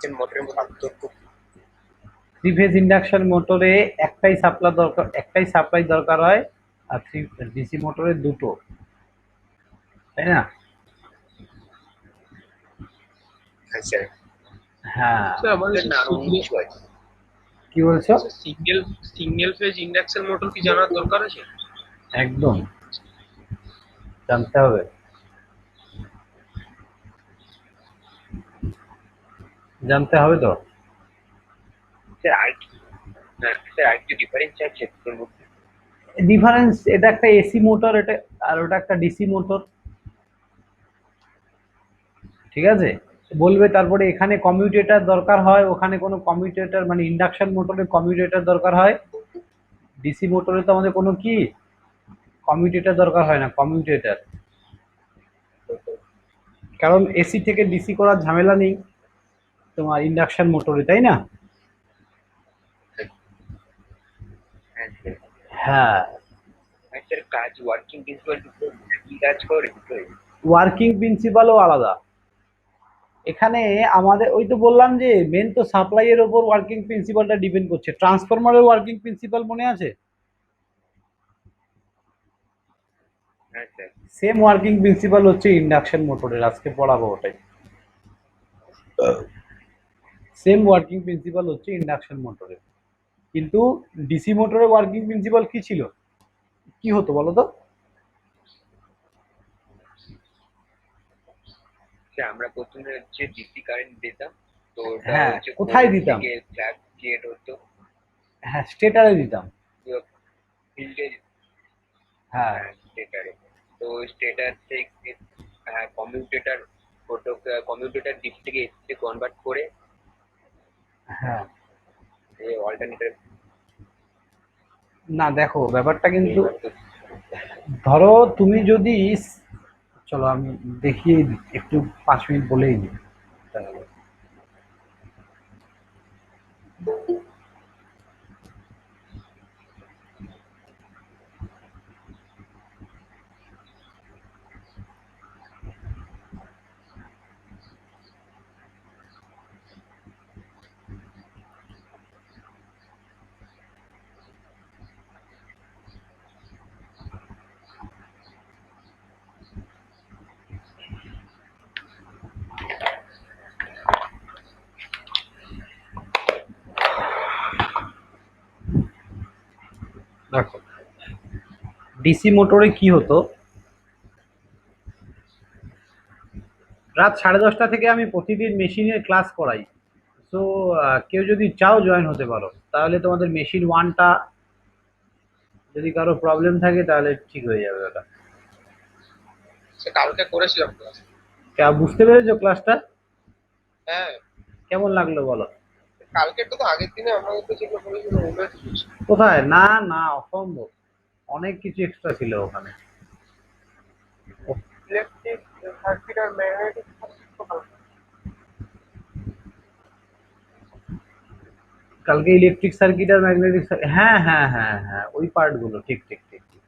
Induction মোটরের পার্থক্য কি? থ্রি ফেজ ইন্ডাকশন মোটরে একটাই সাপ্লাই দরকার হয়, আর ডিসি মোটরে দুটো, তাই না? হ্যাঁ স্যার। হ্যাঁ। স্যার আমাদের দুটোর নাম উঁচু আছে। কি বলছো? Single single phase induction motor কি জানার দরকার আছে? একদম জানতে হবে, জানতে হবে তো। স্যার আর কি, হ্যাঁ স্যার আর কি ডিফারেন্স আছে দুটোর মধ্যে? ডিফারেন্স, এটা একটা এসি মোটর, এটা আর ওটা একটা ডিসি মোটর, ঠিক আছে? বলবে তারপরে এখানে কমিউটেটর দরকার হয়, ওখানে কোনো কমিউটেটর মানে ইন্ডাকশন মোটরে কমিউটেটর দরকার হয়, ডিসি মোটরে তো আমাদের কোনো কি কমিউটেটর দরকার হয় না, কমিউটেটর। কারণ এসি থেকে ডিসি করার ঝামেলা নেই তোমার ইন্ডাকশন মোটরে, তাই না? হ্যাঁ স্যার। হ্যাঁ। আর স্যার কাজ ওয়ার্কিং প্রিন্সিপাল দুটো কি কাজ করে দুটোই? ওয়ার্কিং প্রিন্সিপালও আলাদা। এখানে আমাদের ওই তো বললাম যে মেন তো সাপ্লাই এর ওপর ওয়ার্কিং প্রিন্সিপালটা ডিপেন্ড করছে। ট্রান্সফরমারের ওয়ার্কিং প্রিন্সিপাল মনে আছে? হ্যাঁ স্যার। সেম ওয়ার্কিং প্রিন্সিপাল হচ্ছে ইন্ডাকশন মোটরের, আজকে পড়াবো ওটাই। সেম ওয়ার্কিং প্রিন্সিপাল হচ্ছে ইন্ডাকশন মোটরের, কিন্তু ডিসি মোটরের ওয়ার্কিং প্রিন্সিপাল কি ছিল, কি হতো বলো তো? স্যার আমরা প্রথমে হচ্ছে ডিসি কারেন্ট দিতাম, তো ওটা হ্যাঁ, হচ্ছে কোথায় কোর দিতাম? থেকে ফ্ল্যাগ ক্রিয়েট হতো। হ্যাঁ, স্টেটারে দিতাম। ফিল্ডে। হ্যাঁ। হ্যাঁ স্টেটারে। তো স্টেটার থেকে হ্যাঁ কমিউটেটর, ফটো কমিউটেটর ডিসি থেকে এসিতে কনভার্ট করে হ্যাঁ। অল্টারনেটর না দেখো ব্যাপারটা কিন্তু, এইবার তো। ধরো তুমি যদি, চলো আমি দেখিয়ে দিই একটু, 5 মিনিট বলেই দিই তাহলে। দেখো ডিসি মোটরে কি হতো, রাত 10:30টা থেকে আমি প্রতিদিন মেশিনের ক্লাস করাই। তো কেউ যদি চাও জয়েন হতে পারো, তাহলে তোমাদের মেশিন ওয়ানটা যদি কারো প্রবলেম থাকে তাহলে ঠিক হয়ে যাবে ওটা। সে কালকে করেছিলাম ক্লাস। বুঝতে পেরেছো ক্লাসটা? হ্যাঁ, কেমন লাগলো বলো? কালকে তো আগের দিনে আমাদের তো যেগুলো করেছিল ওগুলোই তো ছিল। কোথায়, না না অসম্ভব, অনেক কিছু এক্সট্রা ছিল ওখানে। ইলেকট্রিক সার্কিট আর ম্যাগনেটিক সার্কিট তো কালকে। কালকে ইলেকট্রিক সার্কিট আর ম্যাগনেটিক, হ্যাঁ হ্যাঁ হ্যাঁ হ্যাঁ, ওই পার্টগুলো, ঠিক ঠিক ঠিক ঠিক।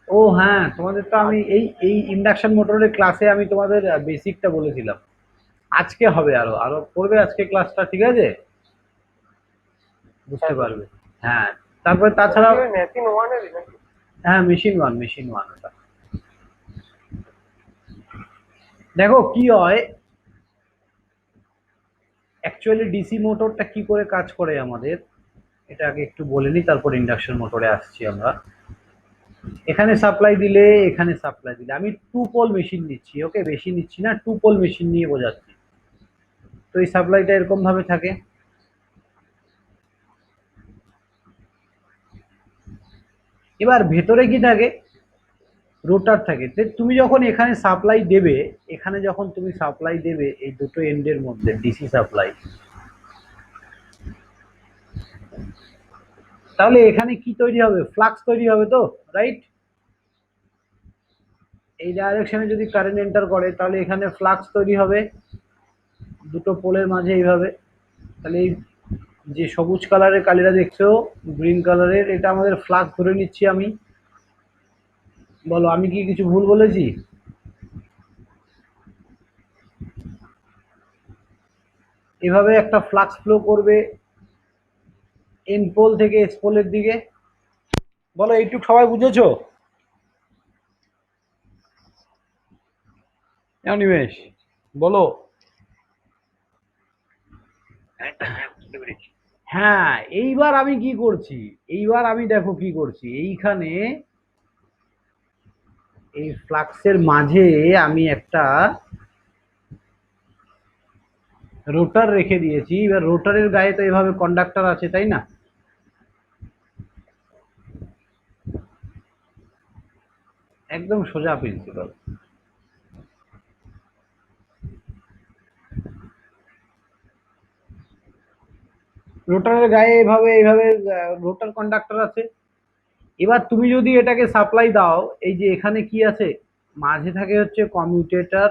ও হ্যাঁ, তোমাদের তো আমি এই এই ইন্ডাকশন মোটরের ক্লাসে আমি তোমাদের বেসিকটা বলেছিলাম। আজকে হবে, আরো আরো পড়বে আজকে ক্লাসটা, ঠিক আছে? বুঝতে পারবে। হ্যাঁ, তারপরে তাছাড়া মেশিন ওয়ানেরই নাকি? হ্যাঁ, মেশিন ওয়ান, মেশিন ওয়ান ওটা। দেখো কি হয়, অ্যাকচুয়ালি ডিসি মোটরটা কি করে কাজ করে আমাদের, এটা আগে একটু বলে নিই, তারপর ইন্ডাকশন মোটরে আসছি আমরা। এখানে সাপ্লাই দিলে, এখানে সাপ্লাই দিলে, আমি টু পোল মেশিন নিচ্ছি, ওকে, বেশি নিচ্ছি না, টু পোল মেশিন নিয়ে বোঝাচ্ছি। তো এই সাপ্লাইটা এরকম ভাবে থাকে, এবার ভেতরে কি থাকে, রোটার থাকে। তুমি যখন এখানে সাপ্লাই দেবে, এখানে যখন তুমি সাপ্লাই দেবে এই দুটো এন্ডের মধ্যে ডিসি সাপ্লাই, তাহলে এখানে কি তৈরি হবে, ফ্লাক্স তৈরি হবে তো, রাইট? এই ডাইরেকশনে যদি কারেন্ট এন্টার করে তাহলে এখানে ফ্লাক্স তৈরি হবে দুটো পোলের মাঝে এইভাবে। তাহলে এই যে সবুজ কালারের কালিটা দেখছো, গ্রিন কালারের, এটা আমাদের ফ্লাক্স ধরে নিচ্ছি আমি। বলো আমি কি কিছু ভুল বলেছি? এভাবে একটা ফ্লাক্স ফ্লো করবে এন পোল থেকে এস পোলের দিকে। বলো এইটুক সবাই বুঝেছো? অনিমেষ বলো। হ্যাঁ হ্যাঁ, বুঝতে পেরেছি। হ্যাঁ, এইবার আমি কি করছি, এইবার আমি দেখো কি করছি, এইখানে এই ফ্লাক্সের মাঝে আমি একটা রোটার রেখে দিয়েছি। এবার রোটারের গায়ে তো এভাবে কন্ডাক্টর আছে, তাই না? একদম সোজা প্রিন্সিপাল। রোটারের গায়ে এভাবে এইভাবে রোটার কন্ডাক্টর আছে। এবার তুমি যদি এটাকে সাপ্লাই দাও, এই যে এখানে কি আছে, মাঝে থাকে হচ্ছে কমিউটেটর,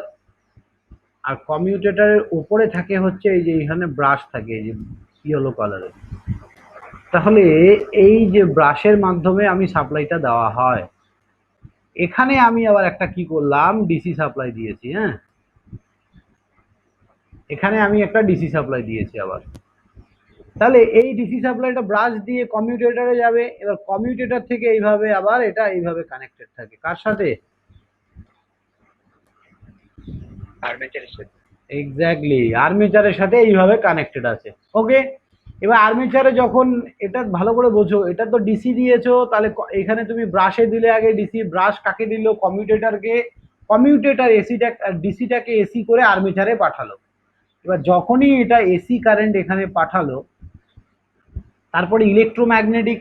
আর কমিউটেটরের উপরে থাকে হচ্ছে এই যে এখানে ব্রাশ থাকে, এই যে ইয়েলো কালারের। তাহলে এই যে ব্রাশের মাধ্যমে আমি সাপ্লাইটা দেওয়া হয়। এখানে আমি আবার একটা কি করলাম, ডিসি সাপ্লাই দিয়েছি। হ্যাঁ, এখানে আমি একটা ডিসি সাপ্লাই দিয়েছি আবার। তাহলে এই ডিসি সাপ্লাইটা ব্রাশ দিয়ে কমিউটেটরে যাবে। এবার কমিউটেটর থেকে এইভাবে আবার এটা এইভাবে কানেক্টেড থাকে কার সাথে? আর্মেচারের সাথে। এক্স্যাক্টলি, আর্মেচারের সাথে এইভাবে কানেক্টেড আছে। ওকে, এবার আর্মেচারে যখন, এটা ভালো করে বোঝো, এটা তো ডিসি দিয়েছো, তাহলে এখানে তুমি ব্রাশে দিলে আগে ডিসি, ব্রাশ কাকে দিল? কমিউটেটরকে। কমিউটেটর এসিটা ডিসিটাকে এসি করে আর্মেচারে পাঠালো। এবার যখনই এটা এসি কারেন্ট এখানে পাঠালো, তারপরে ইলেকট্রোম্যাগনেটিক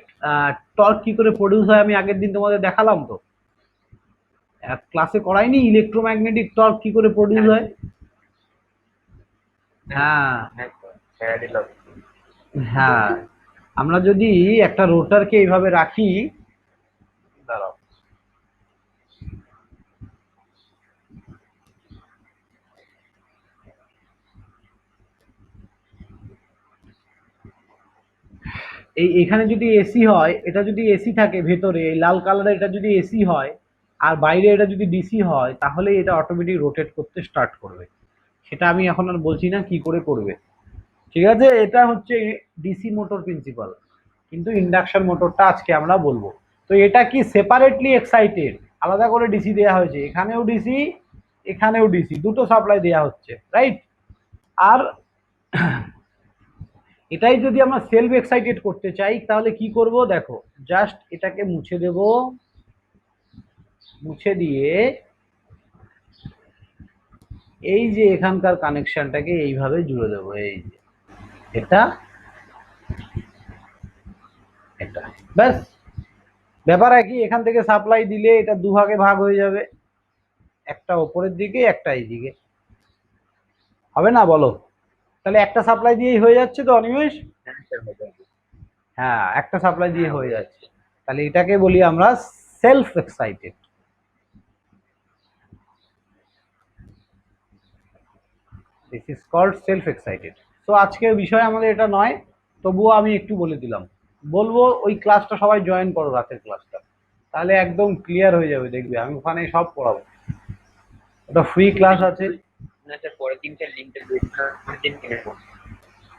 টর্ক কি করে প্রডিউস হয় আমি আগের দিন তোমাদের দেখালাম তো, ক্লাসে করাইনি? ইলেকট্রোম্যাগনেটিক টর্ক কি করে প্রডিউস হয়? হ্যাঁ হ্যাঁ ফ্যারাডে ল। হ্যাঁ, আমরা যদি একটা রোটারকে এইভাবে রাখি, দাঁড়াও, এখানে যদি এসি হয়, এটা যদি এসি থাকে ভেতরে, এই লাল কালারের এটা যদি এসি হয় আর বাইরে এটা যদি ডিসি হয়, তাহলে এটা অটোমেটিক রোটেট করতে স্টার্ট করবে। সেটা আমি এখন আর বলছি না কি করে করবে, ঠিক আছে? এটা হচ্ছে ডিসি মোটর প্রিন্সিপাল। কিন্তু ইন্ডাকশন মোটরটা আজকে আমরা বলবো। তো এটা কি সেপারেটলি এক্সাইটেড, আলাদা করে ডিসি দেওয়া হয়েছে, এখানেও ডিসি এখানেও ডিসি, দুটো সাপ্লাই দেওয়া হচ্ছে, রাইট? আর এটাই যদি আমরা সেলফ এক্সাইটেড করতে চাই, তাহলে কি করব দেখো, জাস্ট এটাকে মুছে দেব, মুছে দিয়ে এই যে এখানকার কানেকশনটাকে এইভাবে জুড়ে দেবো, এই যে এটা এটা, ব্যাস। ব্যাপার একই, এখান থেকে সাপ্লাই দিলে এটা দুভাগে ভাগ হয়ে যাবে, একটা ওপরের দিকে একটা এই দিকে, হবে না বলো? তাহলে একটা সাপ্লাই দিয়েই হয়ে যাচ্ছে তো অনিমেষ? হ্যাঁ স্যার, হয়ে যাবে। হ্যাঁ, একটা সাপ্লাই দিয়ে হয়ে যাচ্ছে। তাহলে এটাকে বলি আমরা self excited. This is called self excited. তো আজকের বিষয় আমাদের এটা নয়, তবুও আমি একটু বলে দিলাম। বলবো ওই ক্লাসটা সবাই জয়েন করো, রাতের ক্লাসটা, তাহলে একদম ক্লিয়ার হয়ে যাবে, দেখবে আমি ওখানে সব পড়াবো। ওটা ফ্রি ক্লাস আছে। না স্যার, পরের দিন স্যার লিঙ্কটা পরের দিন কিনে নেবো।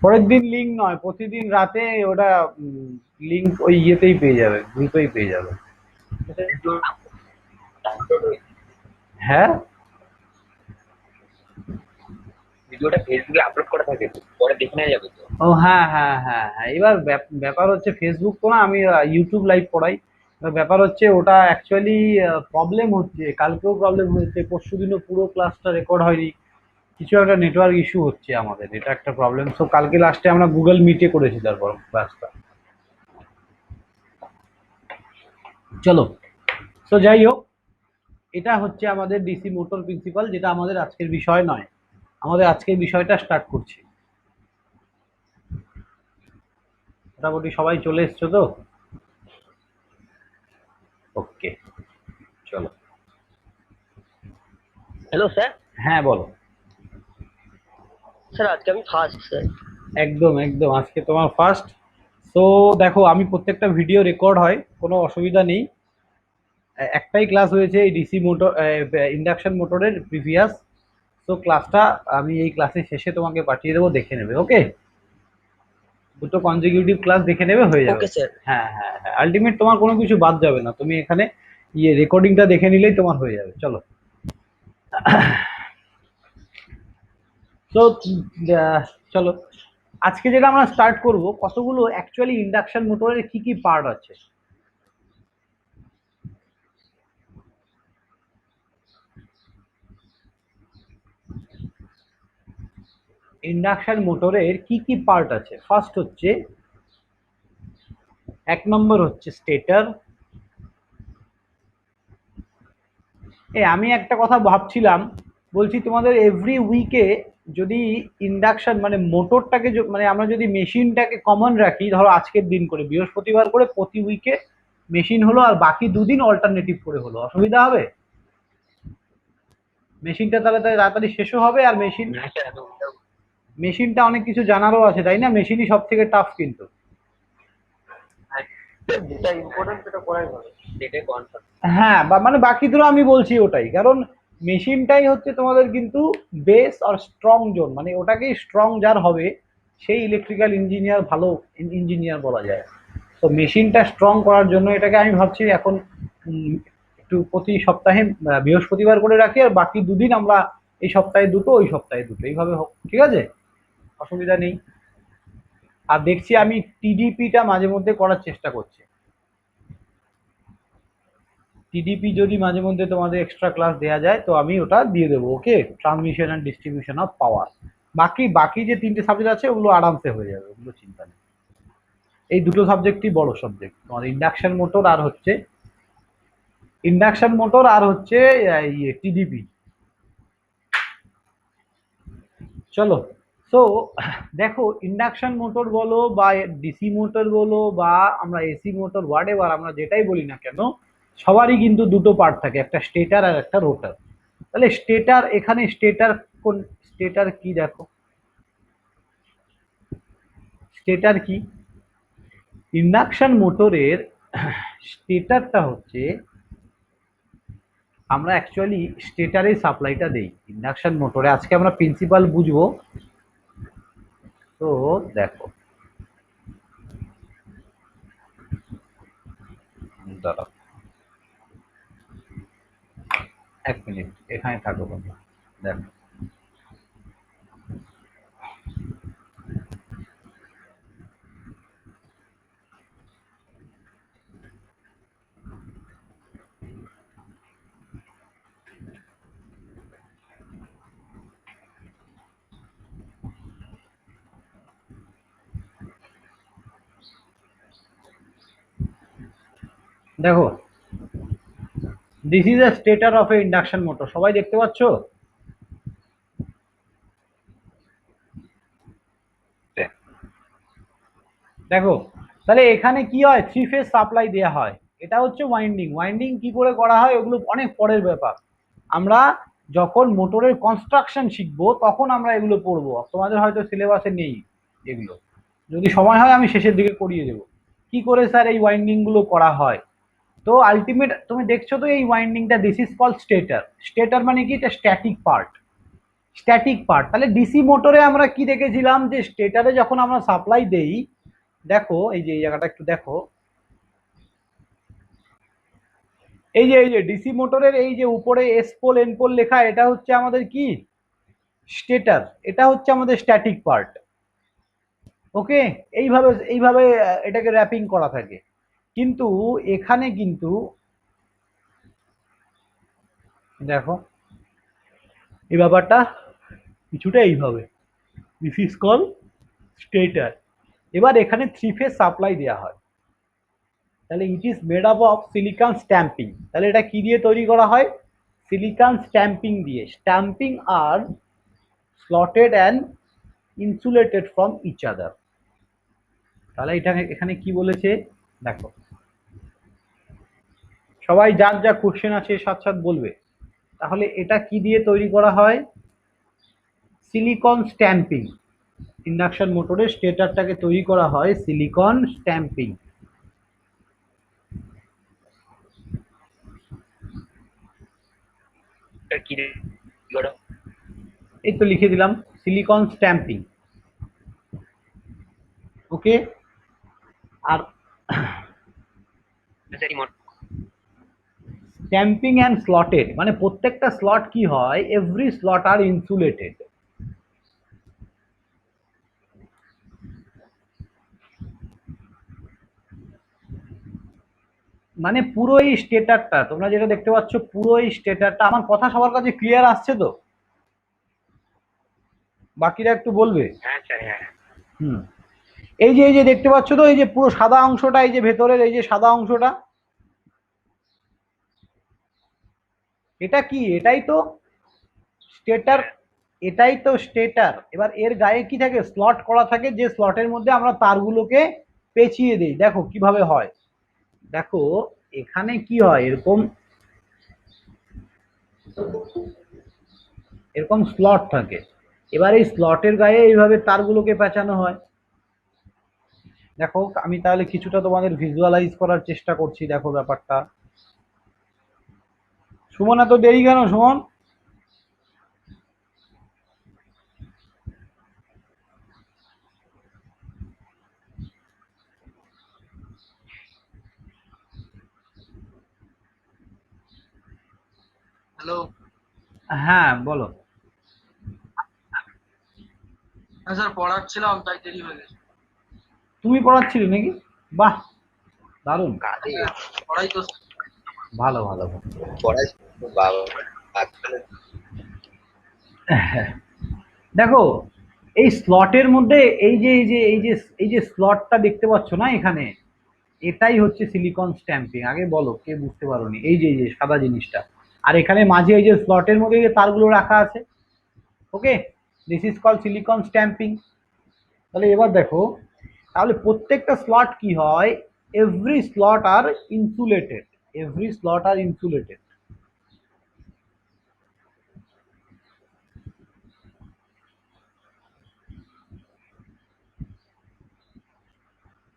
পরের দিন লিঙ্ক নয়, প্রতিদিন রাতে ওটা লিঙ্ক ওই ইয়েতেই পেয়ে যাবে, গ্রুপেই পেয়ে যাবে। হ্যাঁ, ভিডিওটা ফেসবুকে আপলোড করা থাকে তো, পরে দেখে নেওয়া যাবে তো। ও হ্যাঁ হ্যাঁ হ্যাঁ হ্যাঁ, এবার ব্যাপার হচ্ছে ফেসবুক তো না, আমি ইউটিউব লাইভ পড়াই। এবার ব্যাপার হচ্ছে ওটা অ্যাকচুয়ালি প্রবলেম হচ্ছে, কালকেও প্রবলেম হয়েছে, পরশুদিনও পুরো ক্লাসটা রেকর্ড হয়নি। কিছু একটা নেটওয়ার্ক ইস্যু হচ্ছে আমাদের, এটা একটা প্রবলেম। সো কালকে লাস্টে আমরা গুগল মিটে করেছি তারপর ক্লাসটা। চলো, তো যাই হোক, এটা হচ্ছে আমাদের ডিসি মোটর প্রিন্সিপাল, যেটা আমাদের আজকের বিষয় নয়। আমাদের আজকের বিষয়টা স্টার্ট করছি। মোটামুটি সবাই চলে এসছো তো? ওকে, চলো। Hello sir. হ্যাঁ বলো। স্যার আজকে আমি ফার্স্ট স্যার। একদম একদম, আজকে তোমার ফার্স্ট। তো দেখো, আমি প্রত্যেকটা ভিডিও রেকর্ড হয়, কোনো অসুবিধা নেই। একটাই ক্লাস হয়েছে এই ডিসি মোটর ইন্ডাকশন মোটরের প্রিভিয়াস। তো ক্লাসটা আমি এই ক্লাসের শেষে তোমাকে পাঠিয়ে দেবো, দেখে নেবে। ওকে, দুটো কনজিকিউটিভ ক্লাস দেখে নেবে, হয়ে যাবে। Okay sir. হ্যাঁ হ্যাঁ হ্যাঁ, আলটিমেট তোমার কোনো কিছু বাদ যাবে না, তুমি এখানে রেকর্ডিংটা দেখে নিলেই তোমার হয়ে যাবে। চলো, তো চলো আজকে যেটা আমরা স্টার্ট করব, কতগুলো অ্যাকচুয়ালি ইন্ডাকশন মোটরের কি কি পার্ট আছে। ইন্ডাকশন মোটরের কি কি পার্ট আছে? ফার্স্ট হচ্ছে, এক নম্বর হচ্ছে স্টেটর। আমি একটা কথা ভাবছিলাম, বলছি তোমাদের এভরি উইকে যদি ইন্ডাকশন মানে মোটরটাকে মানে আমরা যদি মেশিনটাকে কমন রাখি, ধরো আজকের দিন করে বৃহস্পতিবার করে প্রতি উইকে মেশিন হলো, আর বাকি দুদিন অল্টারনেটিভ করে হলো, অসুবিধা হবে? মেশিনটা তাহলে তাড়াতাড়ি শেষও হবে, আর মেশিনটা অনেক কিছু জানারও আছে, তাই না? মেশিনই সব থেকে টাফ কিন্তু। যেটা ইম্পর্টেন্ট সেটা করাই ভালো। সেটাই কনফার্ম। হ্যাঁ, বা মানে বাকি দুটো আমি বলছি ওটাই, কারণ মেশিনটাই হচ্ছে তোমাদের কিন্তু বেস আর স্ট্রং জোন, মানে ওটাকেই স্ট্রং যার হবে সেই ইলেকট্রিক্যাল ইঞ্জিনিয়ার, ভালো ইঞ্জিনিয়ার বলা যায়। তো মেশিনটা স্ট্রং করার জন্য এটাকে আমি ভাবছি এখন একটু প্রতি সপ্তাহে বৃহস্পতিবার করে রাখি, আর বাকি দুদিন আমরা এই সপ্তাহে দুটো, ওই সপ্তাহে দুটো, এইভাবে হোক, ঠিক আছে? অসুবিধা নেই। আর দেখছি আমি টিডিপিটা মাঝে মধ্যে করার চেষ্টা করছি। টিডিপি যদি মাঝে মধ্যে তোমাদের এক্সট্রা ক্লাস দেওয়া যায় তো আমি ওটা দিয়ে দেবো। Okay, transmission and distribution of power. বাকি বাকি যে তিনটে সাবজেক্ট আছে ওগুলো আরামসে হয়ে যাবে, ওগুলো চিন্তা নেই। এই দুটো সাবজেক্টই বড় সাবজেক্ট, তোমার ইন্ডাকশন মোটর আর হচ্ছে টিডিপি। চলো, সো দেখো, ইন্ডাকশন মোটর বলো বা ডিসি মোটর বলো বা আমরা এসি মোটর, হোয়াট এভার আমরা যেটাই বলি না কেন, সবারই কিন্তু দুটো পার্ট থাকে, একটা স্টেটার আর একটা রোটার। তাহলে স্টেটার, এখানে স্টেটার কোন, স্টেটার কি দেখো, স্টেটার কি? ইন্ডাকশন মোটরের স্টেটারটা হচ্ছে, আমরা অ্যাকচুয়ালি স্টেটারে সাপ্লাইটা দেই ইন্ডাকশন মোটরে। আজকে আমরা প্রিন্সিপাল বুঝবো। তো দেখো, দাঁড়াও 1 মিনিট, এখানে থাকো তোমরা, দেখো। দেখো, this is a stature of A induction motor, সবাই দেখতে পাচ্ছ? দেখো, তাহলে এখানে কি হয়, 3 ফেজ সাপ্লাই দেওয়া হয়। এটা হচ্ছে ওয়াইন্ডিং। ওয়াইন্ডিং কি করে করা হয় ওগুলো অনেক পরের ব্যাপার, আমরা যখন মোটরের কনস্ট্রাকশন শিখবো তখন আমরা এগুলো পড়বো, তোমাদের হয়তো সিলেবাসে নেই এগুলো। যদি সময় হয় আমি শেষের দিকে করিয়ে দেবো কি করে স্যার এই ওয়াইন্ডিং গুলো করা হয়। তো আলটিমেট তুমি দেখছো তো এই ওয়াইন্ডিংটা, this is call stator. Stator মানে কি? এটা স্ট্যাটিক পার্ট, স্ট্যাটিক পার্ট। তাহলে ডিসি মোটরে আমরা কি দেখেছিলাম, যে স্টেটারে যখন আমরা সাপ্লাই দেই, দেখো এই যে এই জায়গাটা একটু দেখো, এই যে ডিসি মোটরের এই যে উপরে এস পোল এন পোল লেখা, এটা হচ্ছে আমাদের কি, স্টেটার। এটা হচ্ছে আমাদের স্ট্যাটিক পার্ট। ওকে, এইভাবে এইভাবে এটাকে র্যাপিং করা থাকে। কিন্তু এখানে কিন্তু দেখো এই ব্যাপারটা কিছুটা এইভাবে, দিস ইজ কল স্টেটার। এবার এখানে 3 ফেজ সাপ্লাই দেওয়া হয়। তাহলে it is made up of silicon stamping. তাহলে এটা কি দিয়ে তৈরি করা হয়? সিলিকন স্ট্যাম্পিং দিয়ে। Stamping are slotted and insulated from each other. তাহলে এটা এখানে কি বলেছে দেখো, সবাই যার যা কোশ্চেন আছে সাথে সাথে বলবে। তাহলে এটা কি দিয়ে তৈরি করা হয়? Silicon stumping. ইন্ডাকশন মোটরের স্টেটারটাকে তৈরি করা হয় সিলিকন স্ট্যাম্পিং। কি করো? এই তো লিখে দিলাম সিলিকন স্ট্যাম্পিং। ওকে, আর স্ট্যাম্পিং অ্যান্ড স্লটেড মানে প্রত্যেকটা স্লট কি হয়, এভরি স্লট আর ইনসুলেটেড। মানে পুরো এই স্টেটারটা তোমরা যেটা দেখতে পাচ্ছ, পুরো এই স্টেটারটা, আমার কথা সবার কাছে ক্লিয়ার আসছে তো? বাকিরা একটু বলবে। হ্যাঁ স্যার, হ্যাঁ। হুম, এই যে দেখতে পাচ্ছ তো, এই যে পুরো সাদা অংশটা, এই যে ভেতরের এই যে সাদা অংশটা, এটা কি? এটাই তো স্টেটার। এটাই তো স্টেটার। এবার এর গায়ে কি থাকে? স্লট করা থাকে, যে স্লটের মধ্যে আমরা তারগুলোকে পেঁচিয়ে দিই। দেখো কিভাবে হয়, দেখো এখানে কি হয়, এরকম এরকম স্লট থাকে। এবার এই স্লটের গায়ে এইভাবে তারগুলোকে পেঁচানো হয়। দেখো আমি তাহলে কিছুটা তোমাদের ভিজুয়ালাইজ করার চেষ্টা করছি। দেখো ব্যাপারটা। সুমন এত দেরি কেন সুমন? হ্যালো। হ্যাঁ বলো। হ্যাঁ স্যার, পড়াচ্ছিলাম তাই দেরি হয়ে গেছে। তুমি পড়াচ্ছিলে নাকি? বাহ, দারুণ। কাজে পড়াই তো। ভালো ভালো ভালো। পড়াই বাবা আজকাল। দেখো এই স্লটের মধ্যে এই যে স্লটটা দেখতে পাচ্ছ না এখানে, এটাই হচ্ছে সিলিকন স্ট্যাম্পিং। আগে বলো কে বুঝতে পারোনি? এই যে সাদা জিনিসটা, আর এখানে মাঝে এই যে স্লটের মধ্যে যে তারগুলো রাখা আছে। Okay, this is call silicon stamping. তাহলে এবার দেখো, তাহলে প্রত্যেকটা স্লট কি হয়, every slot are insulated. Every slot are insulated.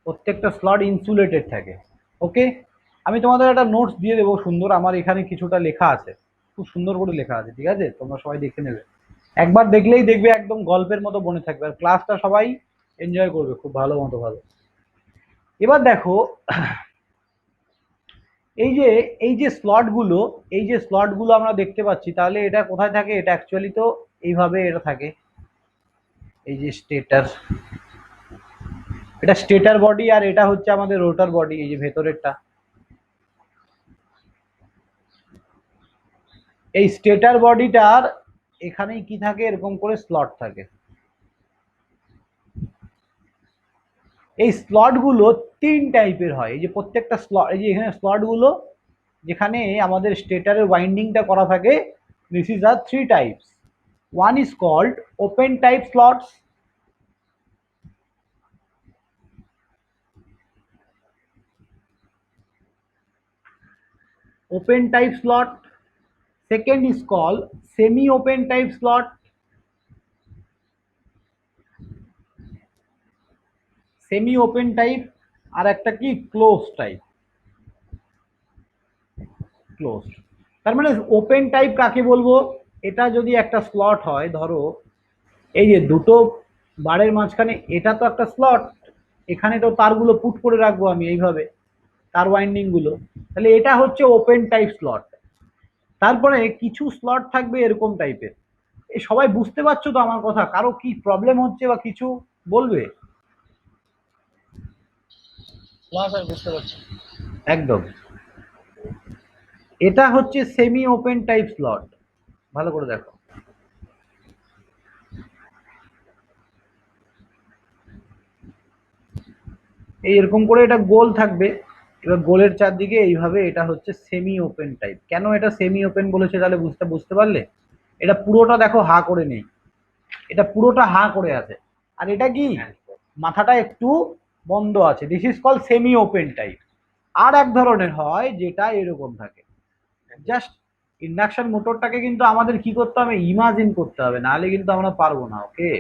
প্রত্যেকটা স্লট ইনসুলেটেড থাকে। ওকে, আমি তোমাদের একটা নোটস দিয়ে দেবো সুন্দর। আমার এখানে কিছুটা লেখা আছে, খুব সুন্দর করে লেখা আছে, ঠিক আছে? তোমরা সবাই দেখে নেবে। একবার দেখলেই দেখবে একদম গল্পের মতো মনে থাকবে, আর ক্লাসটা সবাই এনজয় করবে খুব ভালো মতো। ভালো, এবার দেখো এই যে স্লটগুলো, এই যে স্লটগুলো আমরা দেখতে পাচ্ছি, তাহলে এটা কোথায় থাকে? এটা অ্যাকচুয়ালি তো এইভাবে এটা থাকে। এই যে স্টেটার, এটা স্টেটার বডি, আর এটা হচ্ছে আমাদের রোটার বডি, এই যে ভেতরেরটা। এই স্টেটার বডিটার এখানেই কি থাকে, এরকম করে স্লট থাকে। এই স্লটগুলো তিন টাইপের হয়। এই যে প্রত্যেকটা স্লট, এই যে এখানে স্লটগুলো যেখানে আমাদের স্টেটারের ওয়াইন্ডিংটা করা থাকে, this is are three types. One is called open type slots, open type slot. Second is called semi open type slot. Semi open type, আর একটা কি ক্লোজ টাইপ। ক্লোজ, তার মানে ওপেন টাইপ কাকে বলবো? এটা যদি একটা স্লট হয়, ধরো এই যে দুটো বারের মাঝখানে, এটা তো একটা স্লট, এখানে তো তারগুলো পুট করে রাখবো আমি এইভাবে, তার ওয়াইন্ডিং গুলো, তাহলে এটা হচ্ছে ওপেন টাইপ স্লট। তারপরে কিছু স্লট থাকবে এরকম টাইপের। এই সবাই বুঝতে পারছো তো আমার কথা? কারো কি প্রবলেম হচ্ছে বা কিছু বলবে? না স্যার, বুঝতে পারছি। একদম, এটা হচ্ছে সেমি ওপেন টাইপ স্লট। ভালো করে দেখো, এই এরকম করে এটা গোল থাকবে। এবার গোলের চারদিকে এইভাবে, এটা হচ্ছে সেমি ওপেন টাইপ। কেন এটা সেমি ওপেন বলেছে তাহলে বুঝতে বুঝতে পারলে? এটা পুরোটা দেখো হা করে নেই, এটা পুরোটা হা করে আছে, আর এটা কি মাথাটা একটু বন্ধ আছে। This is call semi open type. আর এক ধরনের হয় যেটা এরকম থাকে। জাস্ট ইন্ডাকশন মোটরটাকে কিন্তু আমাদের কি করতে হবে, ইমাজিন করতে হবে, নাহলে কিন্তু আমরা পারবো না। ওকে,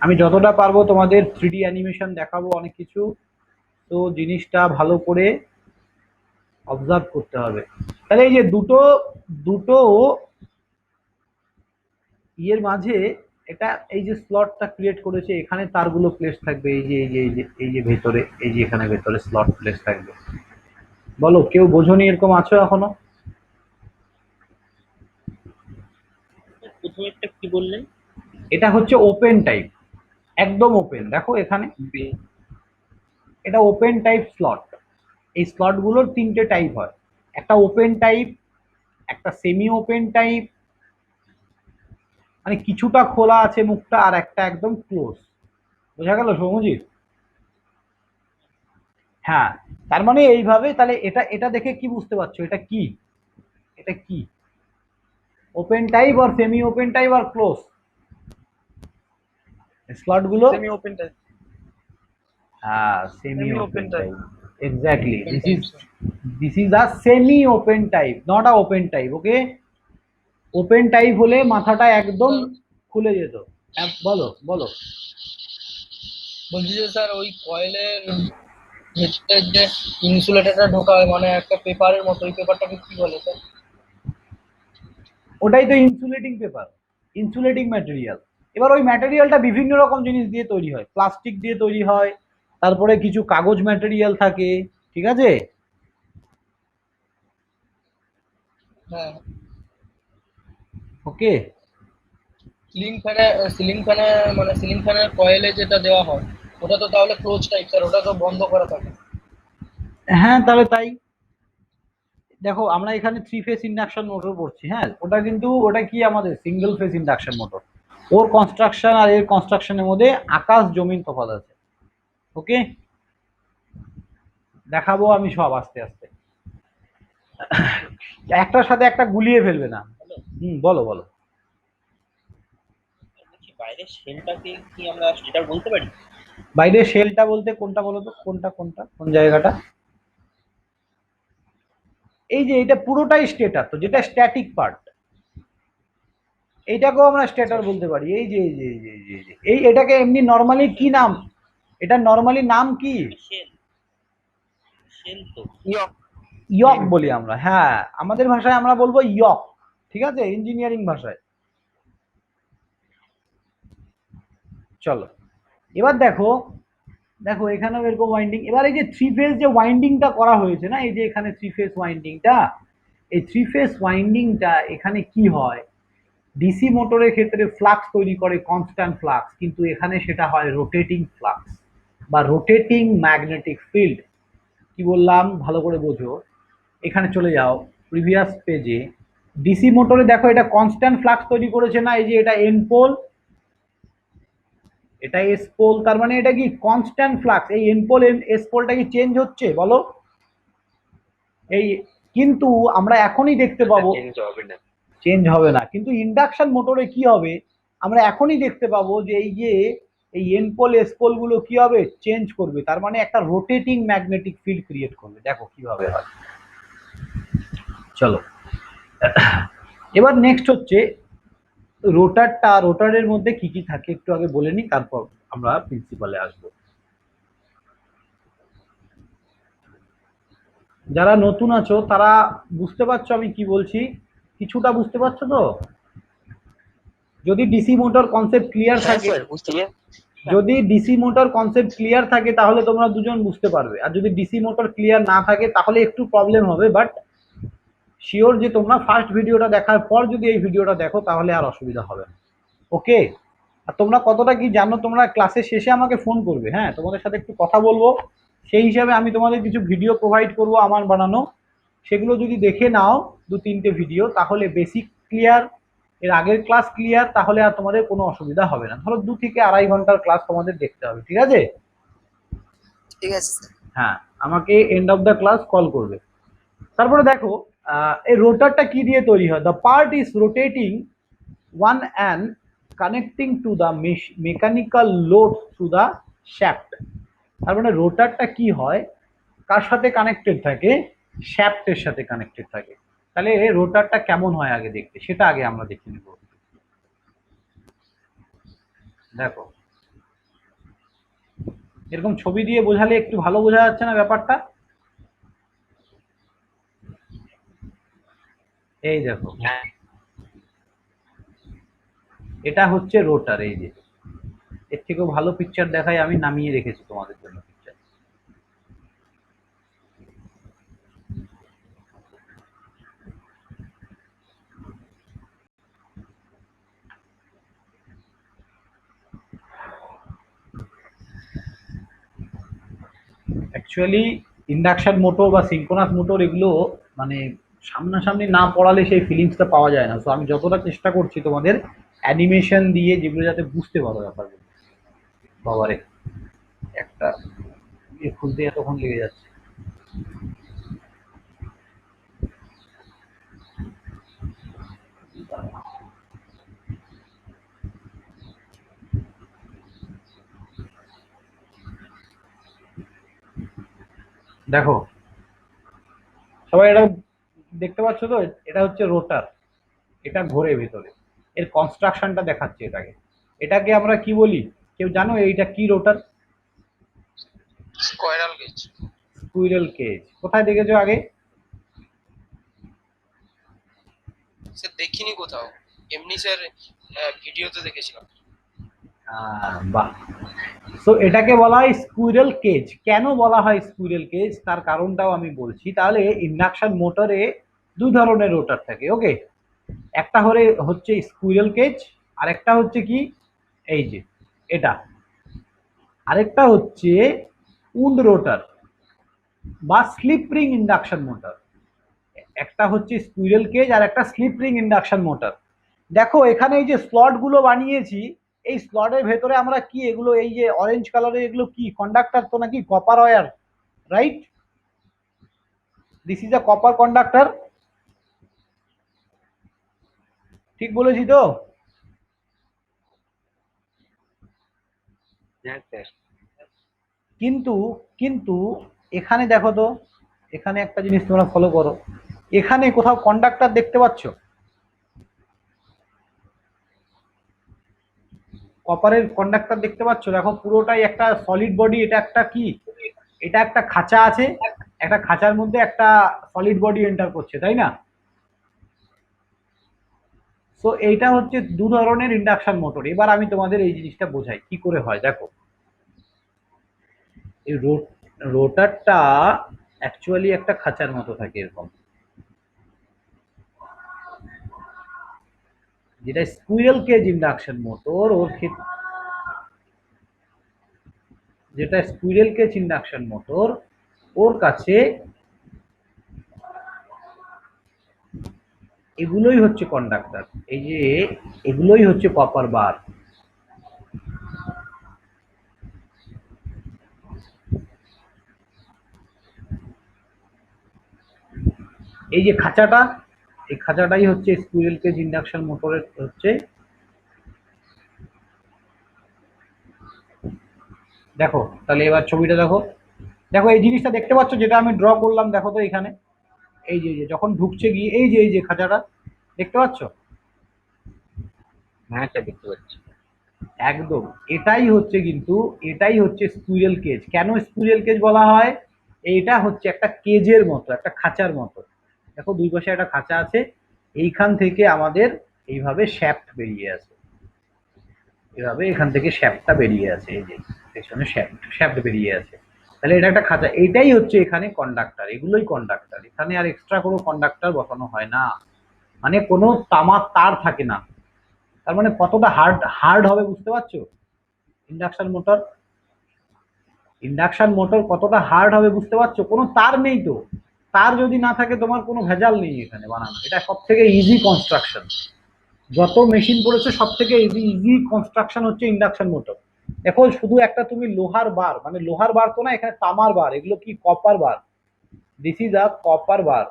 আমি যতটা পারবো তোমাদের 3D অ্যানিমেশন দেখাবো অনেক কিছু, তো জিনিসটা ভালো করে অবজার্ভ করতে হবে। তাহলে এই যে দুটো দুটো ইয়ের মাঝে এটা এই যে স্লটটা ক্রিয়েট করেছে, এখানে তারগুলো প্লেস থাকবে, এই যে ভেতরে, এই যে এখানে ভেতরে স্লট প্লেস থাকবে। বলো, কেউ বোঝনি এরকম আছো এখনো? প্রথমে একটা কি বললেন? এটা হচ্ছে ওপেন টাইপ, একদম ওপেন। দেখো এখানে এটা ওপেন টাইপ স্লট। এই স্লটগুলোর তিনটে টাইপ হয়, একটা ওপেন টাইপ, একটা সেমি ওপেন টাইপ, মানে কিছুটা খোলা আছে মুখটা, আর একটা একদম ক্লোজ। বোঝা গেল সৌমজিৎ? হ্যাঁ, তার মানে এইভাবে, তাহলে এটা এটা দেখে কি বুঝতে পারছো এটা কি? এটা কি ওপেন টাইপ আর সেমি ওপেন টাইপ আর ক্লোজ স্লট গুলো? Semi open type. হ্যাঁ, semi Semi open open type. Type, exactly. Open this is type, sir. This is a semi open type, not a open type. Okay, open type হলে মাথাটা একদম sir খুলে যেত। হ্যাঁ, বলো বলো। বলছি যে স্যার ওই কয়েলের ভেতরে যে ইনসুলেটরটা ঢোকা হয় মানে একটা পেপারের মতো, ওই পেপারটাকে কি বলে স্যার? ওটাই তো ইনসুলেটিং পেপার, ইনসুলেটিং ম্যাটেরিয়াল। এবার ওই ম্যাটেরিয়ালটা বিভিন্ন রকম জিনিস দিয়ে তৈরি হয়, প্লাস্টিক দিয়ে তৈরি হয়, তারপরে কিছু কাগজ ম্যাটেরিয়াল থাকে, ঠিক আছে? হ্যাঁ। ওকে। সিলিং ফ্যানে মানে সিলিং ফ্যানের কয়েলে যেটা দেওয়া হয় ওটা তো তাহলে ক্লোজ টাইপ স্যার, ওটা তো বন্ধ করা থাকে। হ্যাঁ, তাহলে তাই। দেখো আমরা এখানে 3 ফেজ ইন্ডাকশন মোটর পড়ছি, হ্যাঁ, ওটা কিন্তু ওটা কি আমাদের সিঙ্গেল ফেজ ইন্ডাকশন মোটর। ওর কনস্ট্রাকশন আর এর কনস্ট্রাকশনের মধ্যে আকাশ জমিন তফাৎ আছে। ওকে, দেখাবো আমি সব আস্তে আস্তে, একটার সাথে একটা গুলিয়ে ফেলবে না। হ্যালো, বলো বলো। বলছি বাইরের শেলটাকে কি আমরা সেটা বলতে পারি? বাইরে শেলটা বলতে কোনটা বলো তো, কোনটা কোনটা কোন জায়গাটা? এই যে এটা পুরোটাই স্টেটার, তো যেটা স্ট্যাটিক পার্ট, এইটাকেও আমরা স্টেটর বলতে পারি। এই যে এই যে এই যে এই যে এই যে, এটাকে এমনি নর্মালি কি নাম, এটা নর্মালি নাম কি? শেল, শেল তো। ইয়ক। ইয়ক বলি আমরা, হ্যাঁ, আমাদের ভাষায় আমরা বলবো ইয়ক, ঠিক আছে, ইঞ্জিনিয়ারিং ভাষায়। চলো, এবার দেখো, দেখো এখানেও এরকম ওয়াইন্ডিং। এবার এই যে 3 ফেজ যে ওয়াইন্ডিংটা করা হয়েছে না, এই যে এখানে 3 ফেজ ওয়াইন্ডিংটা, এই 3 ফেজ ওয়াইন্ডিংটা এখানে কি হয়, ডিসি মোটরের ক্ষেত্রে ফ্লাক্স তৈরি করে, কনস্ট্যান্ট ফ্লাক্স, কিন্তু এখানে সেটা হয় রোটেটিং ফ্লাক্স বা রোটেটিং ম্যাগনেটিক ফিল্ড। কি বললাম ভালো করে বোঝো। এখানে চলে যাও প্রিভিয়াস পেজে। ডিসি মোটরে দেখো এটা কনস্ট্যান্ট ফ্লাক্স তৈরি করেছে না, এই যে এটা এন পোল, এটা এস পোল, তার মানে এটা কি কনস্ট্যান্ট ফ্লাক্স। এই এন পোল এস পোলটা কি চেঞ্জ হচ্ছে বলো? এই, কিন্তু আমরা এখনই দেখতে পাবো চেঞ্জ হবে না। চেঞ্জ হবে না, কিন্তু ইন্ডাকশন মোটরে কি হবে, আমরা এখনই দেখতে পাবো যে এই যে এই এন পোল এস পোল গুলো কি হবে, চেঞ্জ করবে, তার মানে একটা রোটেটিং ম্যাগনেটিক ফিল্ড ক্রিয়েট করবে। দেখো কিভাবে হয়। চলো, এবার নেক্সট হচ্ছে রোটারটা। রোটারের মধ্যে কি কি থাকে একটু আগে বলে নি, তারপর আমরা প্রিন্সিপালে আসবো। যারা নতুন আছো তারা বুঝতে পারছো আমি কি বলছি? কিছুটা বুঝতে পারছো তো? যদি ডিসি মোটর কনসেপ্ট ক্লিয়ার হ্যাঁ থাকে, স্যার, বুঝতে পারছি। যদি ডিসি মোটর কনসেপ্ট ক্লিয়ার থাকে তাহলে তোমরা দুজন বুঝতে পারবে, আর যদি ডিসি মোটর ক্লিয়ার না থাকে তাহলে একটু প্রবলেম হবে, বাট শিওর যে তোমরা ফার্স্ট ভিডিওটা দেখার পর যদি এই ভিডিওটা দেখো তাহলে আর অসুবিধা হবে না। ওকে, আর তোমরা কতটা কি জানো তোমরা ক্লাসের শেষে আমাকে ফোন করবে, হ্যাঁ, তোমাদের সাথে একটু কথা বলবো, সেই হিসাবে আমি তোমাদের কিছু ভিডিও প্রোভাইড করব আমার বানানো। সেগুলো যদি দেখে নাও 2-3টে ভিডিও, তাহলে বেসিক ক্লিয়ার, এর আগের ক্লাস ক্লিয়ার, তাহলে আর তোমাদের কোনো অসুবিধা হবে না। ধরো 2 থেকে 2.5 ঘন্টার ক্লাস তোমাদের দেখতে হবে, ঠিক আছে? ঠিক আছে স্যার। হ্যাঁ, আমাকে end of the class call করবে। তারপরে দেখো, এই রোটারটা কি দিয়ে তৈরি হয়? The part is rotating one and connecting to the mechanical load through the shaft। তার মানে রোটারটা কি হয়, কার সাথে কানেক্টেড থাকে? শ্যাফটের সাথে কানেক্টেড থাকে। তাহলে রোটারটা কেমন হয় আগে দেখতে, সেটা আগে আমরা দেখে নেব। দেখো, এরকম ছবি দিয়ে বোঝালে একটু ভালো বোঝা যাচ্ছে না ব্যাপারটা? এই দেখো, হ্যাঁ, এটা হচ্ছে রোটার। এই যে এর থেকেও ভালো পিকচার দেখাই, আমি নামিয়ে রেখেছি তোমাদের জন্য পিকচার। অ্যাকচুয়ালি ইন্ডাকশন মোটর বা সিনক্রোনাস মোটর এগুলো মানে সামনাসামনি না পড়ালে সেই ফিলিংসটা পাওয়া যায় না। তো আমি যতটা চেষ্টা করছি তোমাদের অ্যানিমেশন দিয়ে, যেগুলো যাতে বুঝতে পারো ব্যাপারগুলো। বাবারে, একটা খুলতে এতক্ষণ লেগে যাচ্ছে। দেখো সবাই, এটা দেখতে পাচ্ছ তো? এটা হচ্ছে রোটার, এটা ঘোরে ভেতরে। এর কনস্ট্রাকশনটা দেখাচ্ছে এটাকে। এটাকে আমরা কি বলি কেউ জানো? এইটা কি রোটার? স্কোয়ারাল গেজ। Squirrel cage. কোথায় দেখেছো আগে? স্যার দেখিনি কোথাও, এমনি স্যার ভিডিওতে দেখেছিলাম। বাহ। সো এটাকে বলা হয় স্কুইরেল কেজ। কেন বলা হয় স্কুইরেল কেজ তার কারণটাও আমি বলছি। তাহলে ইন্ডাকশন মোটরে দুই ধরনের রোটার থাকে, ওকে? একটা হচ্ছে স্কুইরেল কেজ, আর একটা হচ্ছে কি, এই যে এটা। আরেকটা হচ্ছে উন্ড রোটার বা স্লিপ রিং ইন্ডাকশন মোটর। একটা হচ্ছে স্কুইরেল কেজ আর একটা স্লিপ রিং ইন্ডাকশন মোটর। দেখো এখানে এই যে স্লট গুলো বানিয়েছি, এই স্লটের ভেতরে আমরা কি এগুলো, এই যে অরেঞ্জ কালারের এগুলো কি কন্ডাক্টর তো নাকি? Copper wire, right? This is a copper conductor. ঠিক বলেছি তো? হ্যাঁ স্যার। কিন্তু কিন্তু এখানে দেখো তো, এখানে একটা জিনিস তোমরা ফলো করো। এখানে কোথাও কন্ডাক্টর দেখতে পাচ্ছ? কপারের কন্ডাক্টর দেখতে পাচ্ছ? দেখো পুরোটাই একটা সলিড বডি। এটা একটা কি, এটা একটা খাঁচা আছে, একটা খাঁচার মধ্যে একটা সলিড বডি এন্টার করছে, তাই না? সো এইটা হচ্ছে দু ধরনের ইন্ডাকশন মোটর। এবার আমি তোমাদের এই জিনিসটা বোঝাই কি করে হয়। দেখো এই রোটারটা অ্যাকচুয়ালি একটা খাঁচার মতো থাকে এরকম, যেটা স্কুইরেল কেজ ইন্ডাকশন মোটর ওর ক্ষেত্রে, যেটা স্কুইরেল কেজ ইন্ডাকশন মোটর ওর কাছে এগুলোই হচ্ছে কন্ডাক্টর। এই যে এগুলোই হচ্ছে কপার বার। এই যে খাঁচাটা, এই খাঁচাটাই হচ্ছে স্কুইরেল কেজ ইন্ডাকশন মোটরের হচ্ছে। দেখো তাহলে এবার ছবিটা দেখো। দেখো এই জিনিসটা দেখতে পাচ্ছ যেটা আমি ড্র করলাম? দেখো তো এখানে এই যে যখন ঢুকছে গিয়ে এই যে খাঁচাটা দেখতে পাচ্ছ? হ্যাঁ স্যার, দেখতে পাচ্ছি। একদম এটাই হচ্ছে, কিন্তু এটাই হচ্ছে স্কুইরেল কেজ। কেন স্কুইরেল কেজ বলা হয়? এইটা হচ্ছে একটা কেজের মতো, একটা খাঁচার মতো। দেখো দুই পাশে একটা খাঁচা আছে, এইখান থেকে আমাদের এইভাবে শ্যাফট বেরিয়ে আসে, এভাবে এখান থেকে শ্যাফটটা বেরিয়ে আসে। এই যে পেছনে শ্যাফট বেরিয়ে আসে। তাহলে এটা একটা খাঁচা। এইটাই হচ্ছে এখানে কন্ডাক্টর, এগুলোই কন্ডাক্টর। এখানে আর এক্সট্রা কোনো কন্ডাক্টর বসানো হয় না, মানে কোনো তামার তার থাকে না। তার মানে কতটা হার্ড হার্ড হবে বুঝতে পারছো? ইন্ডাকশন মোটর, ইন্ডাকশন মোটর কতটা হার্ড হবে বুঝতে পারছো? কোনো তার নেই তো। তার যদি না থাকে তোমার কোনো ভেজাল নেই এখানে বানানো। এটা সব থেকে ইজি কনস্ট্রাকশন। যত মেশিন পড়েছে সব থেকে ইজি ইজি কনস্ট্রাকশন হচ্ছে ইন্ডাকশন মোটর। দেখো শুধু একটা তুমি লোহার বার, মানে লোহার বার তো না, এখানে তামার বার। এগুলো কি? Copper bar. This is a copper bar,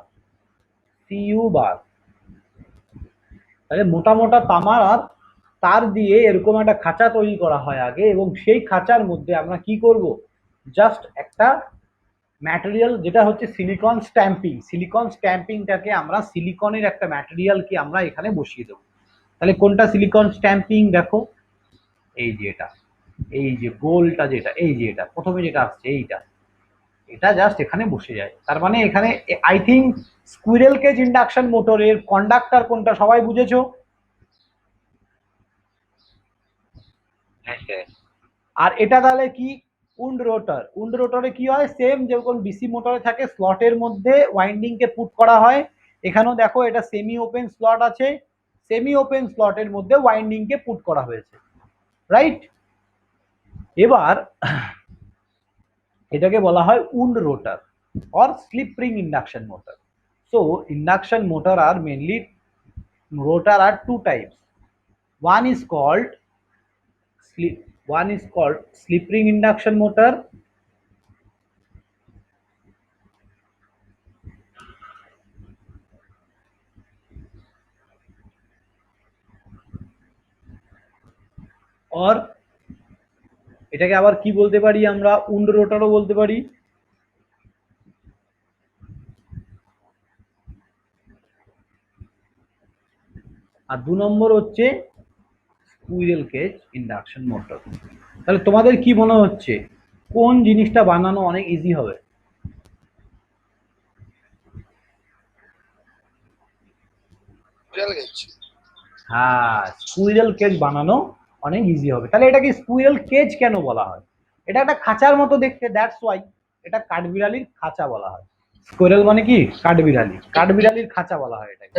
CU bar. তাহলে মোটা মোটা তামার আর তার দিয়ে এরকম একটা খাঁচা তৈরি করা হয় আগে, এবং সেই খাঁচার মধ্যে আমরা কি করব? জাস্ট একটা ম্যাটেরিয়াল, যেটা হচ্ছে সিলিকন স্ট্যাম্পিং। সিলিকন স্ট্যাম্পিংটাকে আমরা, সিলিকনের একটা ম্যাটেরিয়ালকে আমরা এখানে বসিয়ে দেবো। তাহলে কোনটা সিলিকন স্ট্যাম্পিং? দেখো এই যে এটা, এই যে গোলটা যেটা, এই যে এটা প্রথমে যেটা আসছে এইটা, এটা জাস্ট এখানে বসে যায়। তার মানে এখানে I think squirrel cage induction মোটরের কন্ডাক্টর কোনটা সবাই বুঝেছো? হ্যাঁ স্যার। আর এটা তাহলে কি, উন্ড রোটার। উন্ড রোটারে কি হয়, সেম যেরকম ডিসি মোটরে থাকে, স্লটের মধ্যে ওয়াইন্ডিং কে পুট করা হয়। এখানেও দেখো এটা সেমি ওপেন স্লট আছে, সেমি ওপেন স্লটের মধ্যে ওয়াইন্ডিং কে পুট করা হয়েছে, রাইট। এবার এটাকে বলা হয় wound rotor or slip ring induction motor. So induction motor are mainly, rotor are two types. One is called slip ring induction motor, or এটাকে আবার কি বলতে পারি আমরা, উন্ড রোটারও বলতে পারি। আর 2 নম্বর হচ্ছে স্কুইরেল কেজ ইন্ডাকশন মোটর। তাহলে তোমাদের কি মনে হচ্ছে কোন জিনিসটা বানানো অনেক ইজি হবে? হ্যাঁ, স্কুইরেল কেজ বানানো অনেক ইজি হবে। তাহলে এটাকে স্কুইরেল কেজ কেন বলা হয়? এটা একটা খাঁচার মতো দেখতে, দ্যাটস ওয়াই এটা কাঠবিড়ালির খাঁচা বলা হয়। স্কুইরেল মানে কি, কাঠবিড়ালি, কাঠবিড়ালির খাঁচা বলা হয় এটাকে।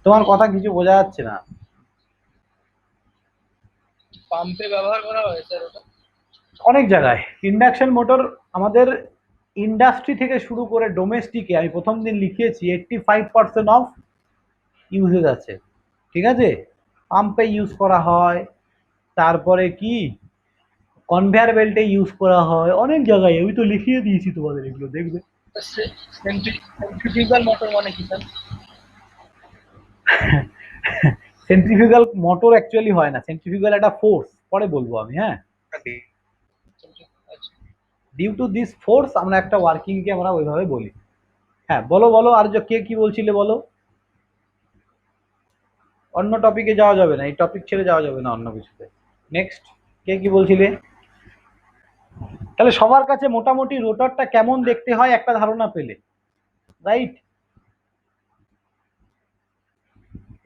তোমার কথা কিছু বোঝা যাচ্ছে না। পাম্পে ব্যবহার করা হয় স্যার ওটা? অনেক জায়গায় ইন্ডাকশন মোটর আমাদের ইন্ডাস্ট্রি থেকে শুরু করে ডোমেস্টিকে, আমি প্রথম দিন লিখিয়েছি 85% অফ ইউজেজ আছে, ঠিক আছে। পাম্পে ইউজ করা হয়, তারপরে কি কনভেয়ার বেল্টে ইউজ করা হয়, অনেক জায়গায়, আমি তো লিখিয়ে দিয়েছি তোমাদের, এগুলো দেখবে। সেন্ট্রিফিউগাল মোটর মানে কি স্যার? সেন্ট্রিফিউগাল মোটর অ্যাকচুয়ালি হয় না, সেন্ট্রিফিউগাল একটা ফোর্স, পরে বলবো আমি, হ্যাঁ। ডিউ টু দিস ফোর্স আমরা একটা ওয়ার্কিং কে আমরা ওইভাবে বলি। হ্যাঁ বলো বলো, আর কে কি বলছিলে বলো। অন্য টপিকে যাওয়া যাবে না, এই টপিক ছেড়ে যাওয়া যাবে না অন্য কিছুতে। নেক্সট, কে কি বলছিলে? তাহলে সবার কাছে মোটামুটি রোটারটা কেমন দেখতে হয় একটা ধারণা পেলে, রাইট।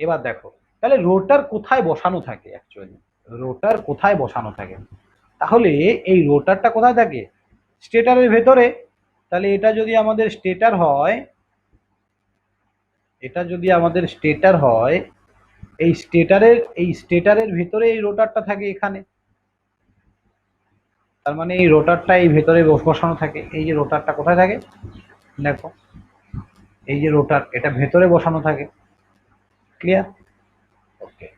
এবার দেখো তাহলে রোটার কোথায় বসানো থাকে, অ্যাকচুয়ালি রোটার কোথায় বসানো থাকে। তাহলে এই রোটারটা কোথায় থাকে, স্টেটারের ভেতরে। তাহলে এটা যদি আমাদের স্টেটার হয়, এটা যদি আমাদের স্টেটার হয়, এই স্টেটারের ভেতরে এই রোটারটা থাকে এখানে। তার মানে এই রোটারটা এই ভেতরে বসানো থাকে। এই যে রোটারটা কোথায় থাকে দেখো, এই যে রোটার, এটা ভেতরে বসানো থাকে, ক্লিয়ার? ওকে,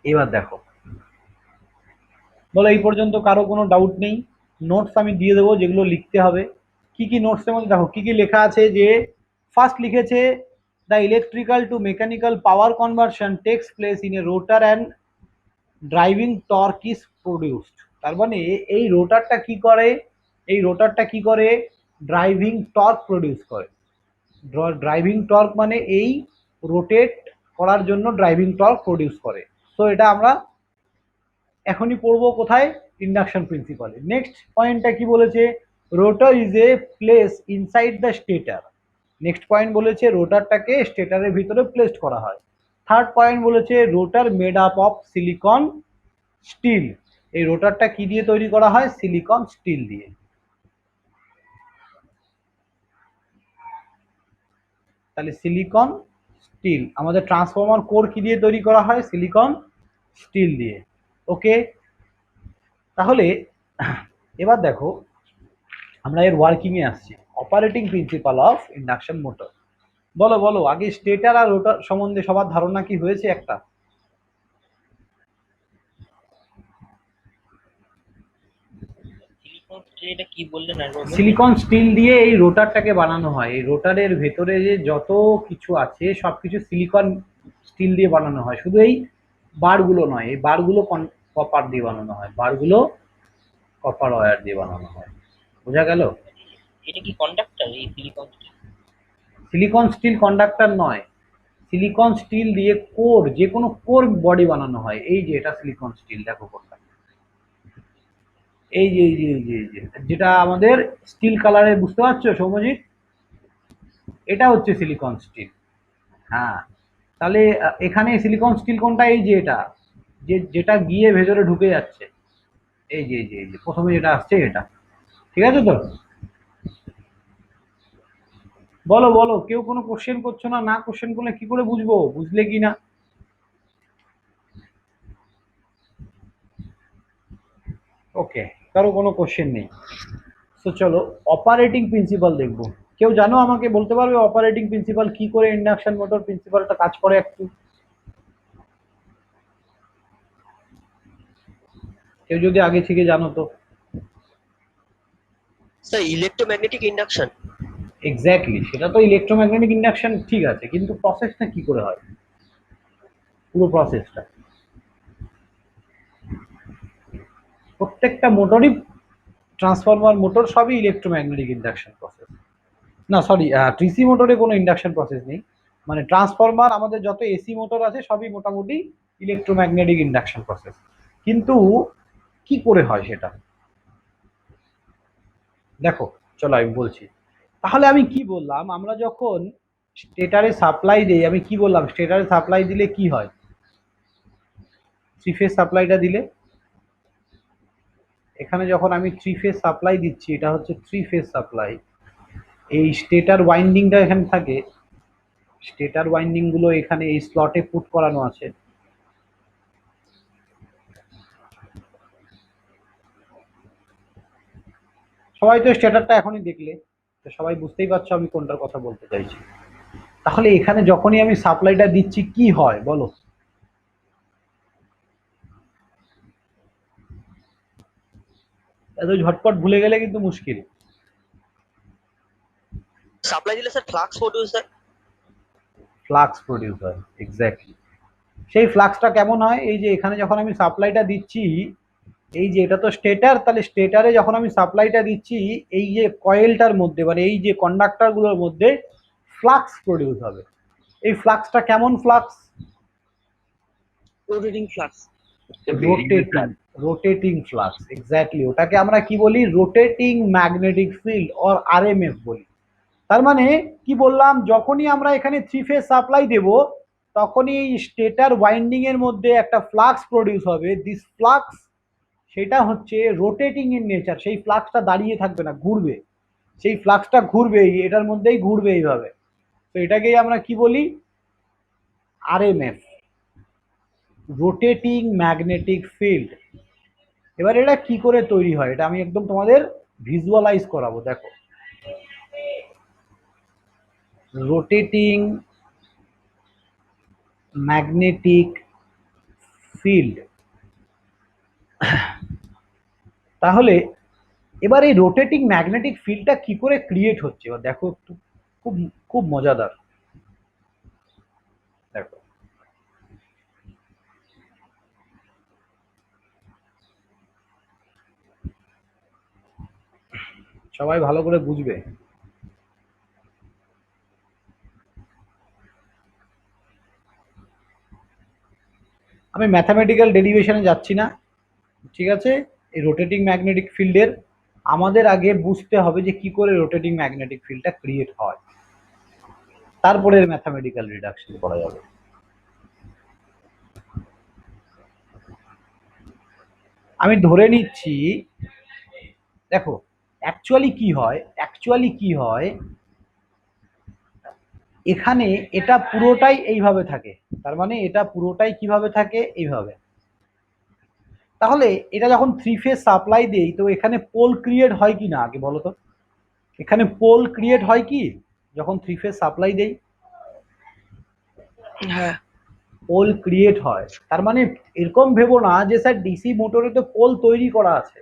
এবার দেখো, বলো এই পর্যন্ত কারো কোনো ডাউট নেই? নোটস আমি দিয়ে দেবো যেগুলো লিখতে হবে। কি কি নোটসের মধ্যে দেখো কি কি লেখা আছে, যে ফার্স্ট লিখেছে the electrical to mechanical power conversion takes place in a rotor and driving torque is produced. তার মানে এই রোটারটা কি করে, এই রোটারটা কি করে, ড্রাইভিং টর্ক প্রডিউস করে। ড্রাইভিং টর্ক মানে এই রোটেট করার জন্য ড্রাইভিং টর্ক প্রডিউস করে। তো এটা আমরা এখনই পড়বো কোথায়, ইন্ডাকশন প্রিন্সিপালে। নেক্সট পয়েন্টটা কি বলেছে, rotor is a place inside the stator. Next point বলেছে রোটারটাকে স্টেটারের ভিতরে প্লেসড করা হয়। থার্ড পয়েন্ট বলেছে rotor made up of silicon steel. এই রোটারটা কি দিয়ে তৈরি করা হয়, সিলিকন স্টিল দিয়ে। তাহলে সিলিকন স্টিল, আমাদের ট্রান্সফর্মার কোর কি দিয়ে তৈরি করা হয়, সিলিকন স্টিল দিয়ে। ওকে, তাহলে এবার দেখো আমরা এর ওয়ার্কিং এ আসছি, operating principal of induction motor. বলো বলো, আগে স্টেটার আর রোটার সম্বন্ধে সবার ধারণা কি হয়েছে একটা? সিলিকন স্টিল এটা কি বললেন একবার বলবেন? সিলিকন স্টিল দিয়ে এই রোটারটাকে বানানো হয়। এই রোটারের ভেতরে যে যত কিছু আছে সবকিছু সিলিকন স্টিল দিয়ে বানানো হয়। শুধু এই বারগুলো নয়, এই বারগুলো কপার দিয়ে বানানো হয়, বারগুলো কপার ওয়্যার দিয়ে বানানো হয়। বোঝা গেল? এটা কি কন্ডাক্টর এই silicon steel? Silicon steel conductor নয়, সিলিকন স্টিল দিয়ে কোর, যে কোনো কোর বডি বানানো হয়। এই যে এটা সিলিকন স্টিল, দেখো কোরটা, এই যে যেটা আমাদের স্টিল কালারে, বুঝতে পারছো সৌম্যজিৎ? এটা হচ্ছে সিলিকন স্টিল। হ্যাঁ, তাহলে এখানে সিলিকন স্টিল কোনটা? এই যে এটা, যেটা গিয়ে ভেতরে ঢুকে যাচ্ছে, এই যে প্রথমে যেটা আসছে এটা, ঠিক আছে তো? বলো বলো, কেউ কোনো কোশ্চেন করছো না? না কোশ্চেন করলে কি করে বুঝবো, বুঝলে কি না? ওকে, কারো কোনো কোশ্চেন নেই। তো চলো অপারেটিং প্রিন্সিপাল দেখবো। কেউ জানো, আমাকে বলতে পারবে অপারেটিং প্রিন্সিপাল কি করে ইন্ডাকশন মোটর প্রিন্সিপালটা কাজ করে একটু? কেউ যদি আগে থেকে জানো তো। Sir electromagnetic induction. এক্স্যাক্টলি, সেটা তো ইলেকট্রোম্যাগনেটিক ইন্ডাকশন, ঠিক আছে, কিন্তু প্রসেসটা কি করে হয়, পুরো প্রসেসটা? প্রত্যেকটা মোটরই, ট্রান্সফরমার, মোটর সবই ইলেকট্রোম্যাগনেটিক ইন্ডাকশন প্রসেস। না সরি, ডিসি মোটরে কোনো ইন্ডাকশন প্রসেস নেই। মানে ট্রান্সফরমার, আমাদের যত এসি মোটর আছে সবই মোটামুটি ইলেকট্রোম্যাগনেটিক ইন্ডাকশন প্রসেস। কিন্তু কি করে হয় সেটা দেখো, চলো আমি বলছি। তাহলে আমি কি বললাম, আমরা যখন স্টেটারে সাপ্লাই দেই, আমি কি বললাম, স্টেটারে সাপ্লাই দিলে কি হয়? থ্রি ফেজ সাপ্লাইটা দিলে, এখানে যখন আমি থ্রি ফেজ সাপ্লাই দিচ্ছি, এটা হচ্ছে থ্রি ফেজ সাপ্লাই, এই স্টেটার ওয়াইন্ডিংটা এখানে থাকে, স্টেটার ওয়াইন্ডিং গুলো এখানে এই স্লটে পুট করানো আছে। সবাই তো স্টেটারটা এখনই দেখলে, তো সবাই বুঝতেই পারছো আমি কোনটার কথা বলতে চাইছি। তাহলে এখানে যখনই আমি সাপ্লাইটা দিচ্ছি কি হয় বলো? এত ঝটপট ভুলে গেলে কিন্তু মুশকিল। সাপ্লাই দিলে স্যার ফ্লাক্স প্রডিউস হয়। ফ্লাক্স প্রডিউস হয়, এক্স্যাক্টলি। সেই ফ্লাক্সটা কেমন হয়? এই যে এখানে যখন আমি সাপ্লাইটা দিচ্ছি, এই যে এটা তো স্টেটার, তাহলে স্টেটারে যখন আমি সাপ্লাইটা দিচ্ছি, এই যে কয়েলটার মধ্যে, মানে এই যে কন্ডাক্টরগুলোর মধ্যে ফ্লাক্স প্রডিউস হবে। এই ফ্লাক্সটা কেমন flux? Rotating flux. Rotating, rotating flux, exactly. ওটাকে আমরা কি বলি? Rotating magnetic field or RMF বলি। তার মানে কি বললাম, যখনই আমরা এখানে থ্রি ফেজ সাপ্লাই দেব, তখনই এই স্টেটার ওয়াইন্ডিং এর মধ্যে একটা ফ্লাক্স প্রডিউস হবে। দিস ফ্লাক্স, সেটা হচ্ছে রোটেটিং ইন নেচার। সেই ফ্লাক্সটা দাঁড়িয়ে থাকবে না, ঘুরবে। সেই ফ্লাক্সটা ঘুরবে, এটার মধ্যেই ঘুরবে এইভাবে। তো এটাকেই আমরা কি বলি? RMF, rotating magnetic field. এবার এটা কি করে তৈরি হয়, এটা আমি একদম তোমাদের ভিজুয়ালাইজ করাবো। দেখো, রোটেটিং ম্যাগনেটিক ফিল্ড। তাহলে এবার এই রোটেটিং ম্যাগনেটিক ফিল্ডটা কি করে ক্রিয়েট হচ্ছে, এবার দেখো একটু, খুব খুব মজাদার। দেখো, সবাই ভালো করে বুঝবে। আমি ম্যাথামেটিক্যাল ডেরিভেশনে যাচ্ছি না, ঠিক আছে? এই রোটেটিং ম্যাগনেটিক ফিল্ডের আমাদের আগে বুঝতে হবে যে কি করে রোটেটিং ম্যাগনেটিক ফিল্ডটা ক্রিয়েট হয়, তারপরে ম্যাথামেটিক্যাল রিডাকশন করা যাবে। আমি ধরে নিচ্ছি, দেখো অ্যাকচুয়ালি কি হয়, অ্যাকচুয়ালি কি হয়, এখানে এটা পুরোটাই এইভাবে থাকে। তার মানে এটা পুরোটাই কিভাবে থাকে? এইভাবে। তাহলে এটা যখন থ্রি ফেজ সাপ্লাই দেই, তো এখানে পোল ক্রিয়েট হয় কি না আগে বলো তো? এখানে পোল ক্রিয়েট হয় কি যখন থ্রি ফেজ সাপ্লাই দেই? হ্যাঁ। পোল ক্রিয়েট হয়। তার মানে এরকম ভেবো না যে স্যার ডিসি মোটরে তো পোল তৈরি করা আছে,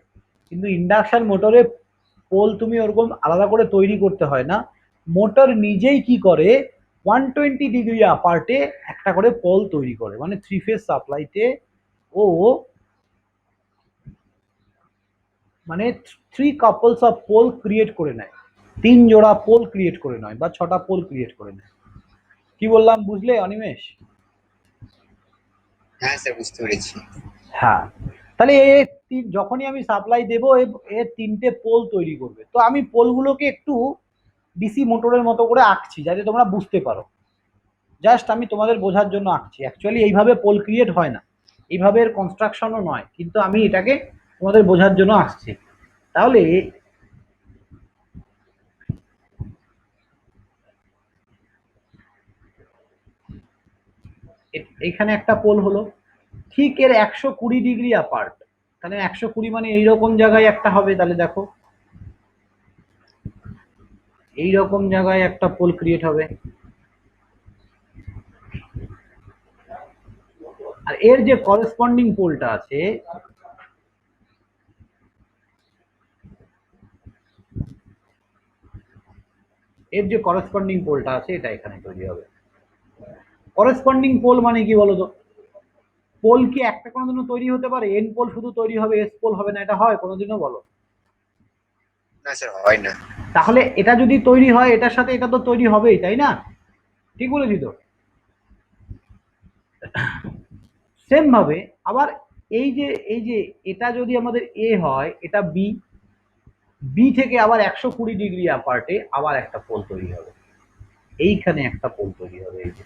কিন্তু ইন্ডাকশন মোটরে পোল তুমি ওরকম আলাদা করে তৈরি করতে হয় না। মোটর নিজেই কি করে, 120 ডিগ্রি আপার্টে একটা করে পোল তৈরি করে। মানে থ্রি ফেজ সাপ্লাইতে ও মানে three couples of pole create করে নেয়, 3 জোড়া পোল ক্রিয়েট করে নেয়, বা 6টা পোল ক্রিয়েট করে নেয়। কি বললাম, বুঝলে অনিমেষ? হ্যাঁ স্যার, বুঝতে পেরেছি। হ্যাঁ। তাহলে যখনই আমি সাপ্লাই দেবো, এর 3টে পোল তৈরি করবে। তো আমি পোলগুলোকে একটু ডিসি মোটরের মতো করে আঁকছি যাতে তোমরা বুঝতে পারো। জাস্ট আমি তোমাদের বোঝার জন্য আঁকছি। অ্যাকচুয়ালি এইভাবে পোল ক্রিয়েট হয় না, এইভাবে এর কনস্ট্রাকশনও নয়, কিন্তু আমি এটাকে তোমাদের বোঝার জন্য আসছি। তাহলে এইখানে একটা পোল হলো, ঠিক এর 120 ডিগ্রি অ্যাপার্ট। তাহলে 120 মানে এইরকম জায়গায় একটা হবে। তাহলে দেখো এইরকম জায়গায় একটা পোল ক্রিয়েট হবে, আর এর যে করেসপন্ডিং পোলটা আছে, এর যে করেসপন্ডিং পোলটা আছে এটা এখানে তৈরি হবে। করেসপন্ডিং পোল মানে কি বলতো? পোল কি একটা কোনোদিনও তৈরি হতে পারে? এন পোল শুধু তৈরি হবে, এস পোল হবে না, এটা হয় কোনোদিনও? বলো। না স্যার, হয় না। তাহলে এটা যদি তৈরি হয় এটার সাথে এটা তো তৈরি হবেই, তাই না? ঠিক বলেছি তো? সেম ভাবে আবার এই যে এটা যদি আমাদের এ হয়, এটা বি, বি থেকে আবার 120 ডিগ্রি অ্যাপার্টে আবার একটা পোল তৈরি হবে, এইখানে একটা পোল তৈরি হবে। এই যে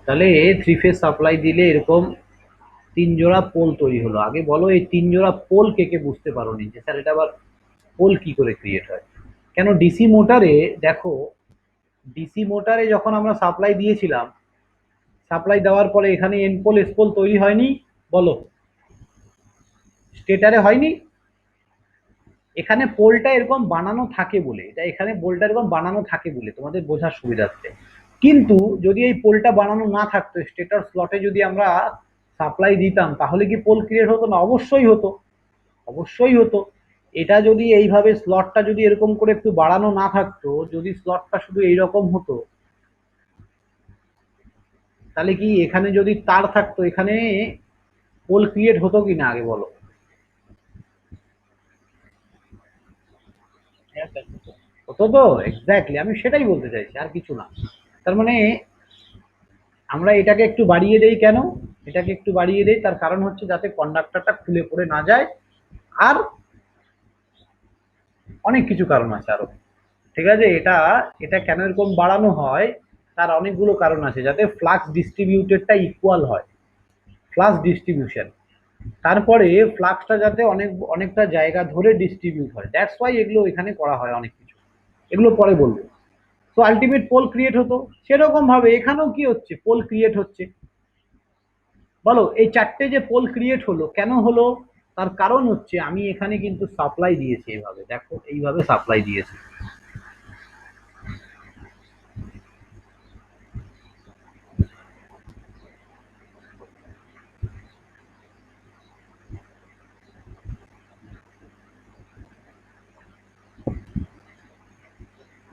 তাহলে 3 ফেজ সাপ্লাই দিলে এরকম 3 জোড়া পোল তৈরি হলো। আগে বলো এই 3 জোড়া পোল কে কে বুঝতে পারো নি যে স্যার এটা আবার পোল কি করে ক্রিয়েট হয়? কেন ডিসি মোটরে দেখো, ডিসি মোটরে যখন আমরা সাপ্লাই দিয়েছিলাম, সাপ্লাই দেওয়ার পরে এখানে এন পোল এস পোল তৈরি হয়নি? বলো, স্টেটারে হয়নি? এখানে পোলটা এরকম বানানো থাকে বলে, এটা এখানে পোলটা এরকম বানানো থাকে বলে তোমাদের বোঝার সুবিধার্থে। কিন্তু যদি এই পোলটা বানানো না থাকতো, স্টেটার স্লটে যদি আমরা সাপ্লাই দিতাম, তাহলে কি পোল ক্রিয়েট হতো না? অবশ্যই হতো, অবশ্যই হতো। এটা যদি এইভাবে স্লটটা যদি এরকম করে একটু বাড়ানো না থাকতো, যদি স্লটটা শুধু এইরকম হতো, তাহলে কি এখানে যদি তার থাকতো, এখানে পোল ক্রিয়েট হতো কি না আগে বলো? হ্যাঁ স্যার। হতো তো, এক্স্যাক্টলি, আমি সেটাই বলতে চাইছি, আর কিছু না। তার মানে আমরা এটাকে একটু বাড়িয়ে দেই কেন? এটাকে একটু বাড়িয়ে দেই তার কারণ হচ্ছে যাতে কন্ডাক্টরটা খুলে পড়ে না যায়, আর অনেক কিছু কারণ আছে আরো। ঠিক আছে, এটা এটা কেন এরকম বাড়ানো হয় তার অনেকগুলো কারণ আছে, যাতে ফ্লাক্স ডিস্ট্রিবিউটেডটা ইকুয়াল হয়, ফ্লাক্স ডিস্ট্রিবিউশন। তারপরে ফ্লাক্সটা যাতে অনেকটা জায়গা ধরে ডিস্ট্রিবিউট হয়, দ্যাটস ওয়াই এগুলো এখানে করা হয় অনেক কিছু, এগুলো পরে বলবো। তো আলটিমেট পোল ক্রিয়েট হতো, সেরকম ভাবে এখানেও কি হচ্ছে? পোল ক্রিয়েট হচ্ছে। বলো, এই 4টে যে পোল ক্রিয়েট হলো কেন হলো? তার কারণ হচ্ছে আমি এখানে কিন্তু সাপ্লাই দিয়েছি, এইভাবে দেখো, এইভাবে সাপ্লাই দিয়েছি।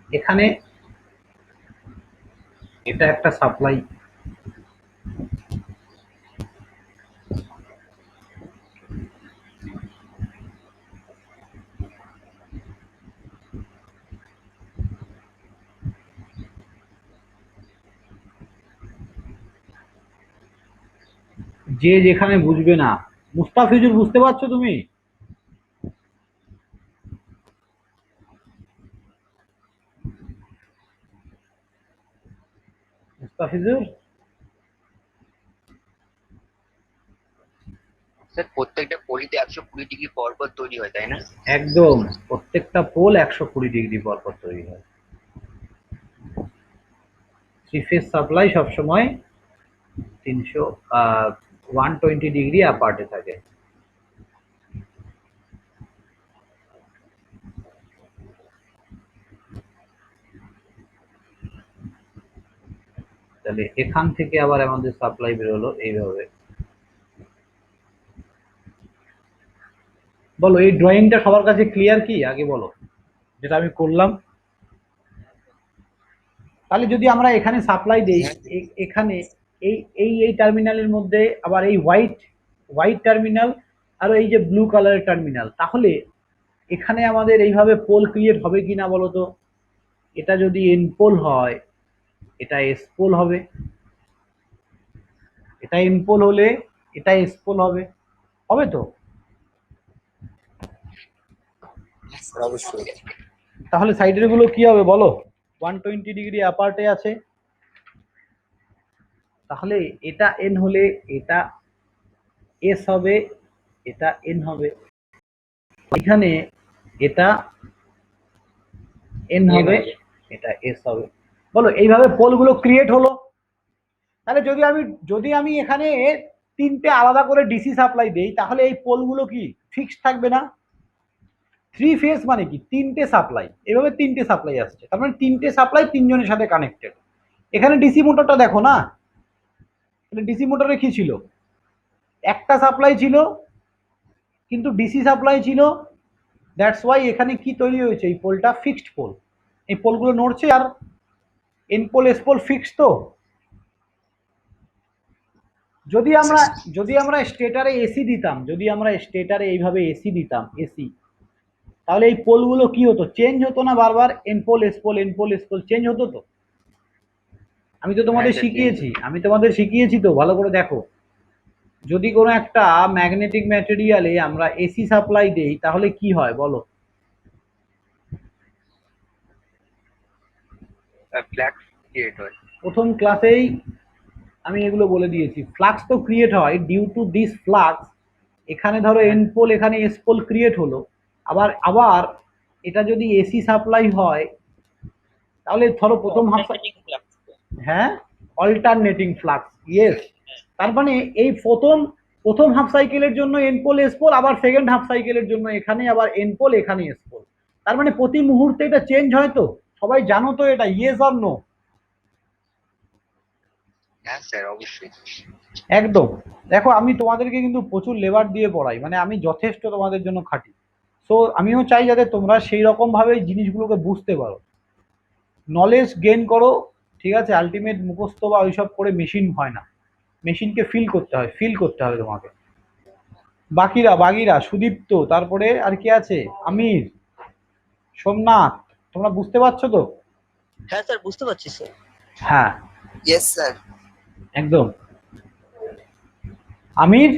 এখানে এটা একটা সাপ্লাই, যে যেখানে বুঝবে না। মুস্তাফিজুর, বুঝতে পারছো তুমি? মুস্তাফিজুর, স্যার, প্রত্যেকটা পলিতে 120 ডিগ্রি পর পর তৈরি হয়, তাই না? একদম, প্রত্যেকটা পোল 120 ডিগ্রি পর পর তৈরি হয়। 3 ফেজ সাপ্লাই সবসময় 120 ডিগ্রি অ্যাপার্টে থাকে। তাহলে এখান থেকে আবার আমাদের সাপ্লাই বেরোলো এইভাবে। বলো, এই ড্রয়িংটা সবার কাছে ক্লিয়ার কি আগে বলো, যেটা আমি করলাম? তাহলে যদি আমরা এখানে সাপ্লাই দেই, এখানে এই এই এই টার্মিনালের মধ্যে আবার এই হোয়াইট হোয়াইট টার্মিনাল আর এই যে ব্লু কালারের টার্মিনাল, তাহলে এখানে আমাদের এইভাবে পোল ক্রিয়েট হবে কিনা বলো তো? এটা যদি এন পোল হয়, এটা এস পোল হবে, এটা এন পোল হলে এটা এস পোল হবে। হবে তো? অবশ্যই। তাহলে সাইডের গুলো কি হবে বলো? 120 ডিগ্রি অ্যাপার্টে আছে, তাহলে এটা এন হলে এটা এস হবে, এটা এন হবে, এখানে এটা এন হবে, এটা এস হবে। বলো এইভাবে পোলগুলো ক্রিয়েট হলো। তাহলে যদি আমি এখানে তিনটে আলাদা করে ডিসি সাপ্লাই দেই, তাহলে এই পোলগুলো কি ফিক্সড থাকবে না? থ্রি ফেজ মানে কি তিনটে সাপ্লাই, এভাবে তিনটে সাপ্লাই আসছে, তার মানে তিনটে সাপ্লাই তিনজনের সাথে কানেক্টেড। এখানে ডিসি মোটরটা দেখো না, ডিসি মোটরে কি ছিল? একটা সাপ্লাই ছিল, কিন্তু ডিসি সাপ্লাই ছিল। দ্যাটস ওয়াই এখানে কি তৈরি হয়েছে, এই পোলটা ফিক্সড পোল। এই পোলগুলো নড়ছে, আর N pole S pole fixed. তো যদি আমরা স্টেটারে এসি দিতাম, যদি আমরা স্টেটারে এইভাবে এসি দিতাম, এসি, তাহলে এই পোলগুলো কি হতো? চেঞ্জ হতো না বারবার? N pole S pole, N pole S pole change হতো তো? আমি তো তোমাদের শিখিয়েছি তো, ভালো করে দেখো। যদি কোনো একটা ম্যাগনেটিক ম্যাটেরিয়ালে আমরা এসি সাপ্লাই দেই, তাহলে কি হয় বলো? ফ্ল্যাক্স ক্রিয়েট হয়। প্রথম ক্লাসেই আমি এগুলো বলে দিয়েছি। ফ্লাক্স তো ক্রিয়েট হয়, ডিউ টু দিস ফ্লাক্স এখানে ধরো এন পোল, এখানে এস পোল ক্রিয়েট হলো। আবার আবার এটা যদি এসি সাপ্লাই হয়, তাহলে ধরো প্রথম হাফ, হ্যাঁ, অল্টারনেটিং ফ্লাক্স, ইয়েস। তার মানে এই প্রথম হাফ সাইকেলের জন্য এন পোল এস পোল, আবার সেকেন্ড হাফ সাইকেলের জন্য এখানে আবার এন পোল, এখানে এস পোল। তার মানে প্রতি মুহূর্তে এটা চেঞ্জ হয় তো? সবাই জানো তো এটা, ইয়েস অর নো? হ্যাঁ স্যার, অবশ্যই। একদম। দেখো আমি তোমাদেরকে কিন্তু প্রচুর লেবার দিয়ে পড়াই, মানে আমি যথেষ্ট তোমাদের জন্য খাটি। সো আমিও চাই যাতে তোমরা সেই রকম ভাবে জিনিসগুলোকে বুঝতে পারো, নলেজ গেইন করো। ঠিক আছে? আলটিমেট মুখস্থ বা ওইসব করে মেশিন হয় না, মেশিনকে ফিল করতে হবে তোমাকে। বাগিরা, সুদীপ্ত, তারপরে আর কি আছে, আমির, সোমনাথ, তোমরা বুঝতে পারছো তো? হ্যাঁ স্যার, বুঝতে পারছি স্যার। হ্যাঁ, ইয়েস স্যার। একদম। আমির,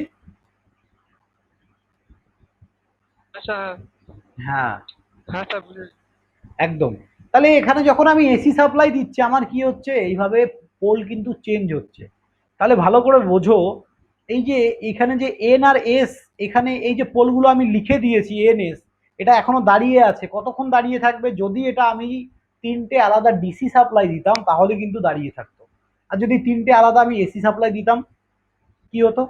আচ্ছা। হ্যাঁ হ্যাঁ স্যার, একদম। তাহলে এখানে যখন আমি এসি সাপ্লাই দিচ্ছি, আমার কি হচ্ছে, এইভাবে পোল কিন্তু চেঞ্জ হচ্ছে। তাহলে ভালো করে বোঝো, এই যে এখানে যে এন আর এস, এখানে এই যে পোলগুলো আমি লিখে দিয়েছি এন এস, এটা এখনো দাঁড়িয়ে আছে। কতক্ষণ দাঁড়িয়ে থাকবে? যদি এটা আমি তিনটে আলাদা ডিসি সাপ্লাই দিতাম, তাহলে কিন্তু দাঁড়িয়ে থাকতো। আর যদি তিনটে আলাদা আমি এসি সাপ্লাই দিতাম, কি হতো?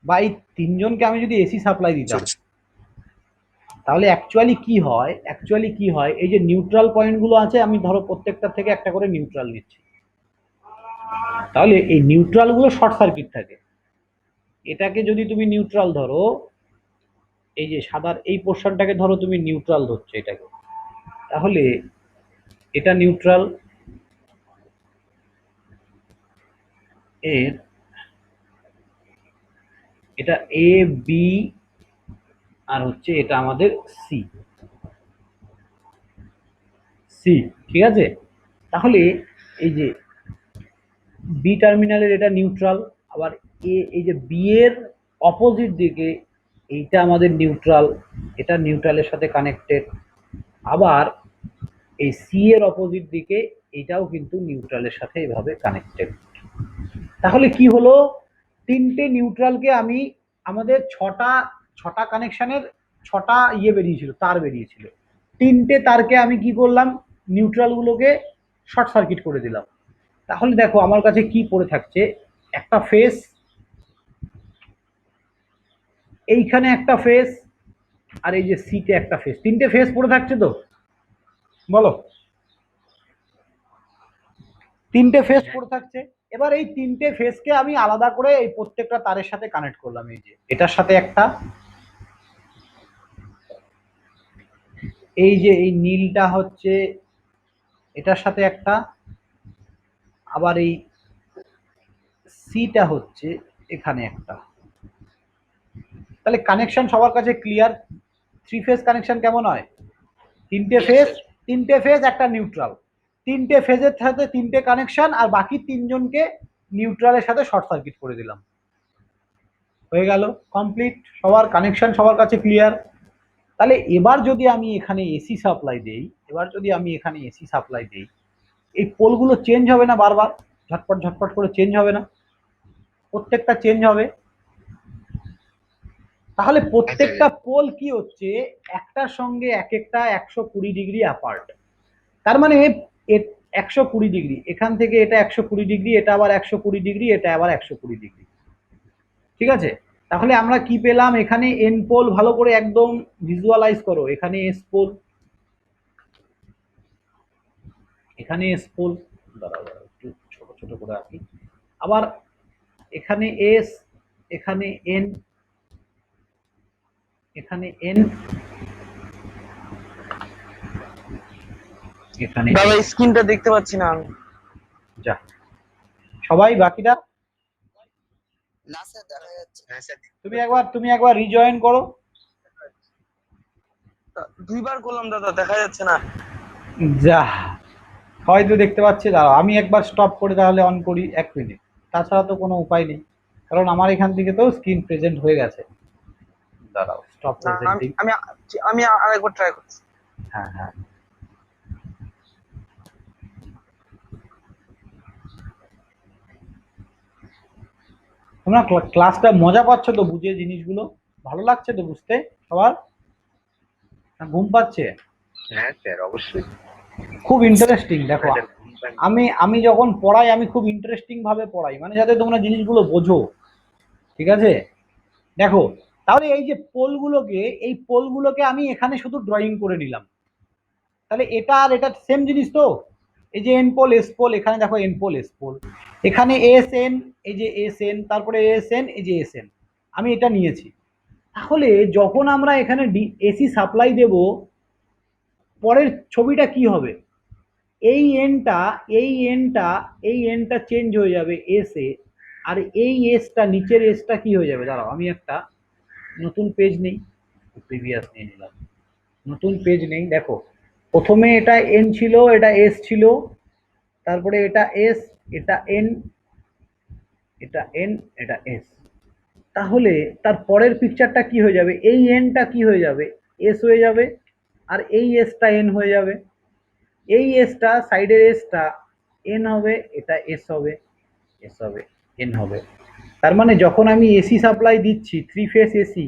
বা এই তিনজনকে আমি যদি এসি সাপ্লাই দিতাম, তাহলে অ্যাকচুয়ালি কি হয়, এই যে নিউট্রাল পয়েন্টগুলো আছে, আমি ধরো প্রত্যেকটা থেকে একটা করে নিউট্রাল নিচ্ছি, তাহলে এই নিউট্রাল গুলো শর্ট সার্কিট থাকে। এটাকে যদি তুমি নিউট্রাল ধরো, এই যে সাদার এই পোর্শনটাকে ধরো তুমি নিউট্রাল ধরছো এটাকে, তাহলে এটা নিউট্রাল, এর এটা এ বি, আর হচ্ছে এটা আমাদের সি, ঠিক আছে? তাহলে এই যে বি টার্মিনালের এটা নিউট্রাল, আবার এই যে বি এর অপোজিট দিকে এইটা আমাদের নিউট্রাল, এটা নিউট্রালের সাথে কানেক্টেড। আবার এই সি এর অপোজিট দিকে এটাও কিন্তু নিউট্রালের সাথে এভাবে কানেক্টেড। তাহলে কি হলো, তিনটে নিউট্রালকে আমি, আমাদের ছটা কানেকশনের ছটা বেরিয়েছিল, তার বেরিয়েছিল। তিনটে তারকে আমি কি করলাম, নিউট্রাল গুলোকে শর্ট সার্কিট করে দিলাম। তাহলে দেখো আমার কাছে কি পড়ে থাকছে, একটা ফেস, এইখানে একটা ফেস, আর এই যে সিতে একটা ফেস, তিনটে ফেস পড়ে থাকছে তো? বলো, তিনটে ফেস পড়ে থাকছে। এবার এই তিনটে ফেসকে আমি আলাদা করে এই প্রত্যেকটা তারের সাথে কানেক্ট করলাম। এই যে এটার সাথে একটা, এই যে এই নীলটা হচ্ছে এটার সাথে একটা, আবার এই সিটা হচ্ছে এখানে একটা। তাহলে কানেকশন সবার কাছে ক্লিয়ার? থ্রি ফেজ কানেকশন কেমন হয়? তিনটে ফেজ একটা নিউট্রাল, তিনটে ফেজের সাথে তিনটে কানেকশন, আর বাকি তিনজনকে নিউট্রালের সাথে শর্ট সার্কিট করে দিলাম। হয়ে গেল, কমপ্লিট, সবার কানেকশন সবার কাছে ক্লিয়ার। তাহলে এবার যদি আমি এখানে এসি সাপ্লাই দেই, এই পোলগুলো চেঞ্জ হবে না বারবার, ঝটপট ঝটপট করে চেঞ্জ হবে না? প্রত্যেকটা চেঞ্জ হবে। তাহলে প্রত্যেকটা পোল কি হচ্ছে, একটার সঙ্গে এক একটা 120 ডিগ্রি অ্যাপার্ট। তার মানে 120 ডিগ্রি, এখান থেকে এটা 120 ডিগ্রি, এটা আবার 120 ডিগ্রি, এটা আবার 120 ডিগ্রি। ঠিক আছে, তাহলে আমরা কি পেলাম, এখানে এন পোল ভালো করে একদম ভিজুয়ালাইজ করো, এখানে এস পোল, এখানে এস পোল, দাঁড়াও দাঁড়াও একটু ছোট ছোট করে আঁকি, আবার এখানে এস, এখানে এন, এখানে এন, এখানে দাদা স্ক্রিনটা দেখতে পাচ্ছি না আমি। যা সবাই বাকিটা না স্যার দেখা যাচ্ছে। হ্যাঁ স্যার। তুমি একবার রিজয়েন করো। দুইবার করলাম দাদা, দেখা যাচ্ছে না। যা, হয়তো দেখতে পাচ্ছি, দাঁড়াও আমি একবার স্টপ করে তাহলে অন করি 1 মিনিট, তাছাড়া তো কোনো উপায় নেই, কারণ আমার এখান থেকে তো স্ক্রিন প্রেজেন্ট হয়ে গেছে। দাঁড়াও, স্টপ না, প্রেজেন্টিং। আমি আমি আরেকবার ট্রাই করছি। হ্যাঁ হ্যাঁ, তোমরা ক্লাসটা মজা পাচ্ছ তো বুঝে, জিনিসগুলো ভালো লাগছে তো বুঝতে সবার, না ঘুম পাচ্ছে? হ্যাঁ স্যার অবশ্যই। খুব ইন্টারেস্টিং, দেখো আমি যখন পড়াই আমি খুব ইন্টারেস্টিং ভাবে পড়াই, মানে যাতে তোমরা জিনিসগুলো বোঝো। ঠিক আছে, দেখো তাহলে এই যে পোলগুলোকে, এই পোলগুলোকে আমি এখানে শুধু ড্রয়িং করে নিলাম, তাহলে এটা আর এটা সেম জিনিস তো। এই যে এন পোল এস পোল, এখানে দেখো এন পোল এস পোল, এখানে এস এন, এই যে এস এন, তারপরে এস এন, এই যে এস এন, আমি এটা নিয়েছি। তাহলে যখন আমরা এখানে এসি সাপ্লাই দেব, পরের ছবিটা কি হবে, এই এনটা, এই এনটা চেঞ্জ হয়ে যাবে এস এ, আর এই এসটা, নিচের এসটা কি হয়ে যাবে, দাঁড়াও আমি একটা নতুন পেজ নেই, প্রিভিয়াস নিয়ে নিলাম, নতুন পেজ নেই। দেখো প্রথমে এটা এন ছিল, এটা এস ছিল, তারপরে এটা এস, এটা এন, এটা এন, এটা এস। তাহলে তার পরের পিকচারটা কি হয়ে যাবে, এই এনটা কি হয়ে যাবে, এস হয়ে যাবে, আর এই এসটা এন হয়ে যাবে, এই এসটা সাইডের এসটা এন হবে, এটা এস হবে, এস হবে, এন হবে। তার মানে যখন আমি এসি সাপ্লাই দিচ্ছি, 3 ফেজ এসি,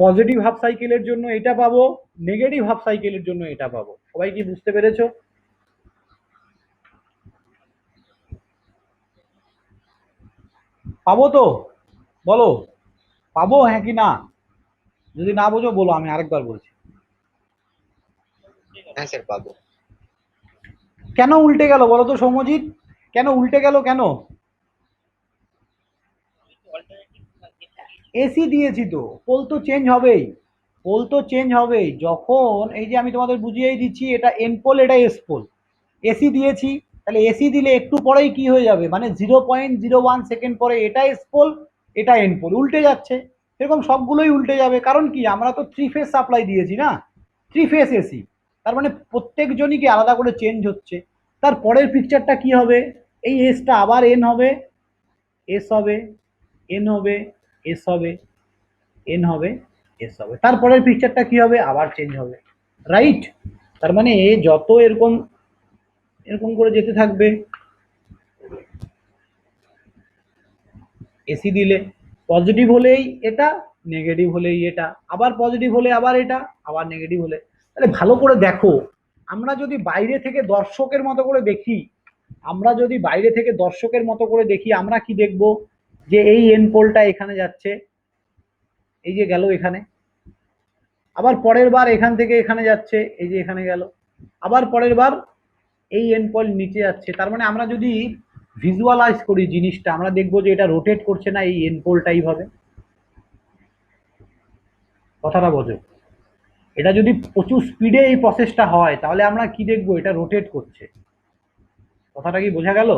পজিটিভ হাফ সাইকেলের জন্য এটা পাবো, নেগেটিভ হাফ সাইকেলের জন্য এটা পাবো। সবাই কি বুঝতে পেরেছো? পাবো তো, বলো পাবো হ্যাঁ কি না? যদি না বোঝো বলো, আমি আরেকবার বলছি। হ্যাঁ স্যার পাবো। কেন উল্টে গেল বলো তো সৌম্যজিৎ, কেন উল্টে গেল কেন? এসি দিয়েছি তো, পোল তো চেঞ্জ হবেই, পোল তো চেঞ্জ হবেই। যখন এই যে আমি তোমাদের বুঝিয়েই দিচ্ছি, এটা এন পোল, এটা এস পোল, এসি দিয়েছি, তাহলে এসি দিলে একটু পরেই কি হয়ে যাবে, মানে 0.01 সেকেন্ড পরে এটা এস পোল, এটা এন পোল, উল্টে যাচ্ছে। এরকম সবগুলোই উল্টে যাবে, কারণ কি আমরা তো 3 ফেজ সাপ্লাই দিয়েছি না, 3 ফেজ এসি, তার মানে প্রত্যেকজনই কি আলাদা করে চেঞ্জ হচ্ছে। তার পরের পিকচারটা কি হবে, এই এসটা আবার এন হবে, এস হবে, এন হবে, এস হবে, এন হবে, এস হবে, তারপরের পিকচারটা কি হবে, আবার চেঞ্জ হবে, রাইট? তার মানে যত এরকম এরকম করে যেতে থাকবে। এসি দিলে পজিটিভ হলেই এটা, নেগেটিভ হলেই এটা, আবার পজিটিভ হলে আবার এটা, আবার নেগেটিভ হলে। তাহলে ভালো করে দেখো, আমরা যদি বাইরে থেকে দর্শকের মতো করে দেখি, আমরা কি দেখব, যে এই এন পোলটা এখানে যাচ্ছে, এই যে গেল এখানে, আবার পরের বার এখান থেকে এখানে যাচ্ছে, এই যে এখানে গেল, আবার পরের বার এই এন পোল নিচে যাচ্ছে। তার মানে আমরা যদি ভিজুয়ালাইজ করি জিনিসটা, আমরা দেখবো যে এটা রোটেট করছে না এই এন পোলটা এইভাবে। কথাটা বোঝো, এটা যদি প্রচুর স্পিডে এই প্রসেসটা হয়, তাহলে আমরা কি দেখবো, এটা রোটেট করছে। কথাটা কি বোঝা গেল?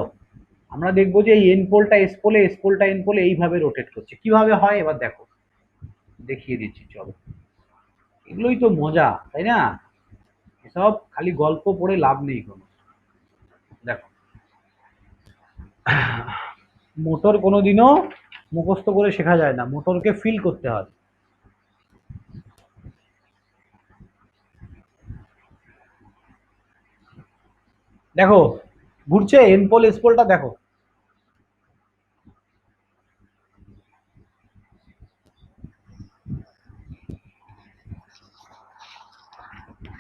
আমরা দেখবো যে এই এন পোলটা এস পোলে, এস পোলটা এন পোলে এইভাবে রোটেট করছে। কিভাবে হয় এবার দেখো, দেখিয়ে দিচ্ছি চলো। এগুলোই তো মজা, তাই না? এসব খালি গল্প পড়ে লাভ নেই কোনো। দেখো, মোটর কোনোদিনও মুখস্থ করে শেখা যায় না, মোটরকে ফিল করতে হয়। দেখো ঘুরছে এন পোল এস পোলটা দেখো।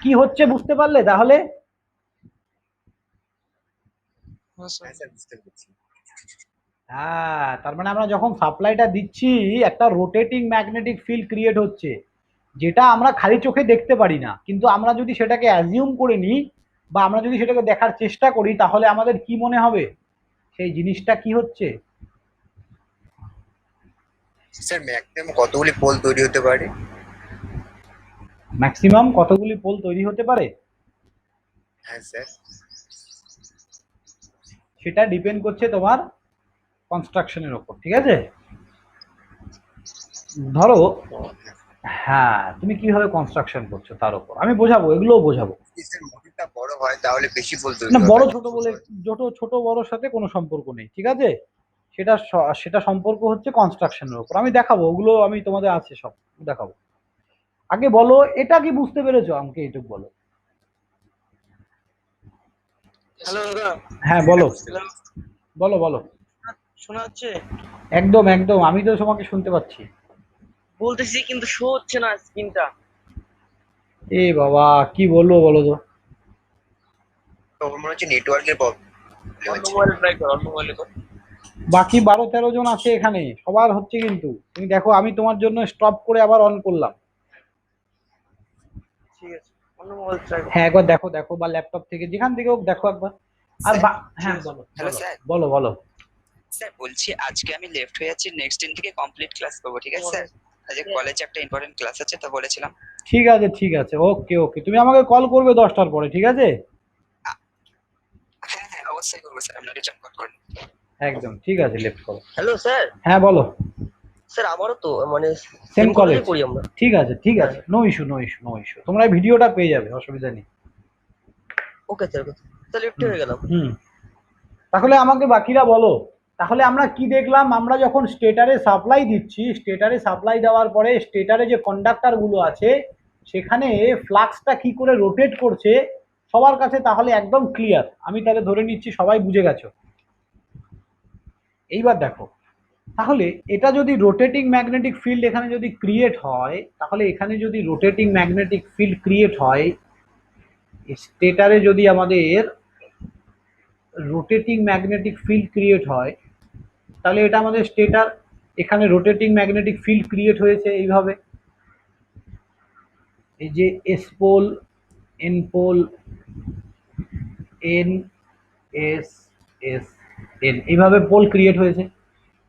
কি হচ্ছে বুঝতে পারলে তাহলে? হ্যাঁ, তার মানে আমরা যখন সাপ্লাইটা দিচ্ছি একটা রোটেটিং ম্যাগনেটিক ফিল্ড ক্রিয়েট হচ্ছে, যেটা আমরা খালি চোখে দেখতে পারি না, কিন্তু আমরা যদি সেটাকে অ্যাজিউম করে নিই বা আমরা যদি সেটাকে দেখার চেষ্টা করি, তাহলে আমাদের কি মনে হবে সেই জিনিসটা কি হচ্ছে। স্যার ম্যাক্সিমাম কতগুলি পোল তৈরি হতে পারে? ম্যাক্সিমাম কতগুলি পোল তৈরি হতে পারে হ্যাঁ স্যার। সেটা ডিপেন্ড করছে তোমার কনস্ট্রাকশনের ওপর, ঠিক আছে? ধরো, হ্যাঁ, তুমি কিভাবে কনস্ট্রাকশন করছো তার উপর আমি বোঝাবো, এগুলোও বোঝাবো। যদি স্যার মোটরটা বড় হয় তাহলে বেশি পোল তৈরি না, হবে। বড় ছোট বলে ছোট বড়র সাথে কোনো সম্পর্ক নেই, ঠিক আছে? সেটা সম্পর্ক হচ্ছে কনস্ট্রাকশনের উপর। আমি দেখাবো, ওগুলো আমি তোমাদের আছে সব দেখাবো। আগে বলো এটা কি বুঝতে পেরেছো, আমাকে এইটুকু বলো। হ্যালো দাদা। হ্যাঁ বলো বলো বলো। শোনা যাচ্ছে? একদম একদম, আমি তো তোমাকে শুনতে পাচ্ছি। বলতেছি কিন্তু শো হচ্ছে না স্ক্রিনটা। এ বাবা, কি বলবো বলো তো। তো ওর মনে হচ্ছে নেটওয়ার্কের প্রবলেম অন্য হচ্ছে। মোবাইলে ট্রাই করো, অন্য মোবাইলে করো। বাকি 12-13 জন আছে এখানে, সবার হচ্ছে কিন্তু। তুমি দেখো, আমি তোমার জন্য স্টপ করে আবার অন করলাম। ঠিক আছে, অন্য মোবাইল ট্রাই করো। হ্যাঁ একবার দেখো দেখো, বা ল্যাপটপ থেকে যেখান থেকে হোক দেখো একবার। আর হ্যাঁ বলো হ্যালো বলো স্যার। বলো বলো। স্যার বলছি আজকে আমি লেফট হয়ে যাচ্ছি, নেক্সট দিন থেকে কমপ্লিট ক্লাস করবো, ঠিক আছে স্যার? আজকে কলেজে একটা ইম্পর্টেন্ট ক্লাস আছে তো বলেছিলাম। ঠিক আছে ঠিক আছে, ওকে ওকে, তুমি আমাকে কল করবে 10টার পরে, ঠিক আছে? হ্যাঁ হ্যাঁ অবশ্যই করবো স্যার, আপনাকে জব করুন। একদম ঠিক আছে, লেফট করো। Hello sir. হ্যাঁ বলো। স্যার আমারও তো মানে সেম কলেজ কলেজে পড়ি আমরা। ঠিক আছে ঠিক আছে, no issue no issue no issue, তোমরা এই ভিডিওটা পেয়ে যাবে, অসুবিধা নেই। ওকে স্যার, ওকে স্যার, লিফটে হয়ে গেলাম। হুম, তাহলে আমাকে বাকিরা বলো, তাহলে আমরা কি দেখলাম? আমরা যখন স্টেটারে সাপ্লাই দিচ্ছি, স্টেটারে সাপ্লাই দেওয়ার পরে স্টেটারে যে কন্ডাক্টর গুলো আছে সেখানে ফ্লাক্সটা কি করে রোটেট করছে সবার কাছে তাহলে একদম ক্লিয়ার। আমি তাহলে ধরে নিচ্ছি সবাই বুঝে গেছো। এইবার দেখো, তাহলে এটা যদি রোটেটিং ম্যাগনেটিক ফিল্ড এখানে যদি ক্রিয়েট হয়, তাহলে এখানে যদি রোটেটিং ম্যাগনেটিক ফিল্ড ক্রিয়েট হয়, স্টেটারে যদি আমাদের রোটেটিং ম্যাগনেটিক ফিল্ড ক্রিয়েট হয়, তাহলে এটা আমাদের স্টেটার, এখানে রোটেটিং ম্যাগনেটিক ফিল্ড ক্রিয়েট হয়েছে এইভাবে। এই যে S pole, N pole, N, S, S, N, এইভাবে পোল ক্রিয়েট হয়েছে।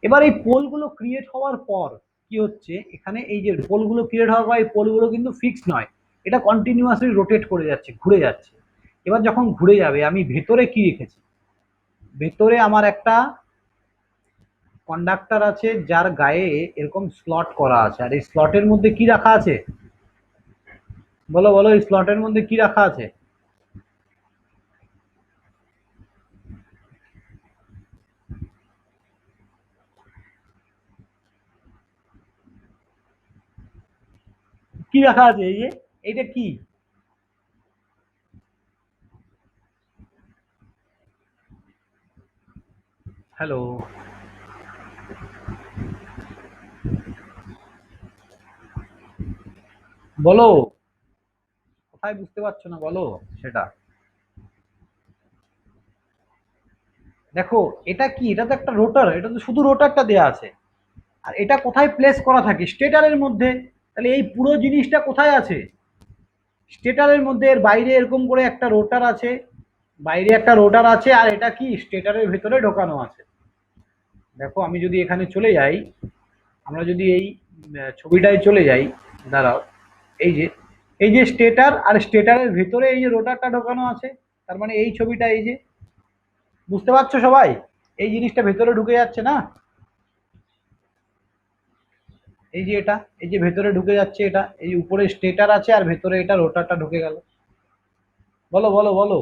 এবার এই পোলগুলো ক্রিয়েট হওয়ার পর কি হচ্ছে, এখানে এই যে পোলগুলো ক্রিয়েট হওয়ার পর এই পোলগুলো কিন্তু ফিক্স নয়, এটা কন্টিনিউয়াসলি রোটেট করে যাচ্ছে, ঘুরে যাচ্ছে। এবার যখন ঘুরে যাবে, আমি ভেতরে কি রেখেছি? ভেতরে আমার একটা কন্ডাক্টর আছে যার গায়ে এরকম স্লট করা আছে, আর এই স্লটের মধ্যে কি রাখা আছে বলো বলো, এই স্লটের মধ্যে কি রাখা আছে? কি রাখা আছে? এই যে এইটা কি? হ্যালো, বলো, কোথায় বুঝতে পারছো না বলো সেটা। দেখো এটা কি, এটা তো একটা রোটার, এটা তো শুধু রোটারটা দেয়া আছে। আর এটা কোথায় প্লেস করা থাকে? স্টেটারের মধ্যে। তাহলে এই পুরো জিনিসটা কোথায় আছে? স্টেটারের মধ্যে। এর বাইরে এরকম করে একটা রোটার আছে, বাইরে একটা রোটার আছে, আর এটা কি স্টেটারের ভেতরে ঢোকানো আছে। দেখো আমি যদি এখানে চলে যাই, আমরা যদি এই ছবিটায় চলে যাই, দাঁড়াও, এই যে এই যে স্টেটার, আর স্টেটারের ভেতরে এই যে রোটারটা ঢোকানো আছে, তার মানে এই ছবিটা, এই যে, বুঝতে পারছো সবাই? এই জিনিসটা ভেতরে ঢুকে যাচ্ছে না, এই যে এটা, এই যে ভেতরে ঢুকে যাচ্ছে এটা, এই যে উপরে স্টেটার আছে আর ভেতরে এটা রোটারটা ঢুকে গেল। বলো বলো বলো,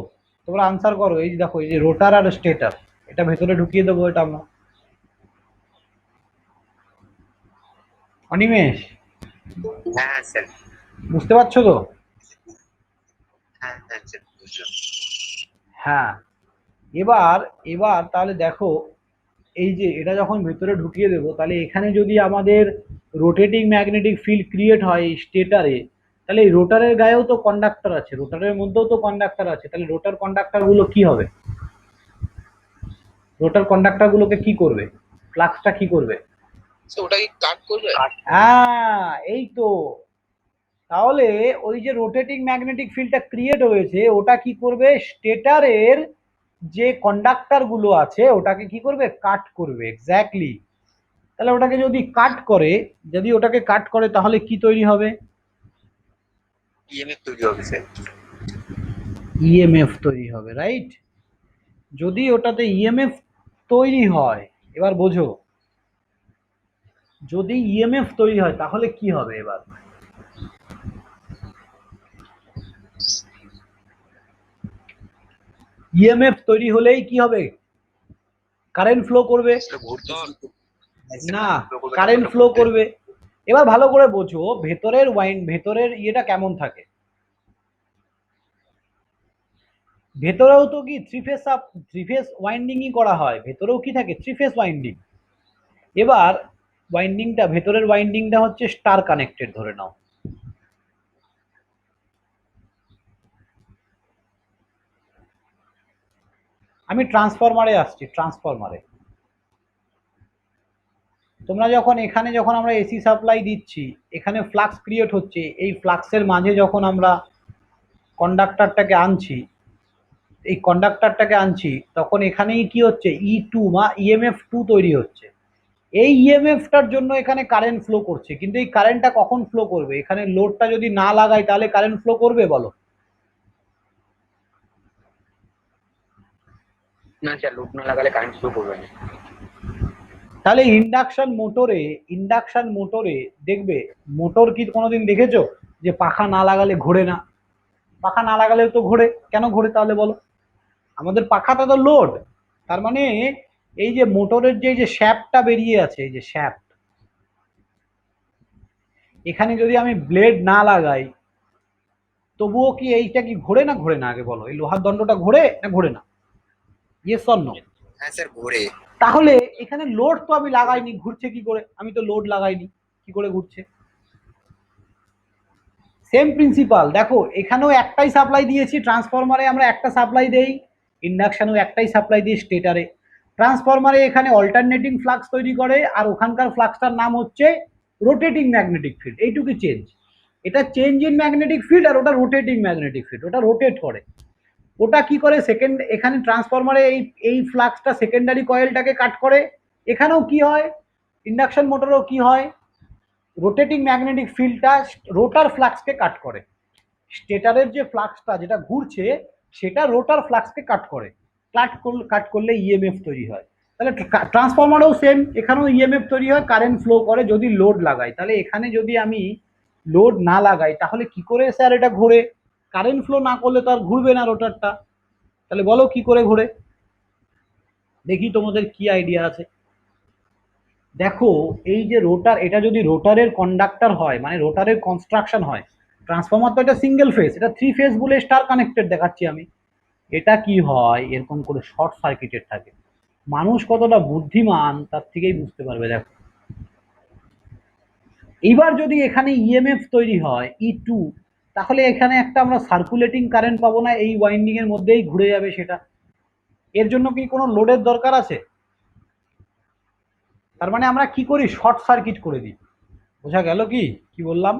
তোমরা আনসার করো। এই যে দেখো, এই যে রোটার আর স্টেটার, এটা ভেতরে ঢুকিয়ে দেবো এটা আমরা। অনিমেষ, হ্যাঁ স্যার। বুঝতে পারছো তো? হ্যাঁ হ্যাঁ স্যার বুঝলাম। হ্যাঁ, এবার এবার তাহলে দেখো, এই যে এটা যখন ভেতরে ঢুকিয়ে দেবো, তাহলে এখানে যদি আমাদের রোটেটিং ম্যাগনেটিক ফিল্ড ক্রিয়েট হয় স্টেটারে, তাহলে এই রোটারের গায়েও তো কন্ডাক্টর আছে, রোটারের মধ্যেও তো কন্ডাক্টর আছে, তাহলে রোটার কন্ডাক্টর গুলো কি হবে? রোটার কন্ডাক্টর গুলোকে কি করবে? ফ্লাক্সটা কি করবে? ওটা কি কাট করবে? হ্যাঁ, এই তো। তাহলে ওই যে রোটেটিং ম্যাগনেটিক ফিল্ডটা ক্রিয়েট হয়েছে, ওটা কি করবে? স্টেটারের যে কন্ডাক্টর গুলো আছে ওটাকে কি করবে? কাট করবে। এক্স্যাক্টলি। তাহলে ওটাকে যদি কাট করে, যদি ওটাকে কাট করে, তাহলে কি তৈরি হবে? ইএমএফ তৈরি হবে স্যার। ইএমএফ তৈরি হবে, রাইট? যদি ওটাতে ইএমএফ তৈরি হয়, এবার বোঝো, যদি ইএমএফ তৈরি হয় তাহলে কি হবে? এবার ইএমএফ তৈরি হলেই কি হবে? কারেন্ট ফ্লো করবে ঘুরতে না? কারেন্ট ফ্লো করবে। এবার ভালো করে বোঝো, ভেতরের ভেতরের ইয়েটা কেমন থাকে। ভেতরেও তো কি থ্রি ফেজ ওয়াইন্ডিংই করা হয়, ভেতরেও কি থাকে? Three phase winding. এবার ভেতরের ওয়াইন্ডিংটা হচ্ছে স্টার কানেক্টেড ধরে নাও। আমি ট্রান্সফরমারে আসছি, ট্রান্সফরমারে তোমরা যখন এখানে যখন আমরা এসি সাপ্লাই দিচ্ছি, এখানে ফ্লাক্স ক্রিয়েট হচ্ছে, এই ফ্লাক্সের মাঝে যখন আমরা কন্ডাক্টরটাকে আনছি, এই কন্ডাক্টরটাকে আনছি, তখন এখানেই কি হচ্ছে? E2 বা ইএমএফ 2 তৈরি হচ্ছে। এই ইএমএফটার জন্য এখানে কারেন্ট ফ্লো করছে, কিন্তু এই কারেন্টটা কখন ফ্লো করবে? এখানে লোডটা যদি না লাগাই তাহলে কারেন্ট ফ্লো করবে? বলো। না স্যার, লোড না লাগালে কারেন্ট ফ্লো করবে না। তাহলে ইন্ডাকশন মোটরে দেখবে, মোটর কি কোনোদিন দেখেছো যে পাখা না লাগালে ঘোরে না? পাখা না লাগালেও তো ঘোরে। কেন ঘোরে তাহলে বলো? আমাদের পাখাটা তো লোড। তার মানে এই যে মোটরের যে শ্যাফটটা বেরিয়ে আছে, এই যে শ্যাফট, এখানে যদি আমি ব্লেড না লাগাই, তবুও কি এইটা কি ঘোরে না ঘোরে না? আগে বলো, এই লোহার দণ্ডটা ঘোরে না ঘোরে না? Yes or no? হ্যাঁ স্যার ঘোরে। তাহলে এখানে লোড তো আমি লাগাইনি, ঘুরছে কি করে? আমি তো লোড লাগাইনি, কি করে ঘুরছে? Same principal. দেখো, এখানেও একটাই সাপ্লাই দিয়েছি, ট্রান্সফরমারে আমরা একটা সাপ্লাই দেই, ইন্ডাকশনেও একটাই সাপ্লাই দিই স্টেটারে। ট্রান্সফরমারে এখানে অল্টারনেটিং ফ্লাক্স তৈরি করে, আর ওখানকার ফ্লাক্সটার নাম হচ্ছে রোটেটিং ম্যাগনেটিক ফিল্ড। এইটুকু চেঞ্জ। এটা চেঞ্জ ইন ম্যাগনেটিক ফিল্ড, আর ওটা রোটেটিং ম্যাগনেটিক ফিল্ড, ওটা রোটেট করে। ওটা কি করে? এখানে ট্রান্সফরমারে এই ফ্লাক্সটা সেকেন্ডারি কয়েলটাকে কাট করে। এখানেও কি হয়? ইন্ডাকশন মোটরেও কি হয়? রোটেটিং ম্যাগনেটিক ফিল্ডটা রোটার ফ্লাক্সকে কাট করে। স্টেটারের যে ফ্লাক্সটা যেটা ঘুরছে, সেটা রোটার ফ্লাক্সকে কাট করে। কাট করলে ইএমএফ তৈরি হয়। তাহলে ট্রান্সফরমারেও সেম, এখানেও ইএমএফ তৈরি হয়, কারেন্ট ফ্লো করে যদি লোড লাগাই। তাহলে এখানে যদি আমি লোড না লাগাই তাহলে কি করে স্যার এটা ঘোরে? কারেন্ট ফ্লো না করলে তো আর ঘুরবে না রোটারটা। তাহলে বলো কি করে ঘোরে? দেখি তোমাদের কি আইডিয়া আছে। দেখো, এই যে রোটার, এটা যদি রোটারের কন্ডাক্টর হয়, মানে রোটারের কনস্ট্রাকশন হয়, ট্রান্সফরমার তো এটা সিঙ্গেল ফেজ, এটা থ্রি ফেজ বলে স্টার কানেক্টেড দেখাচ্ছি আমি। এটা কি হয়? এরকম করে শর্ট সার্কিটেড থাকে। মানুষ কতটা বুদ্ধিমান তার থেকেই বুঝতে পারবে। দেখো, এইবার যদি এখানে ইএমএফ তৈরি হয় E2, তাহলে এখানে একটা আমরা সার্কুলেটিং কারেন্ট পাবো না? এই ওয়াইন্ডিং এর মধ্যেই ঘুরে যাবে সেটা। এর জন্য কি কোনো লোডের দরকার আছে? তার মানে আমরা কি করি? শর্ট সার্কিট করে দিই। বোঝা গেল কি কি বললাম?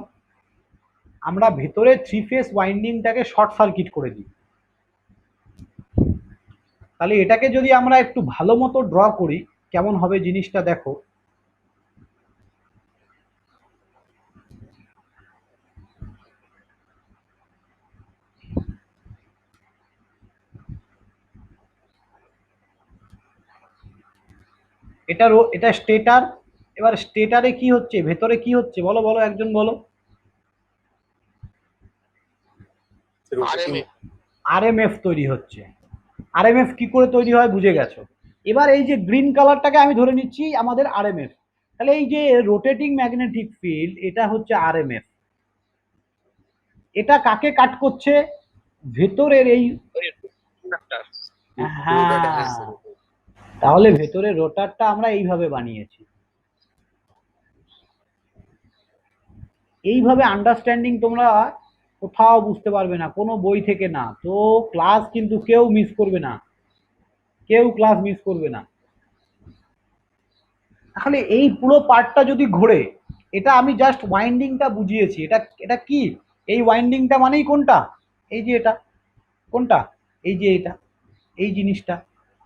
আমরা ভেতরে থ্রি ফেজ ওয়াইন্ডিংটাকে শর্ট সার্কিট করে দিই। তাহলে এটাকে যদি আমরা একটু ভালো মতো ড্র করি, কেমন হবে জিনিসটা দেখো। এটা স্টেটার। এবার স্টেটারে কি হচ্ছে? ভেতরে কি হচ্ছে? বলো বলো, একজন বলো। আরএমএফ তৈরি হচ্ছে। আরএমএফ কি করে তৈরি হয় বুঝে গেছো। এবার এই যে গ্রিন কালারটাকে আমি ধরে নিচ্ছি আমাদের আরএমএফ। তাহলে এই যে রোটেটিং ম্যাগনেটিক ফিল্ড এটা হচ্ছে আরএমএফ, এটা কাকে কাট করছে? ভেতরের এই, হ্যাঁ, তাহলে ভেতরের রোটারটা আমরা এইভাবে বানিয়েছি। এইভাবে আন্ডারস্ট্যান্ডিং তোমরা কোথাও বুঝতে পারবে না, কোনো বই থেকে না। তো ক্লাস কিন্তু কেউ মিস করবে না, কেউ ক্লাস মিস করবে না। তাহলে এই পুরো পার্টটা যদি ঘোরে, এটা আমি জাস্ট ওয়াইন্ডিংটা বুঝিয়েছি। এটা এটা কি? এই ওয়াইন্ডিংটা মানেই কোনটা? এই যে এটা, কোনটা? এই যে এটা, এই জিনিসটা,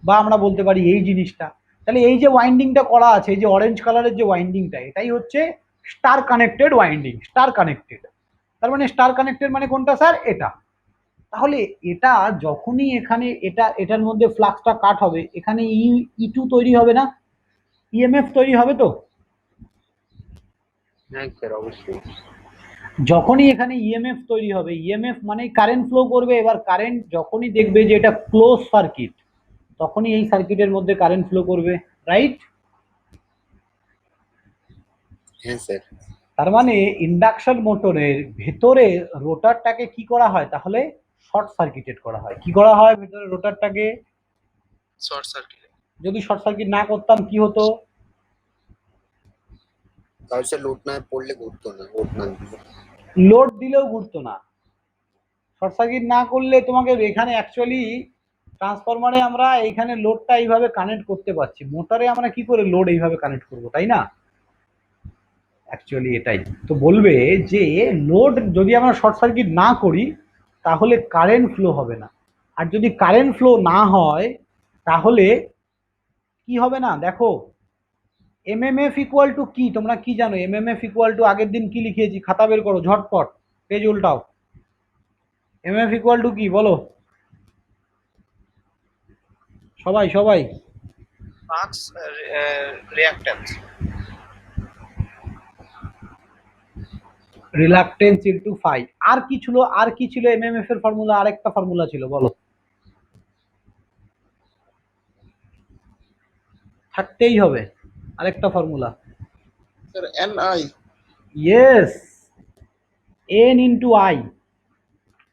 বা আমরা বলতে পারি এই জিনিসটা। তাহলে এই যে ওয়াইন্ডিংটা করা আছে, এই যে অরেঞ্জ কালারের যে ওয়াইন্ডিংটা, এটাই হচ্ছে star connected winding. Star connected, তার মানে স্টার কানেক্টেড মানে কোনটা স্যার? এটা। তাহলে এটা যখনই এখানে এটার মধ্যে ফ্লাক্সটা কাট হবে, এখানে ই টু তৈরি হবে না? ইএমএফ তৈরি হবে তো? হ্যাঁ স্যার অবশ্যই। যখনই এখানে ইএমএফ তৈরি হবে, ইএমএফ মানে কারেন্ট ফ্লো করবে। এবার কারেন্ট যখনই দেখবে যে এটা ক্লোজ সার্কিট, তখনই এই সার্কিটের মধ্যে কারেন্ট ফ্লো করবে, রাইট? হ্যাঁ স্যার। তার মানে ইন্ডাকশন মোটরের ভেতরে রোটারটাকে কি করা হয়? তাহলে শর্ট সার্কিটেড করা হয়। কি করা হয় ভেতরে রোটারটাকে? Short circuit. যদি শর্ট সার্কিট না করতাম কি হতো? তাহলে স্যার লোড না পড়লে ঘুরতো না, লোড না দিলে। লোড দিলেও ঘুরতো না। শর্ট সার্কিট না করলে তোমাকে এখানে অ্যাকচুয়ালি ট্রান্সফরমারে আমরা এইখানে লোডটা এইভাবে কানেক্ট করতে পারছি, মোটরে আমরা কি করে লোড এইভাবে কানেক্ট করবো, তাই না? অ্যাকচুয়ালি এটাই তো বলবে যে লোড যদি আমরা শর্ট সার্কিট না করি তাহলে কারেন্ট ফ্লো হবে না। আর যদি কারেন্ট ফ্লো না হয় তাহলে কি হবে না? দেখো, এমএমএফ ইকুয়াল টু কি? তোমরা কি জানো? এমএমএফ ইকুয়াল টু, আগের দিন কি লিখিয়েছি? খাতা বের করো, ঝটপট পেজ উল্টাও। এমএমএফ ইকুয়াল টু কি বলো সবাই সবাই? Flux reactance. Reluctance into phi. আর কি ছিল? আর কি ছিল এমএমএফ এর ফর্মুলা? আরেকটা ফর্মুলা ছিল, বলো। থাকতেই হবে আরেকটা formula. Sir NI. Yes, N into I.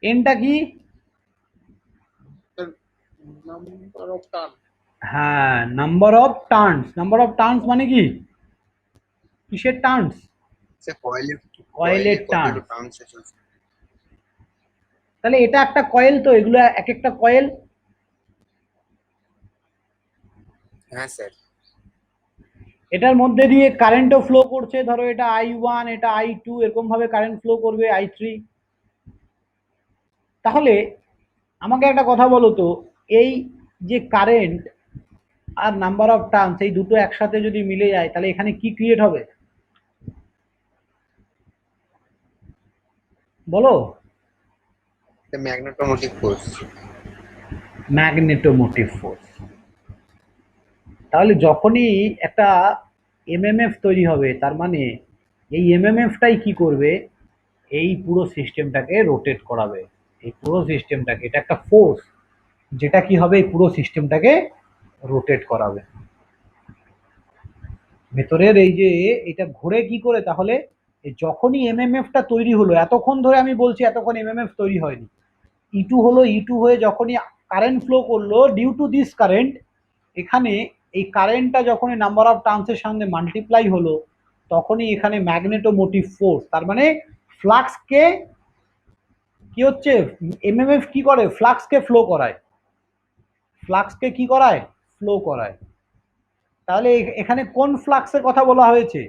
এনটা কি? Number of turn. হ্যাঁ, number of turns. Number of turns মানে কি? কিসের টার্নস? স্যার কয়েলের কয়েলের টার্ন। টার্নস আছে। তাহলে এটা একটা কয়েল, তো এগুলো এক একটা কয়েল। হ্যাঁ স্যার। এটার মধ্যে দিয়ে কারেন্টও ফ্লো করছে, ধরো এটা I1, এটা I2, এরকম ভাবে কারেন্ট ফ্লো করবে, I3। তাহলে আমাকে একটা কথা বলো তো, এই যে কারেন্ট আর নাম্বার অফ টার্নস, এই দুটো একসাথে যদি মিলে যায় তাহলে এখানে কি ক্রিয়েট হবে বলো? Magnetomotive force. Magnetomotive force. তাহলে যখনই একটা এমএমএফ তৈরি হবে, তার মানে এই এমএমএফটাই কি করবে? এই পুরো সিস্টেমটাকে রোটেট করাবে। এই পুরো সিস্টেমটাকে, এটা একটা ফোর্স যেটা কি হবে? এই পুরো সিস্টেমটাকে রোটেট করাবে। ভেতরের এই যে এটা ঘুরে কি করে? তাহলে যখনই এমএমএফটা তৈরি হলো, এতক্ষণ ধরে আমি বলছি এতক্ষণ এমএমএফ তৈরি হয়নি। ইটু হলো, ইটু হয়ে যখনই কারেন্ট ফ্লো করলো, ডিউ টু দিস কারেন্ট, এখানে এই কারেন্টটা যখনই নাম্বার অফ টার্নসের সামনে মাল্টিপ্লাই হলো, তখনই এখানে ম্যাগনেটোমোটিভ ফোর্স, তার মানে ফ্লাক্সকে কি হচ্ছে? এমএমএফ কি করে? ফ্লাক্সকে ফ্লো করায়। ফ্লাক্সকে কি করায়? ফ্লো করায়। তাহলে এখানে কোন ফ্লাক্সের কথা বলা হয়েছে?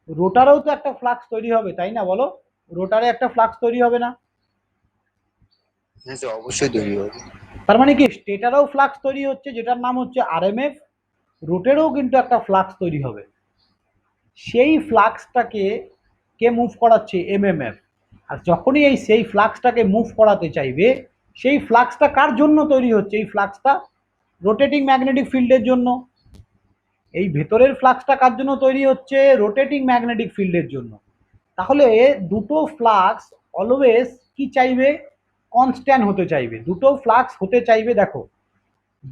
রোটারেও তো একটা ফ্লাক্স তৈরি হবে, তাই না বলো? রোটারে একটা ফ্লাক্স তৈরি হবে না? হ্যাঁ স্যার অবশ্যই তৈরি হবে। তার মানে কি স্টেটারেও ফ্লাক্স তৈরি হচ্ছে যেটার নাম হচ্ছে আরএমএফ, রোটেরও কিন্তু একটা ফ্লাক্স তৈরি হবে। সেই ফ্লাক্সটাকে কে মুভ করাচ্ছে? এমএমএফ। আর যখনই সেই ফ্লাক্সটাকে মুভ করাতে চাইবে, সেই ফ্লাক্সটা কার জন্য তৈরি হচ্ছে? এই ফ্লাক্সটা রোটেটিং ম্যাগনেটিক ফিল্ডের জন্য। এই ভেতরের ফ্লাক্সটা কার জন্য তৈরি হচ্ছে? রোটেটিং ম্যাগনেটিক ফিল্ডের জন্য। তাহলে দুটো ফ্লাক্স অলওয়েজ কি চাইবে? কনস্ট্যান্ট হতে চাইবে। দুটো ফ্লাক্স হতে চাইবে, দেখো,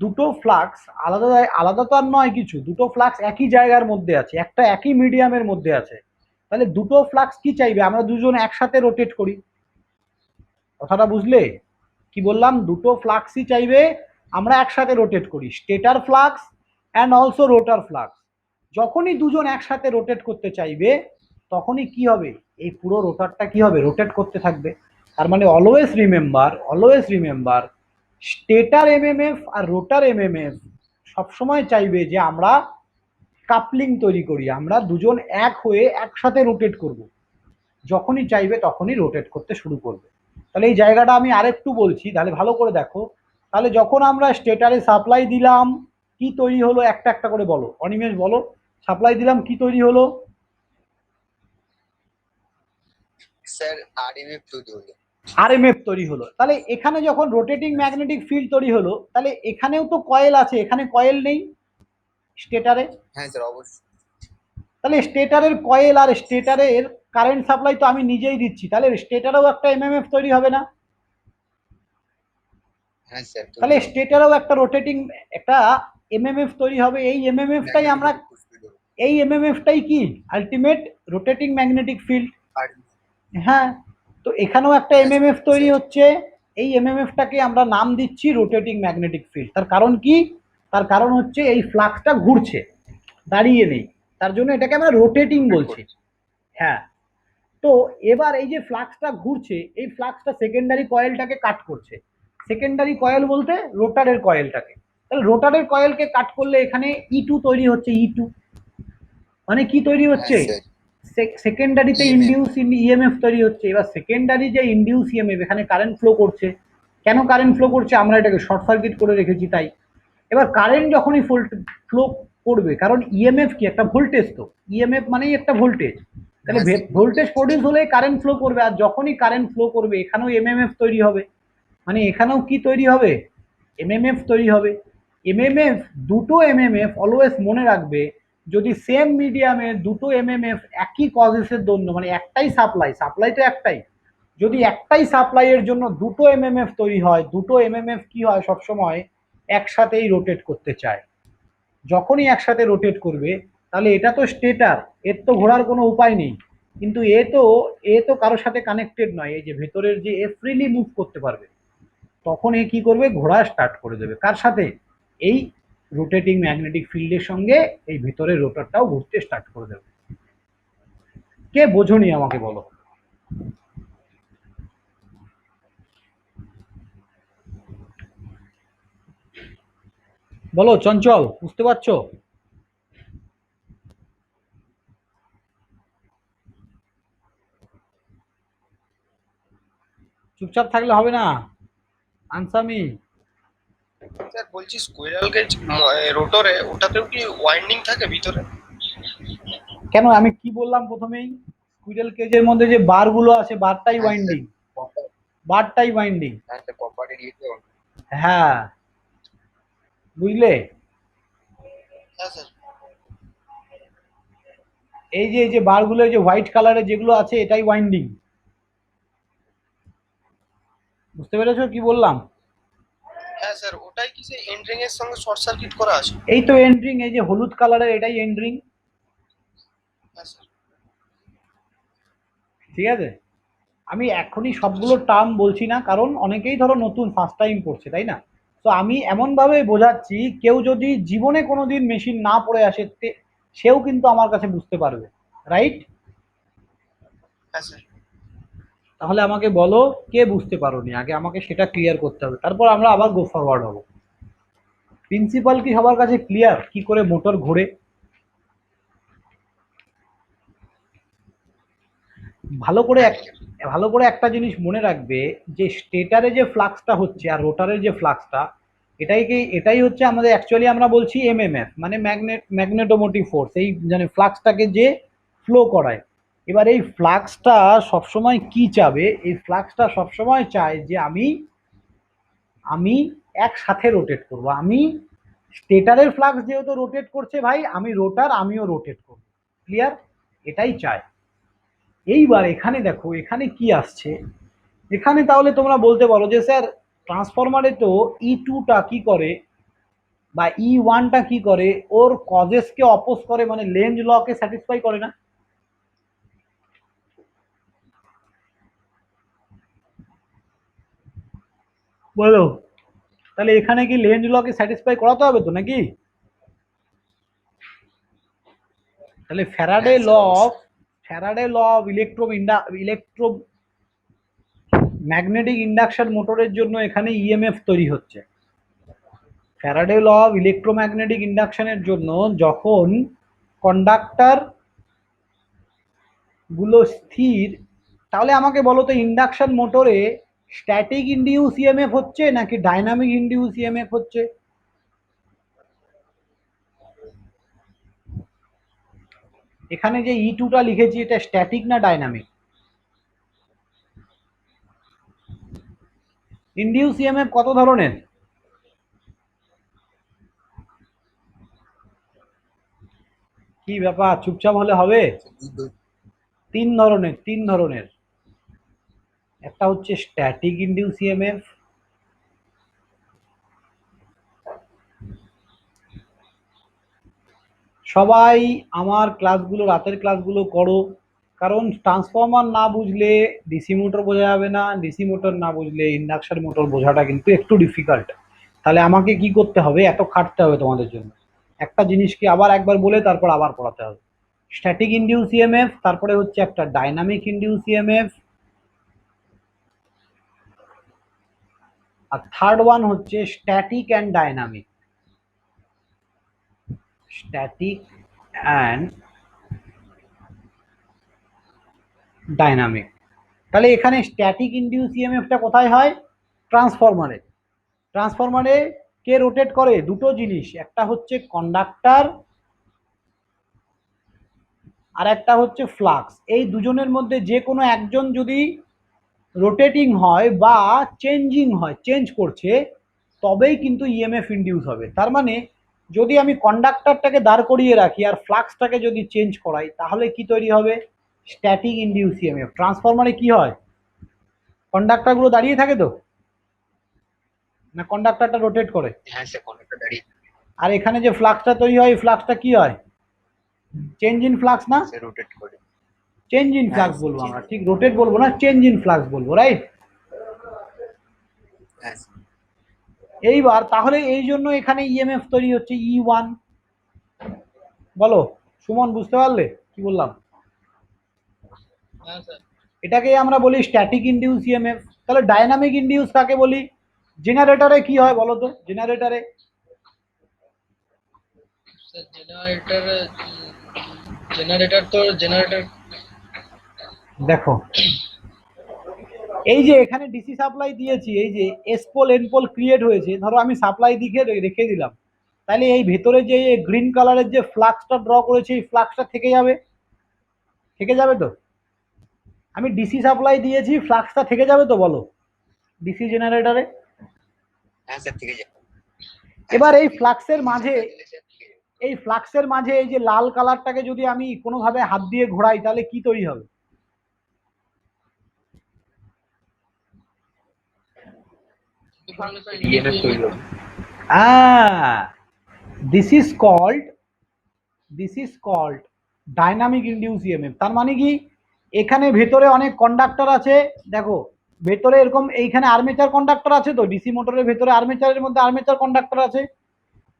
দুটো ফ্লাক্স আলাদা আলাদা তো আর নয় কিছু, দুটো ফ্লাক্স একই জায়গার মধ্যে আছে, একটা একই মিডিয়ামের মধ্যে আছে, তাহলে দুটো ফ্লাক্স কি চাইবে, আমরা দুজন একসাথে রোটেট করি। কথাটা বুঝলে কি বললাম? দুটো ফ্লাক্সই চাইবে আমরা একসাথে রোটেট করি, stator flux and also rotor flux. যখনই দুজন একসাথে রোটেট করতে চাইবে তখনই কি হবে, এই পুরো রোটারটা কি হবে, রোটেট করতে থাকবে। তার মানে অলওয়েজ রিমেম্বার স্টেটার এমএমএফ আর রোটার এমএমএফ সবসময় চাইবে যে আমরা কাপলিং তৈরি করি, আমরা দুজন এক হয়ে একসাথে রোটেট করব। যখনই চাইবে তখনই রোটেট করতে শুরু করবে। তাহলে এই জায়গাটা আমি আরেকটু বলছি, তাহলে ভালো করে দেখো। তাহলে যখন আমরা স্টেটারে সাপ্লাই দিলাম কি তৈরি হলো, একটা একটা করে বলো, অনিমেষ বলো। সাপ্লাই দিলাম কি তৈরি হলো? স্যার আরএমএফ তৈরি হলো। আরএমএফ তৈরি হলো। তাহলে এখানে যখন রোটেটিং ম্যাগনেটিক ফিল্ড তৈরি হলো, তাহলে এখানেও তো কয়েল আছে, এখানে কয়েল নেই স্টেটারে। হ্যাঁ স্যার অবশ্যই। তাহলে স্টেটারের কয়েল আর স্টেটারের কারেন্ট সাপ্লাই তো আমি নিজেই দিচ্ছি, তাহলে স্টেটারেও একটা এমএমএফ তৈরি হবে না? হ্যাঁ স্যার। তাহলে স্টেটারেও একটা রোটেটিং একটা এমএমএফ তৈরি হবে। এই এমএমএফটাই কি আলটিমেট রোটেটিং ম্যাগনেটিক ফিল্ড। হ্যাঁ, তো এখানেও একটা এমএমএফ তৈরি হচ্ছে, এই এমএমএফটাকে আমরা নাম দিচ্ছি রোটেটিং ম্যাগনেটিক ফিল্ড। তার কারণ কি? তার কারণ হচ্ছে এই ফ্লাক্সটা ঘুরছে, দাঁড়িয়ে নেই, তার জন্য এটাকে আমরা রোটেটিং বলছি। হ্যাঁ, তো এবার এই যে ফ্লাক্সটা ঘুরছে, এই ফ্লাক্সটা সেকেন্ডারি কয়েলটাকে কাট করছে। সেকেন্ডারি কয়েল বলতে রোটারের কয়েলটাকে। তাহলে রোটারের কয়েলকে কাট করলে এখানে ই2 তৈরি হচ্ছে, ই2 মানে কি তৈরি হচ্ছে, সেকেন্ডারিতে ইনডিউস ইএমএফ তৈরি হচ্ছে। এবার সেকেন্ডারি যে ইনডিউস ইএমএফ, এখানে কারেন্ট ফ্লো করছে। কেন কারেন্ট ফ্লো করছে? আমরা এটাকে শর্ট সার্কিট করে রেখেছি তাই। এবার কারেন্ট যখনই ফ্লো করবে, কারণ ইএমএফ কি একটা ভোল্টেজ, তো ইএমএফ মানেই একটা ভোল্টেজ, তাহলে ভোল্টেজ প্রডিউস হলে কারেন্ট ফ্লো করবে, আর যখনই কারেন্ট ফ্লো করবে এখানেও এমএমএফ তৈরি হবে, মানে এখানেও কি তৈরি হবে, এমএমএফ তৈরি হবে। এমএমএফ, দুটো এমএমএফ অলওয়েজ মনে রাখবে, যদি সেম মিডিয়ামে দুটো এমএমএফ একই কজেসের জন্য, মানে একটাই সাপ্লাই তো একটাই, যদি একটাই সাপ্লাইয়ের জন্য দুটো এমএমএফ তৈরি হয়, দুটো এমএমএফ কি হয় সবসময় একসাথেই রোটেট করতে চায়। যখনই একসাথে রোটেট করবে তাহলে এটা তো স্টেটার, এর তো ঘোরার কোনো উপায় নেই, কিন্তু এ তো কারোর সাথে কানেক্টেড নয়, এই যে ভেতরের যে এ ফ্রিলি মুভ করতে পারবে, তখন এ কি করবে, ঘোরা স্টার্ট করে দেবে। কার সাথে? এই রোটেটিং ম্যাগনেটিক ফিল্ডের সঙ্গে এই ভিতরের রোটারটাও ঘুরতে স্টার্ট করে দেবে। কে বোঝনি আমাকে বলো। বলো চঞ্চল, বুঝতে পারছো? চুপচাপ থাকলে হবে না, আনসার মি। স্যার বলছি স্কুইরাল কেজ রোটরে ওটাতেও কি ওয়াইন্ডিং থাকে ভিতরে? কেন, আমি কি বললাম প্রথমেই, স্কুইরেল কেজের মধ্যে যে বারগুলো আছে বারটাই ওয়াইন্ডিং, বারটাই ওয়াইন্ডিং। হ্যাঁ, বুঝলে? হ্যাঁ স্যার। এই যে বারগুলো যে হোয়াইট কালারের যেগুলো আছে এটাই ওয়াইন্ডিং। বুঝতে পেরেছো কি বললাম? হ্যাঁ স্যার, ওটাই কি সেই এন্ড্রিং এর সঙ্গে শর্ট সার্কিট করা আছে? এই তো এন্ড্রিং, এই যে হলুদ কালারের এটাই এন্ড্রিং। হ্যাঁ স্যার। ঠিক আছে, আমি এখনই সবগুলো টার্ম বলছি না, কারণ অনেকেই ধরো নতুন ফার্স্ট টাইম পড়ছে, তাই না? তো আমি এমনভাবে বোঝাচ্ছি, কেউ যদি জীবনে কোনোদিন মেশিন না পড়ে আসে সেও কিন্তু আমার কাছে বুঝতে পারবে, রাইট? হ্যাঁ স্যার। তাহলে আমাকে বলো কে বুঝতে পারোনি, আগে আমাকে সেটা ক্লিয়ার করতে হবে, তারপর আমরা আবার গো ফরওয়ার্ড হবো। প্রিন্সিপাল কি সবার কাছে ক্লিয়ার কি করে মোটর ঘোরে? ভালো করে একটা জিনিস মনে রাখবে, যে স্টেটারে যে ফ্লাক্সটা হচ্ছে আর রোটারের যে ফ্লাক্সটা, এটাই হচ্ছে আমাদের অ্যাকচুয়ালি আমরা বলছি এমএমএফ, মানে ম্যাগনেটোমোটিভ ফোর্স, এই মানে ফ্লাক্সটাকে যে ফ্লো করায়। এবার এই ফ্লাক্সটা সবসময় কি চাবে, এই ফ্লাক্সটা সবসময় চায় যে আমি একসাথে রোটেট করব, আমি স্টেটারের ফ্লাক্স যেহেতু রোটেট করছে ভাই, আমি রোটার আমিও রোটেট করব, ক্লিয়ার? এটাই চায়। এইবার এখানে দেখো, এখানে কি আসছে, এখানে তাহলে তোমরা বলতে পারো যে স্যার ট্রান্সফরমারে তো ই2টা কি করে, বা E1টা কি করে, ওর কজেসকে অপোজ করে, মানে লেঞ্জ লকে স্যাটিসফাই করে না? বলো, তাহলে এখানে কি লেঞ্জ লকে স্যাটিসফাই করাতে হবে তো নাকি? তাহলে Faraday law of electromagnetic induction মোটরের জন্য এখানে ইএমএফ তৈরি হচ্ছে। ফ্যারাডে ল অফ ইলেকট্রোম্যাগনেটিক ইন্ডাকশনের জন্য যখন কন্ডাক্টর গুলো স্থির, তাহলে আমাকে বলো তো ইন্ডাকশন মোটরে স্ট্যাটিক ইনডিউস ইএমএফ হচ্ছে নাকি ডাইনামিক ইনডিউস ইএমএফ হচ্ছে? এখানে যে E2টা লিখেছি এটা স্ট্যাটিক না ডাইনামিক? ইনডিউস ইএমএফ কত ধরনের? কি ব্যাপার, চুপচাপ হলে হবে? তিন ধরনের। একটা হচ্ছে স্ট্যাটিক ইনডিউস ইএমএফ, সবাই আমার ক্লাসগুলো, রাতের ক্লাসগুলো করো, কারণ ট্রান্সফর্মার না বুঝলে ডিসি মোটর বোঝা যাবে না, ডিসি মোটর না বুঝলে ইন্ডাকশন মোটর বোঝাটা কিন্তু একটু ডিফিকাল্ট। তাহলে আমাকে কি করতে হবে, এত খাটতে হবে তোমাদের জন্য। একটা জিনিসকে আবার একবার বলে তারপর আবার পড়াতে হবে। স্ট্যাটিক ইনডিউস ইএমএফ, তারপরে হচ্ছে একটা ডাইনামিক ইনডিউস ইএমএফ, আর থার্ড ওয়ান হচ্ছে static and dynamic. Static and dynamic. তাহলে এখানে স্ট্যাটিক ইনডিউস ইএমএফটা কোথায় হয়? ট্রান্সফরমারে। ট্রান্সফরমারে কে রোটেট করে? দুটো জিনিস, একটা হচ্ছে কন্ডাক্টর আর একটা হচ্ছে ফ্লাক্স। এই দুজনের মধ্যে যে কোনো একজন যদি রোটেটিং হয় বা চেঞ্জিং হয়, চেঞ্জ করছে, তবেই কিন্তু ইএমএফ ইনডিউস হবে। তার মানে যদি আমি কন্ডাক্টরটাকে দাঁড় করিয়ে রাখি আর ফ্লাক্সটাকে যদি চেঞ্জ করাই, তাহলে কি তৈরি হবে? Static induce EMF. ট্রান্সফরমারে কি হয়, কন্ডাক্টরগুলো দাঁড়িয়ে থাকে তো, না কন্ডাক্টরটা রোটেট করে? হ্যাঁ স্যার, কন্ডাক্টর দাঁড়িয়ে আর এখানে যে ফ্লাক্সটা তৈরি হয়, এই ফ্লাক্সটা কি হয়? চেঞ্জ ইন ফ্লাক্স না? রোটেট করে। চেঞ্জ ইন ফ্লাক্স বলবো আমরা, ঠিক রোটেট বলবো না, চেঞ্জ ইন ফ্লাক্স বলবো, রাইট? হ্যাঁ এইবার তাহলে এই জন্য এখানে ইএমএফ তৈরি হচ্ছে E1। বলো সুমন, বুঝতে পারলে কি বললাম? হ্যাঁ স্যার। এটাকে আমরা বলি স্ট্যাটিক ইনডিউস ইএমএফ। তাহলে ডাইনামিক ইনডিউস কাকে বলি? জেনারেটরে কি হয় বলো তো? জেনারেটরে স্যার জেনারেটর দেখো, এই যে এখানে ডিসি সাপ্লাই দিয়েছি, এই যে S pole N pole create হয়েছে, ধরো আমি সাপ্লাই দিকে রেখে দিলাম, তাহলে এই ভেতরে যে গ্রিন কালারের যে ফ্লাক্সটা ড্র করেছে, এই ফ্লাক্সটা থেকে যাবে, থেকে যাবে তো? আমি ডিসি সাপ্লাই দিয়েছি, ফ্লাক্সটা থেকে যাবে তো বলো, ডিসি জেনারেটরে? হ্যাঁ স্যার, থেকে যাবে। এবার এই ফ্লাক্সের মাঝে, এই যে লাল কালারটাকে যদি আমি কোনোভাবে হাত দিয়ে ঘোরাই, তাহলে কি তৈরি হবে? ইএমএফ তৈরি হবে। This is called dynamic induce EMF. তার মানে কি, এখানে ভেতরে অনেক কন্ডাক্টর আছে, দেখো ভেতরে এরকম, এইখানে আর্মেচার কন্ডাক্টর আছে তো, ডিসি মোটরের ভেতরে আর্মেচারের মধ্যে আর্মেচার কন্ডাক্টর আছে।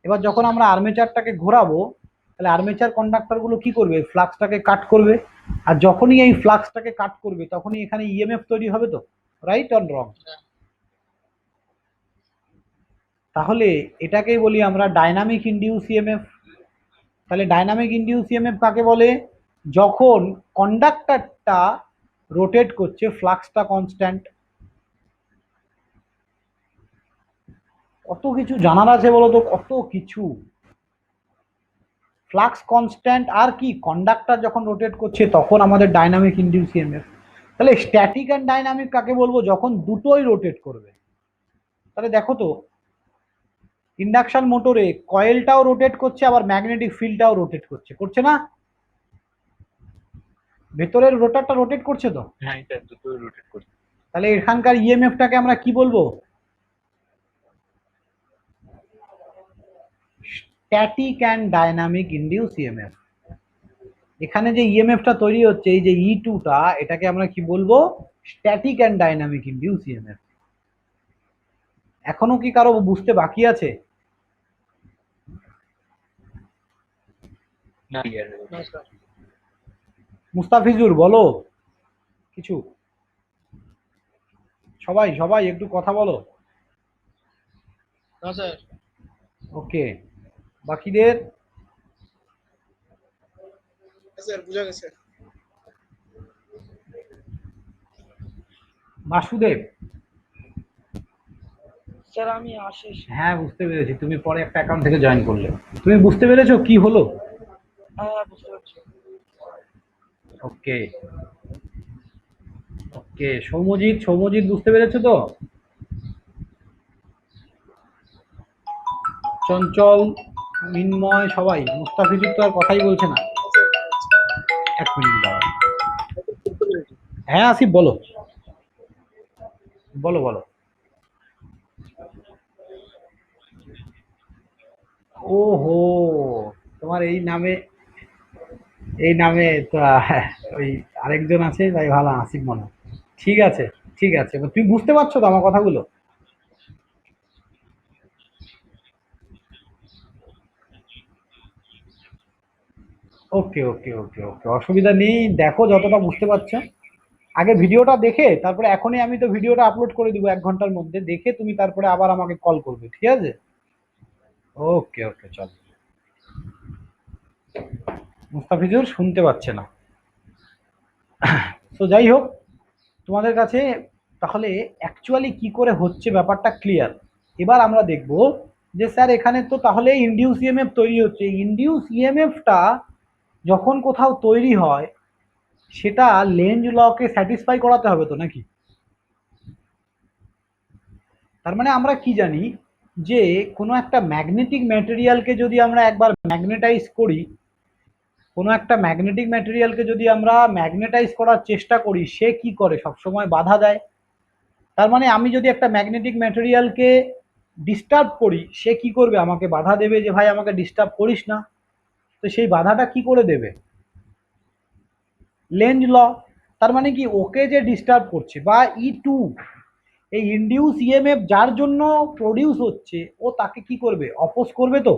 এবার যখন আমরা আর্মেচারটাকে ঘোরাবো, তাহলে আর্মেচার কন্ডাক্টরগুলো কি করবে? ফ্লাক্সটাকে কাট করবে। আর যখনই এই ফ্লাক্সটাকে কাট করবে, তখনই এখানে ইএমএফ তৈরি হবে তো, রাইট অর রং? তাহলে এটাকেই বলি আমরা ডাইনামিক ইনডিউস ইএমএফ। তাহলে ডাইনামিক ইনডিউস ইএমএফ কাকে বলে? যখন কন্ডাক্টরটা রোটেট করছে, ফ্লাক্সটা কনস্ট্যান্ট। কত কিছু জানার আছে বলো তো, কত কিছু। ফ্লাক্স কনস্ট্যান্ট, আর কি কন্ডাক্টর যখন রোটেট করছে তখন আমাদের ডাইনামিক ইনডিউস ইএমএফ। তাহলে স্ট্যাটিক অ্যান্ড ডাইনামিক কাকে বলবো? যখন দুটোই রোটেট করবে। তাহলে দেখো তো, ইন্ডাকশন মোটরে কয়েলটাও রোটেট করছে, আবার ম্যাগনেটিক ফিল্ডটাও রোটেট করছে, করছে না? ভেতরের রোটারটা রোটেট করছে তো। হ্যাঁ স্যার, দুটোই রোটেট করছে। তাহলে এখানকার ইএমএফটাকে আমরা কি বলবো? Static and dynamic induce EMF. এখানে যে ইএমএফটা তৈরি হচ্ছে এই যে E2টা, এটাকে আমরা কি বলবো? Static and dynamic induce EMF. এখনো কি কারো বুঝতে বাকি আছে? না clear না হয়েছে। স্যার। মুস্তাফিজুর বলো কিছু, সবাই সবাই একটু কথা বলো। না স্যার। ওকে, বাকিদের স্যার বুঝা গেছে। বাসুদেব? স্যার আমি আশিস। হ্যাঁ বুঝতে পেরেছি, তুমি পরে একটা অ্যাকাউন্ট থেকে জয়েন করলে। তুমি বুঝতে পেরেছো কি হলো? হ্যাঁ বুঝতে পারছি। ওকে ওকে, সৌম্যজিৎ, সৌম্যজিৎ বুঝতে পেরেছো তো? চঞ্চল, মিন্ময়, সবাই? মুস্তাফিজুর তো আর কথাই বলছে না। এক মিনিট দাঁড়াও। হ্যাঁ আসিফ বলো, বলো বলো। ওহো, তোমার এই নামে তো ওই আরেকজন আছে তাই ভালো আসিফ মনে হয়। ঠিক আছে ঠিক আছে, এবার তুমি বুঝতে পারছো তো আমার কথাগুলো? ওকে ওকে ওকে ওকে, অসুবিধা নেই, দেখো যতটা বুঝতে পারছো। আগে ভিডিওটা দেখে তারপরে, এখনই আমি তো ভিডিওটা আপলোড করে দিব 1 ঘন্টার মধ্যে, দেখে তুমি তারপরে আবার আমাকে কল করবে, ঠিক আছে? ওকে ওকে, চলো। মুস্তাফিজুর শুনতে পাচ্ছে না। তো যাই হোক, তোমাদের কাছে তাহলে অ্যাকচুয়ালি কি করে হচ্ছে ব্যাপারটা ক্লিয়ার। এবার আমরা দেখব যে স্যার এখানে তো তাহলে ইনডিউস ইএমএফ তৈরি হচ্ছে। ইনডিউস ইএমএফটা যখন কোথাও তৈরি হয় সেটা লেঞ্জ লকে স্যাটিসফাই করাতে হবে তো নাকি? তার মানে আমরা কি জানি যে কোনো একটা ম্যাগনেটিক ম্যাটেরিয়ালকে যদি আমরা একবার ম্যাগনেটাইজ করি, কোনো একটা ম্যাগনেটিক ম্যাটেরিয়ালকে যদি আমরা ম্যাগনেটাইজ করার চেষ্টা করি, সে কি করে? সবসময় বাধা দেয়। তার মানে আমি যদি একটা ম্যাগনেটিক ম্যাটেরিয়ালকে ডিস্টার্ব করি, সে কি করবে? আমাকে বাধা দেবে যে ভাই আমাকে ডিস্টার্ব করিস না। তো সেই বাধাটা কি করে দেবে? লেঞ্জ ল। তার মানে কি ওকে যে ডিস্টার্ব করছে বা E2, এই ইনডিউস ইএমএফ যার জন্য প্রডিউস হচ্ছে, ও তাকে কি করবে? অপোজ করবে তো,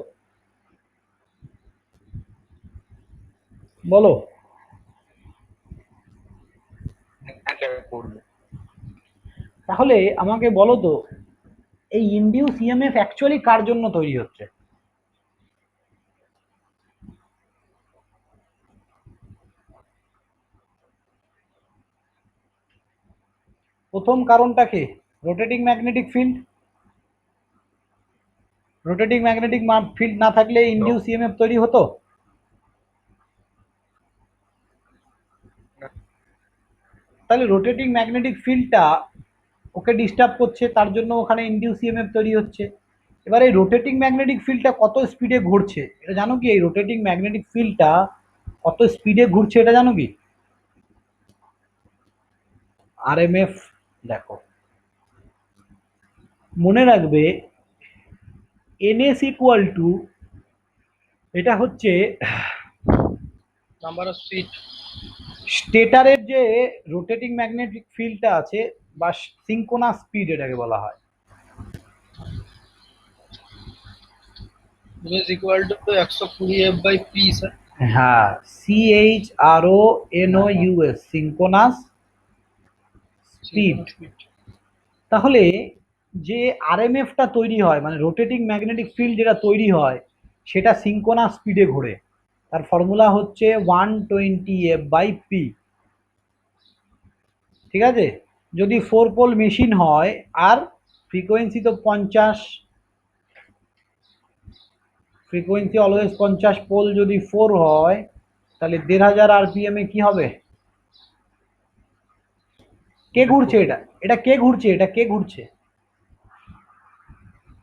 বলো। একটা করবে। তাহলে আমাকে বলো তো, এই ইনডিউস ইএমএফ অ্যাকচুয়ালি কার জন্য তৈরি হচ্ছে? প্রথম কারণটাকে rotating magnetic field. Rotating magnetic field না থাকলে ইনডিউস ইএমএফ তৈরি হতো? তাহলে রোটেটিং ম্যাগনেটিক ফিল্ডটা ওকে ডিস্টার্ব করছে, তার জন্য ওখানে ইনডিউস ইএমএফ তৈরি হচ্ছে। এবার এই রোটেটিং ম্যাগনেটিক ফিল্ডটা কত স্পিডে ঘুরছে এটা জানো কি? এই রোটেটিং ম্যাগনেটিক ফিল্ডটা কত স্পিডে ঘুরছে এটা জানো কি? আরএমএফ দেখো, মনে রাখবে এনএস ইকুয়াল টু, এটা হচ্ছে নাম্বার অফ স্পিড। স্টেটারের যে রোটেটিং ম্যাগনেটিক ফিল্ডটা আছে বা সিঙ্কোনাস স্পিড এটাকে বলা হয়। Is equal to 120 F/p sir. হ্যাঁ, CHRONOUS, সিঙ্কোনাস স্পিড। তাহলে যে আরএমএফটা তৈরি হয়, মানে রোটেটিং ম্যাগনেটিক ফিল্ড যেটা তৈরি হয়, সেটা সিঙ্কোনাস স্পিডে ঘোরে। তার ফর্মুলা হচ্ছে 120F/p, ঠিক আছে? যদি 4 পোল মেশিন হয় আর ফ্রিকোয়েন্সি তো 50, ফ্রিকোয়েন্সি অলওয়েজ 50, পোল যদি 4 হয় তাহলে 1500 RPM এ কি হবে? কে ঘুরছে এটা? এটা কে ঘুরছে? এটা কে ঘুরছে?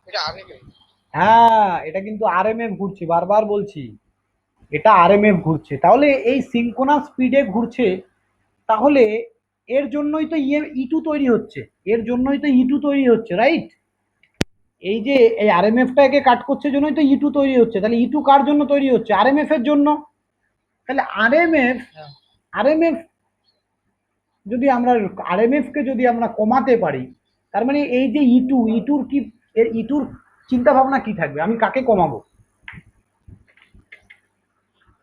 এটা আরএমএ। হ্যাঁ, এটা কিন্তু আরএমএফ ঘুরছে, বারবার বলছি এটা আরএমএফ ঘুরছে। তাহলে এই সিঙ্কোনাস স্পিডে ঘুরছে, তাহলে এর জন্যই তো E2 তৈরি হচ্ছে, এর জন্যই তো E2 তৈরি হচ্ছে, রাইট? এই যে এই আরএমএফটাকে কাট করছে জন্যই তো ইটু তৈরি হচ্ছে। তাহলে ইটু কার জন্য তৈরি হচ্ছে? আরএমএফ এর জন্য। তাহলে হ্যাঁ আরএমএফ যদি আমরা আরএমএফ কে যদি আমরা কমাতে পারি, তার মানে এই যে ইটুর কি, এর ইটুর চিন্তা ভাবনা কি থাকবে? আমি কাকে কমাবো?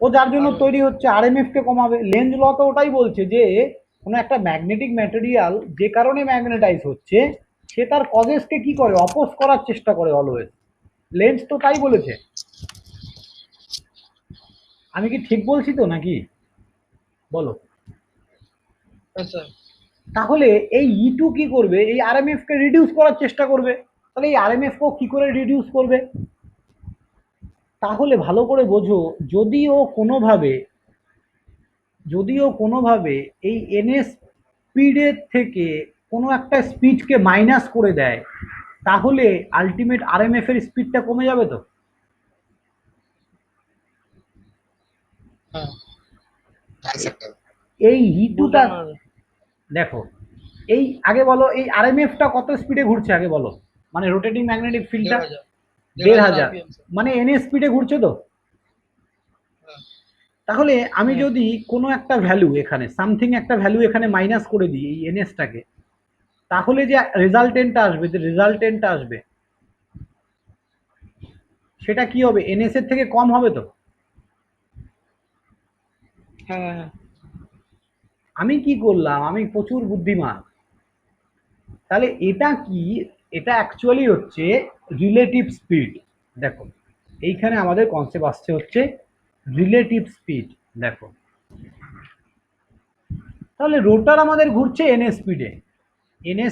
ও যার জন্য তৈরি হচ্ছে আরএমএফ কে কমাবে। লেন্জ ল তো ওটাই বলছে যে কোনো একটা ম্যাগনেটিক ম্যাটেরিয়াল যে কারণে ম্যাগনেটাইজ হচ্ছে সে তার কজেসকে কি করে, অপোজ করার চেষ্টা করে অলওয়েজ। লেন্স তো তাই বলেছে। আমি কি ঠিক বলছি তো নাকি বলো? হ্যাঁ স্যার। তাহলে এই ইটু কি করবে? এই আরএমএফ কে রিডিউস করার চেষ্টা করবে। তাহলে এই আরএমএফ কেও কি করে রিডিউস করবে? তাহলে ভালো করে বোঝো, যদি ও কোনোভাবে এই এনএস স্পিডের থেকে কোনো একটা স্পিডকে মাইনাস করে দেয়, তাহলে আলটিমেট আরএমএফ এর স্পিডটা কমে যাবে তো। হ্যাঁ এই ইটুটা বুঝলাম না। দেখো, এই আগে বলো এই আরএমএফটা কত স্পিডে ঘুরছে আগে বলো, মানে রোটেটিং ম্যাগনেটিক ফিল্ডটা 1500 1500 RPM স্যার। মানে এনএস স্পিডে ঘুরছে তো। হ্যাঁ তাহলে আমি হ্যাঁ। যদি কোনো একটা ভ্যালু এখানে সামথিং একটা ভ্যালু এখানে মাইনাস করে দিই এই এনএসটাকে, তাহলে যে রেজাল্টেন্টটা আসবে সেটা কি হবে? এনএস এর থেকে কম হবে তো। হ্যাঁ হ্যাঁ আমি কি করলাম? আমি প্রচুর বুদ্ধিমান। তাহলে এটা কি? এটা অ্যাকচুয়ালি হচ্ছে রিলেটিভ স্পিড। দেখো এইখানে আমাদের কনসেপ্ট আসছে হচ্ছে রিলেটিভ স্পিড। দেখো তাহলে রোটার আমাদের ঘুরছে এনএস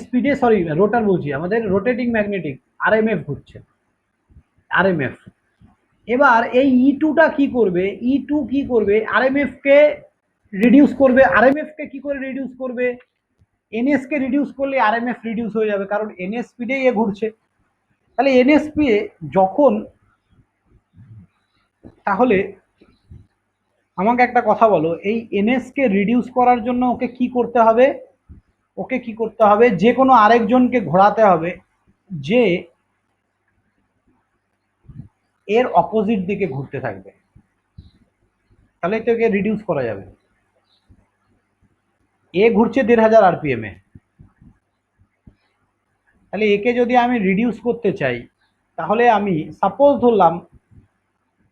স্পিডে, সরি রোটার বলছি, আমাদের রোটেটিং ম্যাগনেটিক আরএমএফ ঘুরছে, আরএমএফ। এবার এই ইটুটা কি করবে? ইটু কি করবে? আরএমএফ কে রিডিউস করবে। আরএমএফ কে কি করে রিডিউস করবে? এনএস কে রিডিউস করলে আরএমএফ রিডিউস হয়ে যাবে, কারণ এনএস স্পিডেই এ ঘুরছে। তাহলে এনএস স্পিডে যখন, তাহলে আমাকে একটা কথা বলো, এই এনএস কে রিডিউস করার জন্য ওকে কি করতে হবে? ওকে কি করতে হবে? যে কোনো আরেকজনকে ঘোরাতে হবে যে এর অপোজিট দিকে ঘুরতে থাকবে, তাহলে তো একে রিডিউস করা যাবে। এ ঘুরছে 1500 আরপিএম এ, তাহলে একে যদি আমি রিডিউস করতে চাই, তাহলে আমি সাপোজ ধরলাম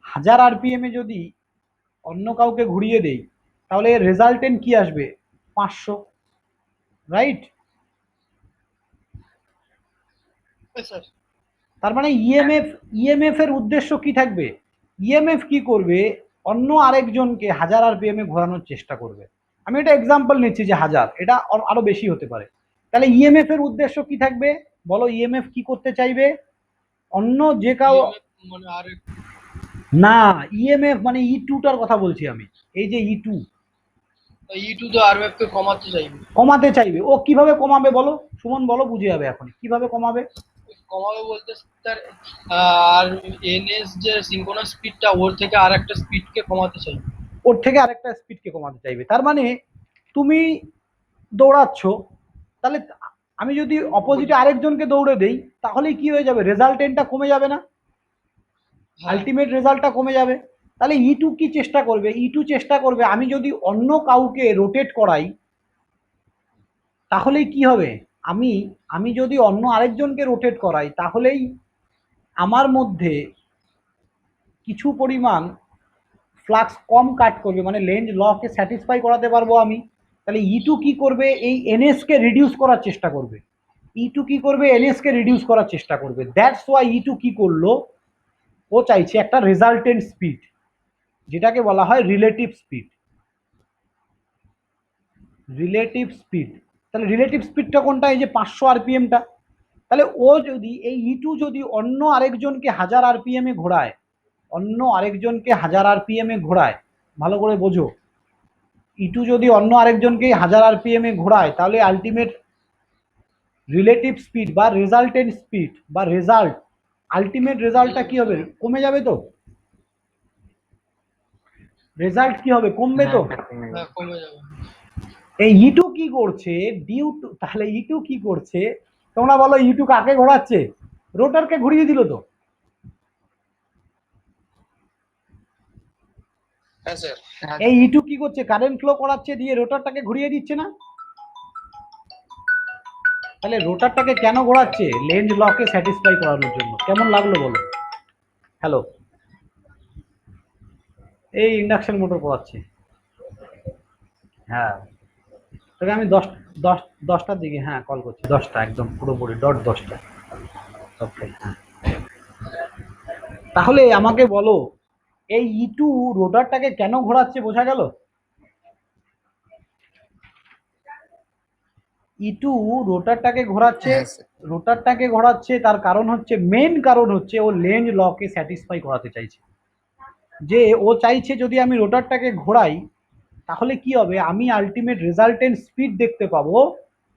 1000 আরপিএম এ যদি অন্য কাউকে ঘুরিয়ে দেই, তাহলে এর রেজাল্টেন্ট কি আসবে? 500, রাইট? স্যার। তার মানে ইএমএফ এর উদ্দেশ্য কি থাকবে? ইএমএফ কি করবে? অন্য আরেকজনকে 1000 আরপিএম এ ঘোরানোর চেষ্টা করবে। আমি এটা এক্সাম্পল নিচ্ছি যে 1000, এটা আরো বেশি হতে পারে। তাহলে ইএমএফ এর উদ্দেশ্য কি থাকবে বলো? ইএমএফ কি করতে চাইবে? অন্য যে কাউ, মানে আর না, ইএমএফ মানে ইটুটার কথা বলছি আমি। এই যে ইটু ইটু তো আরএমএফ কে কমাতে চাইবে। কমাতে চাইবে। ও কিভাবে কমাবে বলো? সুমন বলো, বুঝে যাবে এখন কিভাবে কমাবে। কমাবে বলতে স্যার আর এনএস যে সিঙ্ক্রোনাস স্পিডটা ওর থেকে আর একটা স্পিডকে কমাতে চাইবে। ওর থেকে আরেকটা স্পিডকে কমাতে চাইবে। তার মানে তুমি দৌড়াচ্ছ, তাহলে আমি যদি অপোজিটে আরেকজনকে দৌড়ে দেই, তাহলেই কি হয়ে যাবে? রেজাল্টেন্টটা কমে যাবে না? আলটিমেট রেজাল্টটা কমে যাবে। তাহলে ইটু কি চেষ্টা করবে? ইটু চেষ্টা করবে আমি যদি অন্য কাউকে রোটেট করাই, তাহলেই কি হবে? আমি আমি যদি অন্য আরেকজনকে রোটেট করাই, তাহলেই আমার মধ্যে কিছু পরিমাণ ফ্লাক্স কম কাট করবে, মানে লেন্জ লকে স্যাটিসফাই করাতে পারবো আমি। তাহলে ইটু কি করবে? এই এনএস কে রিডিউস করার চেষ্টা করবে। ইটু কি করবে? এনএস কে রিডিউস করার চেষ্টা করবে। দ্যাটস ওয়াই ইটু কি করলো? ও চাইছে একটা রেজাল্টেন্ট স্পিড, যেটাকে বলা হয় রিলেটিভ স্পিড। রিলেটিভ স্পিড, তাহলে রিলেটিভ স্পিডটা কোনটা? এই যে 500 আরপিএমটা। তাহলে ও যদি এই ইটু যদি অন্য আরেকজনকে 1000 আরপিএম এ ঘোরায়, অন্য আরেকজনকে 1000 আরপিএম এ ঘোরায়, ভালো করে বোঝো, ইটু যদি অন্য আরেকজনকে 1000 আরপিএম এ ঘোরায়, তাহলে আলটিমেট রিলেটিভ স্পিড বা রেজাল্টেন্ট স্পিড বা আলটিমেট রেজাল্টটা কি হবে? কমে যাবে তো। রেজাল্ট কি হবে? কমবে তো। হ্যাঁ কমে যাবে। এই ইটু কি করছে? তাহলে ইটু কি করছে? তোমরা বলো ইটু কাকে ঘোরাচ্ছে? রোটারকে ঘুরিয়ে দিল তো। হ্যাঁ স্যার। এই ইটু কি করছে, কারেন্ট ফ্লো করাচ্ছে, দিয়ে রোটারটাকে ঘুরিয়ে দিচ্ছে না? তাহলে রোটারটাকে কেন ঘোরাচ্ছে? লেঞ্জ লকে স্যাটিসফাই করানোর জন্য। কেমন লাগলো বলো? হ্যালো, এই ইন্ডাকশন মোটর পড়াচ্ছি। হ্যাঁ, তোকে আমি 10টার দিকে হ্যাঁ কল করছি, 10টা একদম পুরোপুরি ডট 10টা। ওকে, হ্যাঁ। তাহলে আমাকে বলো, এই ইটু রোটারটাকে কেন ঘোরাচ্ছে, বোঝা গেল? ইটু রোটারটাকে ঘোরাচ্ছে, হ্যাঁ স্যার। রোটারটাকে ঘোরাচ্ছে তার কারণ হচ্ছে, মেন কারণ হচ্ছে ও লেঞ্জ লকে স্যাটিসফাই করাতে চাইছে। যে ও চাইছে যদি আমি রোটারটাকে ঘোরাই তাহলে কি হবে, আমি আলটিমেট রেজাল্টেন্ট স্পিড দেখতে পাবো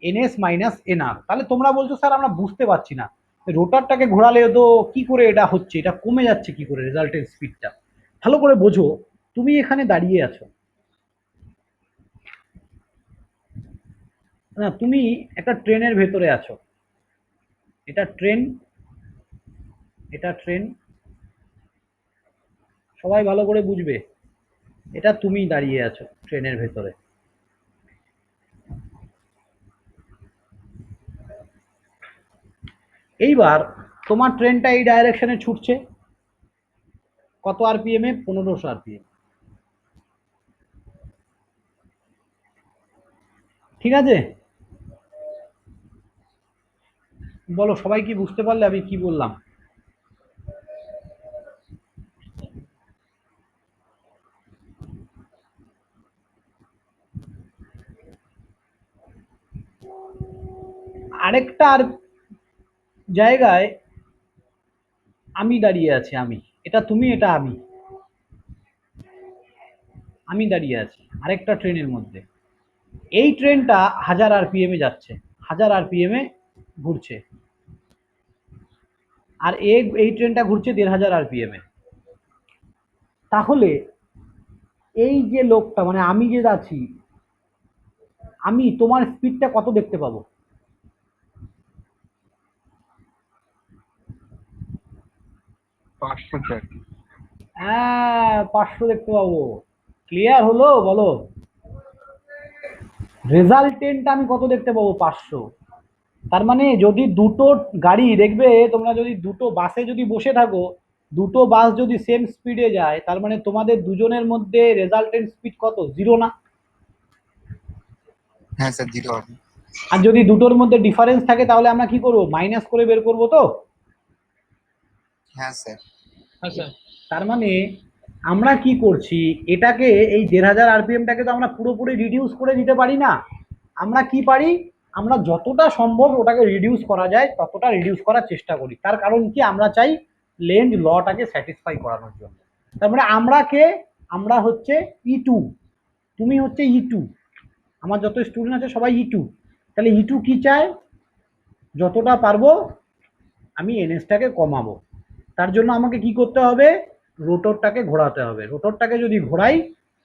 এনএস মাইনাস এনআর। তাহলে তোমরা বলছো স্যার আমরা বুঝতে পারছি না, রোটারটাকে ঘোরালে তো কি করে এটা হচ্ছে, এটা কমে যাচ্ছে কি করে রেজাল্টেন্ট স্পিডটা? ভালো করে বোঝো, তুমি এখানে দাঁড়িয়ে আছো না, তুমি একটা ট্রেনের ভেতরে আছো, এটা ট্রেন, এটা ট্রেন, সবাই ভালো করে বুঝবে, এটা তুমি দাঁড়িয়ে আছো ট্রেনের ভেতরে। এইবার তোমার ট্রেনটা এই ডাইরেকশনে ছুটছে, কত আরপিএম এ? 1500 আরপিএম। ঠিক আছে, বলো সবাই কি বুঝতে পারলে আমি কি বললাম? আরেকটা আর জায়গায় আমি দাঁড়িয়ে আছি, আমি, এটা তুমি, এটা আমি, আমি দাঁড়িয়ে আছি আরেকটা ট্রেনের মধ্যে। এই ট্রেনটা 1000 আরপিএম এ যাচ্ছে, 1000 আরপিএম এ ঘুরছে, আর এই ট্রেনটা ঘুরছে 1500 আরপিএম এ। তাহলে এই যে লোকটা মানে আমি যে আছি, আমি তোমার স্পিডটা কত দেখতে পাবো? 500 স্যার। হ্যাঁ, 500 দেখতে পাবো। ক্লিয়ার হলো? বলো, রেজাল্টেন্টটা আমি কত দেখতে পাবো? 500। তার মানে যদি দুটো গাড়ি দেখবে, তোমরা যদি দুটো বাসে যদি বসে থাকো, দুটো বাস যদি সেম স্পিডে যায়, তার মানে তোমাদের দুজনের মধ্যে রেজাল্টেন্ট স্পিড কত? 0 না? হ্যাঁ স্যার, 0 হবে। আর যদি দুটোর মধ্যে ডিফারেন্স থাকে তাহলে আমরা কি করবো? মাইনাস করে বের করবো তো? হ্যাঁ স্যার। হ্যাঁ স্যার। তার মানে আমরা কি করছি, এটাকে এই 1500 আরপিএমটাকে তো আমরা পুরোপুরি রিডিউস করে দিতে পারি না। আমরা কি পারি, আমরা যতটা সম্ভব ওটাকে রিডিউস করা যায় ততটা রিডিউস করার চেষ্টা করি। তার কারণ কি, আমরা চাই লেঞ্জ লটাকে স্যাটিসফাই করানোর জন্য। তার মানে আমরা কে, আমরা হচ্ছে E2, তুমি হচ্ছে E2, আমার যত স্টুডেন্ট আছে সবাই E2। তাহলে E2 কি চায়, যতটা পারবো আমি এনএসটাকে কমাবো। তার জন্য আমাকে কি করতে হবে, রোটরটাকে ঘোরাতে হবে। রোটরটাকে যদি ঘোরাই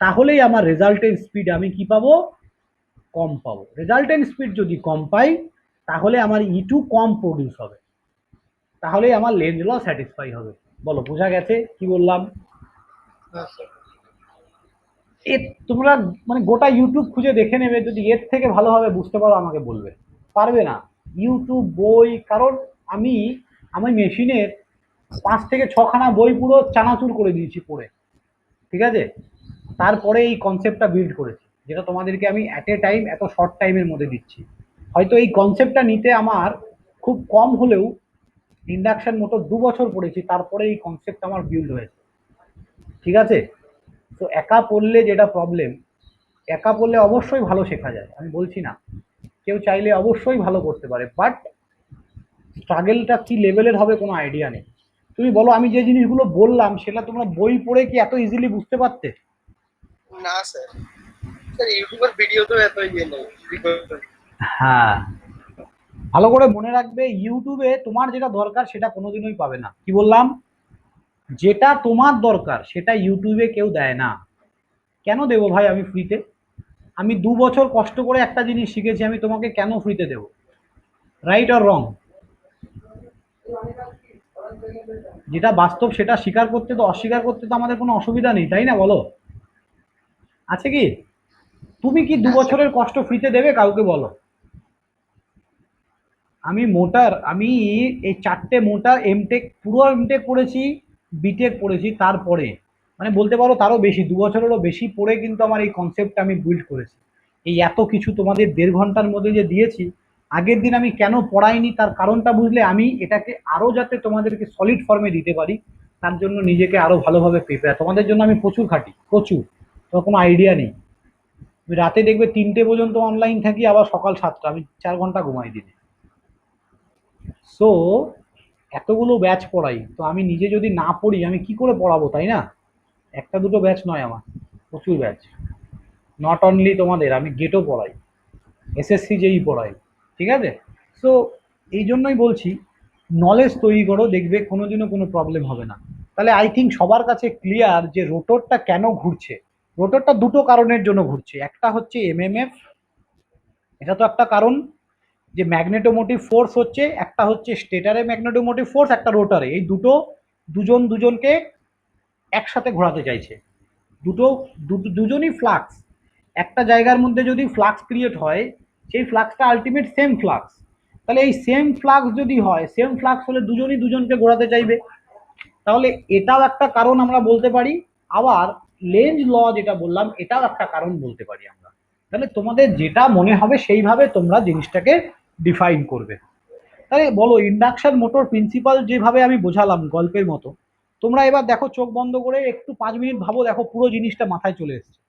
তাহলেই আমার রেজাল্টেন্ট স্পিড আমি কি পাবো? কম পাবো। রেজাল্টেন্ট স্পিড যদি কম পাই তাহলে আমার E2 কম প্রডিউস হবে, তাহলেই আমার লেঞ্জ ল স্যাটিসফাই হবে। বলো বোঝা গেছে কি বললাম? হ্যাঁ স্যার। এ তোমরা মানে গোটা ইউটিউব খুঁজে দেখে নেবে, যদি এর থেকে ভালোভাবে বুঝতে পারো আমাকে বলবে। পারবে না, ইউটিউব, বই, কারণ আমি আমি মেশিনের 5 থেকে 6খানা বই পুরো চানাচুর করে দিয়েছি পড়ে, ঠিক আছে? তারপরে এই কনসেপ্টটা বিল্ড করেছি, যেটা তোমাদেরকে আমি অ্যাট এ টাইম এত শর্ট টাইমের মধ্যে দিচ্ছি। হয়তো এই কনসেপ্টটা নিতে আমার খুব কম হলেও ইন্ডাকশন মোটর 2 বছর পড়েছি, তারপরে এই কনসেপ্ট আমার বিল্ড হয়েছে, ঠিক আছে? তো একা পড়লে যেটা প্রবলেম, একা পড়লে অবশ্যই ভালো শেখা যায়, আমি বলছি না, কেউ চাইলে অবশ্যই ভালো করতে পারে, বাট স্ট্রাগেলটা কি লেভেলের হবে কোনো আইডিয়া নেই। তুমি বলো, আমি যে জিনিসগুলো বললাম সেটা তোমরা বই পড়ে কি এত ইজিলি বুঝতে পারতে? না স্যার, স্যার ইউটিউবের ভিডিও তো এত ইয়ে নেই। হ্যাঁ, ভালো করে মনে রাখবে, ইউটিউবে তোমার যেটা দরকার সেটা কোনোদিনই পাবে না। কি বললাম? যেটা তোমার দরকার সেটা ইউটিউবে কেউ দেয় না। কেন দেবো ভাই আমি ফ্রিতে? আমি 2 বছর কষ্ট করে একটা জিনিস শিখেছি, আমি তোমাকে কেন ফ্রিতে দেবো? Right or wrong? যেটা বাস্তব সেটা স্বীকার করতে, তো অস্বীকার করতে তো আমাদের কোনো অসুবিধা নেই, তাই না বলো? আছে কি? তুমি কি 2 বছরের কষ্ট ফ্রিতে দেবে কাউকে, বলো? আমি এই 4টে মোটার এমটেক, পুরো এমটেক পড়েছি, বিটেক পড়েছি, তারপরে মানে বলতে পারো তারও বেশি, 2 বছরেরও বেশি পড়ে কিন্তু আমার এই কনসেপ্টটা আমি বিল্ড করেছি। এই এত কিছু তোমাদের 1.5 ঘন্টার মধ্যে যে দিয়েছি, আগের দিন আমি কেন পড়াইনি তার কারণটা বুঝলে আমি এটাকে আরো যাতে তোমাদেরকে সলিড ফর্মে দিতে পারি, তার জন্য নিজেকে আরো ভালোভাবে প্রিপেয়ার, তোমাদের জন্য আমি প্রচুর খাটি, প্রচুর। তোমার কোনো আইডিয়া নেই। আমি রাতে দেখবে 3টে পর্যন্ত অনলাইন থাকি, আবার সকাল 7টা, আমি 4 ঘন্টা ঘুমাই দিনে। সো এতগুলো ব্যাচ পড়াই, তো আমি নিজে যদি না পড়ি আমি কি করে পড়াবো, তাই না? একটা দুটো ব্যাচ নয় আমার, প্রচুর ব্যাচ। নট অনলি তোমাদের, আমি গেটও পড়াই, এসএসসি যেই পড়াই, ঠিক আছে? সো এই জন্যই বলছি, নলেজ তৈরি করো, দেখবে কোনোদিনও কোনো প্রবলেম হবে না। তাহলে আই থিঙ্ক সবার কাছে ক্লিয়ার যে রোটরটা কেন ঘুরছে। রোটরটা দুটো কারণের জন্য ঘুরছে, একটা হচ্ছে এমএমএফ, এটা তো একটা কারণ, যে ম্যাগনেটোমোটিভ ফোর্স হচ্ছে, একটা হচ্ছে স্টেটারে ম্যাগনেটোমোটিভ ফোর্স, একটা রোটারে, এই দুটো দুজন দুজনকে একসাথে ঘোরাতে চাইছে। দুজনই ফ্লাক্স, একটা জায়গার মধ্যে যদি ফ্লাক্স ক্রিয়েট হয়, সেই ফ্লাক্সটা আলটিমেট সেম ফ্লাক্স। তাহলে এই সেম ফ্লাক্স যদি হয়, সেম ফ্লাক্স হলে দুজনই দুজনকে ঘোরাতে চাইবে। তাহলে এটাও একটা কারণ আমরা বলতে পারি। আবার লেঞ্জ ল যেটা বললাম, এটাও একটা কারণ বলতে পারি আমরা। তাহলে তোমাদের যেটা মনে হবে সেইভাবে তোমরা জিনিসটাকে ডিফাইন করবে। তাহলে বলো, ইন্ডাকশন মোটর প্রিন্সিপাল যেভাবে আমি বোঝালাম গল্পের মতো, তোমরা এবার দেখো চোখ বন্ধ করে একটু 5 মিনিট ভাবো, দেখো পুরো জিনিসটা মাথায় চলে এসছে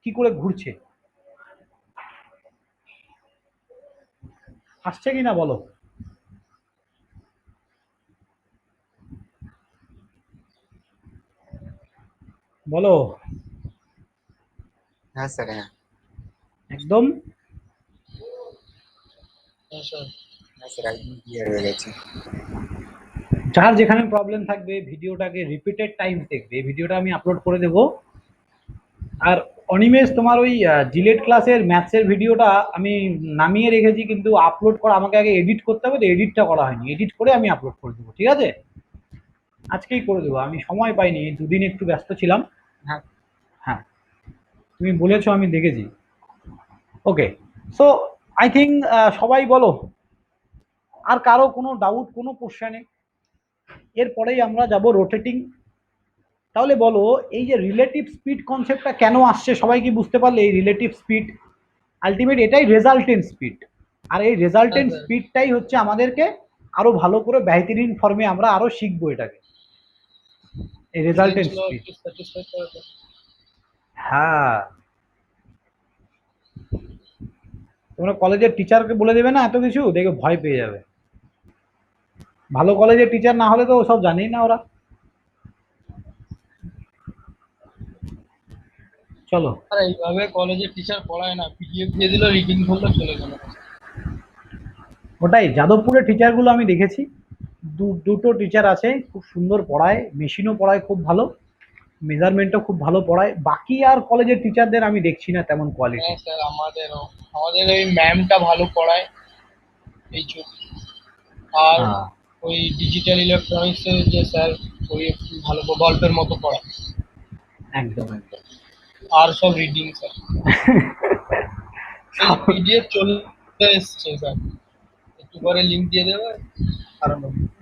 কি করে ঘুরছে, আসছে কিনা বলো? বলো। হ্যাঁ স্যার, হ্যাঁ। একদম। হ্যাঁ স্যার। হ্যাঁ স্যার, একদম ক্লিয়ার হয়ে গেছে। যার যেখানে প্রবলেম থাকবে ভিডিওটাকে রিপিটেড টাইম দেখবে, এই ভিডিওটা আমি আপলোড করে দেবো। আর অনিমেষ, তোমার ওই জিলেট ক্লাসের ম্যাথসের ভিডিওটা আমি নামিয়ে রেখেছি, কিন্তু আপলোড করা আমাকে আগে এডিট করতে হবে, তো এডিটটা করা হয়নি, এডিট করে আমি আপলোড করে দেবো, ঠিক আছে? আজকেই করে দেবো, আমি সময় পাইনি, এই দুদিন একটু ব্যস্ত ছিলাম। হ্যাঁ। হ্যাঁ, তুমি বলেছো, আমি দেখেছি। ওকে, সো আই থিঙ্ক সবাই বলো, আর কারো কোনো ডাউট, কোনো কোশ্চেনে? এরপরেই আমরা যাব রোটেটিং। তাহলে বলো, এই যে রিলেটিভ স্পিড কনসেপ্টটা কেন আসছে, সবাই কি বুঝতে পারলে? এই রিলেটিভ স্পিড আলটিমেট এটাই রেজাল্টেন্ট স্পিড, আর এই রেজাল্টেন্ট আচ্ছা, স্পিডটাই হচ্ছে আমাদেরকে আরো ভালো করে ব্যতিহীন ফর্মে আমরা আরো শিখবো এটাকে, এই রেজাল্টেন্ট ছিল স্পিড। একটু স্যাটিসফাই করা যায়। হ্যাঁ, তোমরা কলেজের টিচারকে বলে দেবে না এত কিছু, দেখে ভয় পেয়ে যাবে। ভালো কলেজের টিচার না হলে তো সব জানেই না ওরা। চলো। আর এইভাবে কলেজে টিচার পড়ায় না, পিডিএফ দিয়ে দিল, রিডিং করলো, চলে গেল। ওটাই, যাদবপুরের টিচারগুলো আমি দেখেছি, দুটো টিচার আছে, খুব সুন্দর পড়ায়, মেশিনও পড়ায় খুব ভালো, মেজারমেন্টও খুব ভালো পড়ায়। বাকি আর কলেজের টিচারদের আমি দেখছি না তেমন কোয়ালিটি। হ্যাঁ স্যার, আমাদের ওই ম্যামটা ভালো পড়ায়, এই আর হ্যাঁ, ওই ডিজিটাল ইলেকট্রনিক্স এর যে স্যার, ওই একটু ভালো গল্পের মতো পড়ায়। একদম একদম। আর সব রিডিং স্যার। এই পিডিএফ চলে এসছে স্যার, একটু পরে লিংক দিয়ে দেবে, কারণ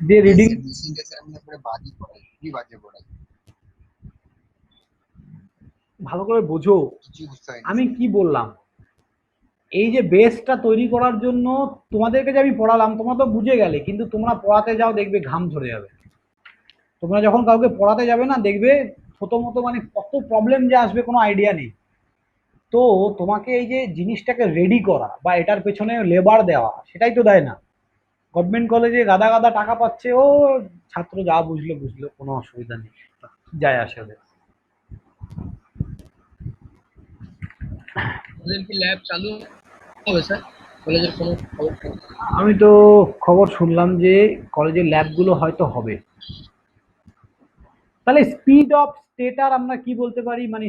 দিয়ে রিডিং মিসিংটা স্যার আমি একবারে বাজে পড়াই, খুবই বাজে পড়াই, ভালো করে বোঝো। কিছুই বুঝতে হয়নি আমি স্যার। কি বললাম, এই যে বেসটা তৈরি করার জন্য তোমাদেরকে যে আমি পড়ালাম, তোমরা তো বুঝে গেলে, কিন্তু তোমরা পড়াতে যাও দেখবে ঘাম ঝরে যাবে। তোমরা যখন কাউকে পড়াতে যাবে না, দেখবে প্রথমত মানে কত প্রবলেম যে আসবে কোনো আইডিয়া নেই। তো তোমাকে এই যে জিনিসটাকে রেডি করা বা এটার পেছনে লেবার দেওয়া, সেটাই তো দেয় না। গভর্নমেন্ট কলেজে গাদা গাদা টাকা পাচ্ছে, ও ছাত্র যা বুঝলো বুঝলো, কোনো অসুবিধা নেই, যায় আসে ওদের। ওদের কি ল্যাব চালু হবে স্যার? কলেজের কোনো খবর নেই? আমি তো খবর শুনলাম যে কলেজের ল্যাবগুলো হয়তো হবে। তাহলে স্পিড অফ স্টেটার আমরা কি বলতে পারি, মানে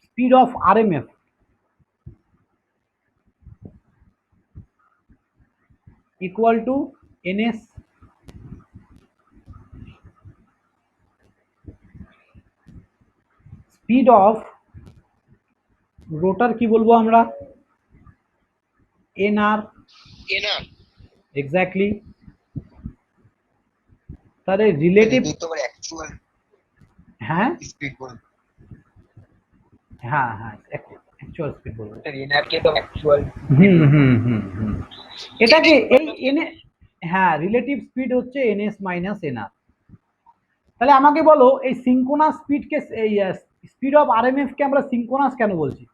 speed of RMF equal to NS speed of rotor কি বলবো আমরা? এনআর। এনার এক্স্যাক্টলি। তাহলে রিলেটিভ, তোমার অ্যাকচুয়াল হ্যাঁ স্পিড বল। হ্যাঁ হ্যাঁ অ্যাকচুয়াল স্পিড বলবো। স্যার এনআরকে তো অ্যাকচুয়াল এটাকে এই এনে, হ্যাঁ রিলেটিভ স্পিড হচ্ছে এনএস মাইনাস এনআর। তাহলে আমাকে বলো এই সিঙ্ক্রোনাস স্পিডকে, এই স্পিড অফ আরএমএফ কে আমরা সিঙ্ক্রোনাস কেন বলছি?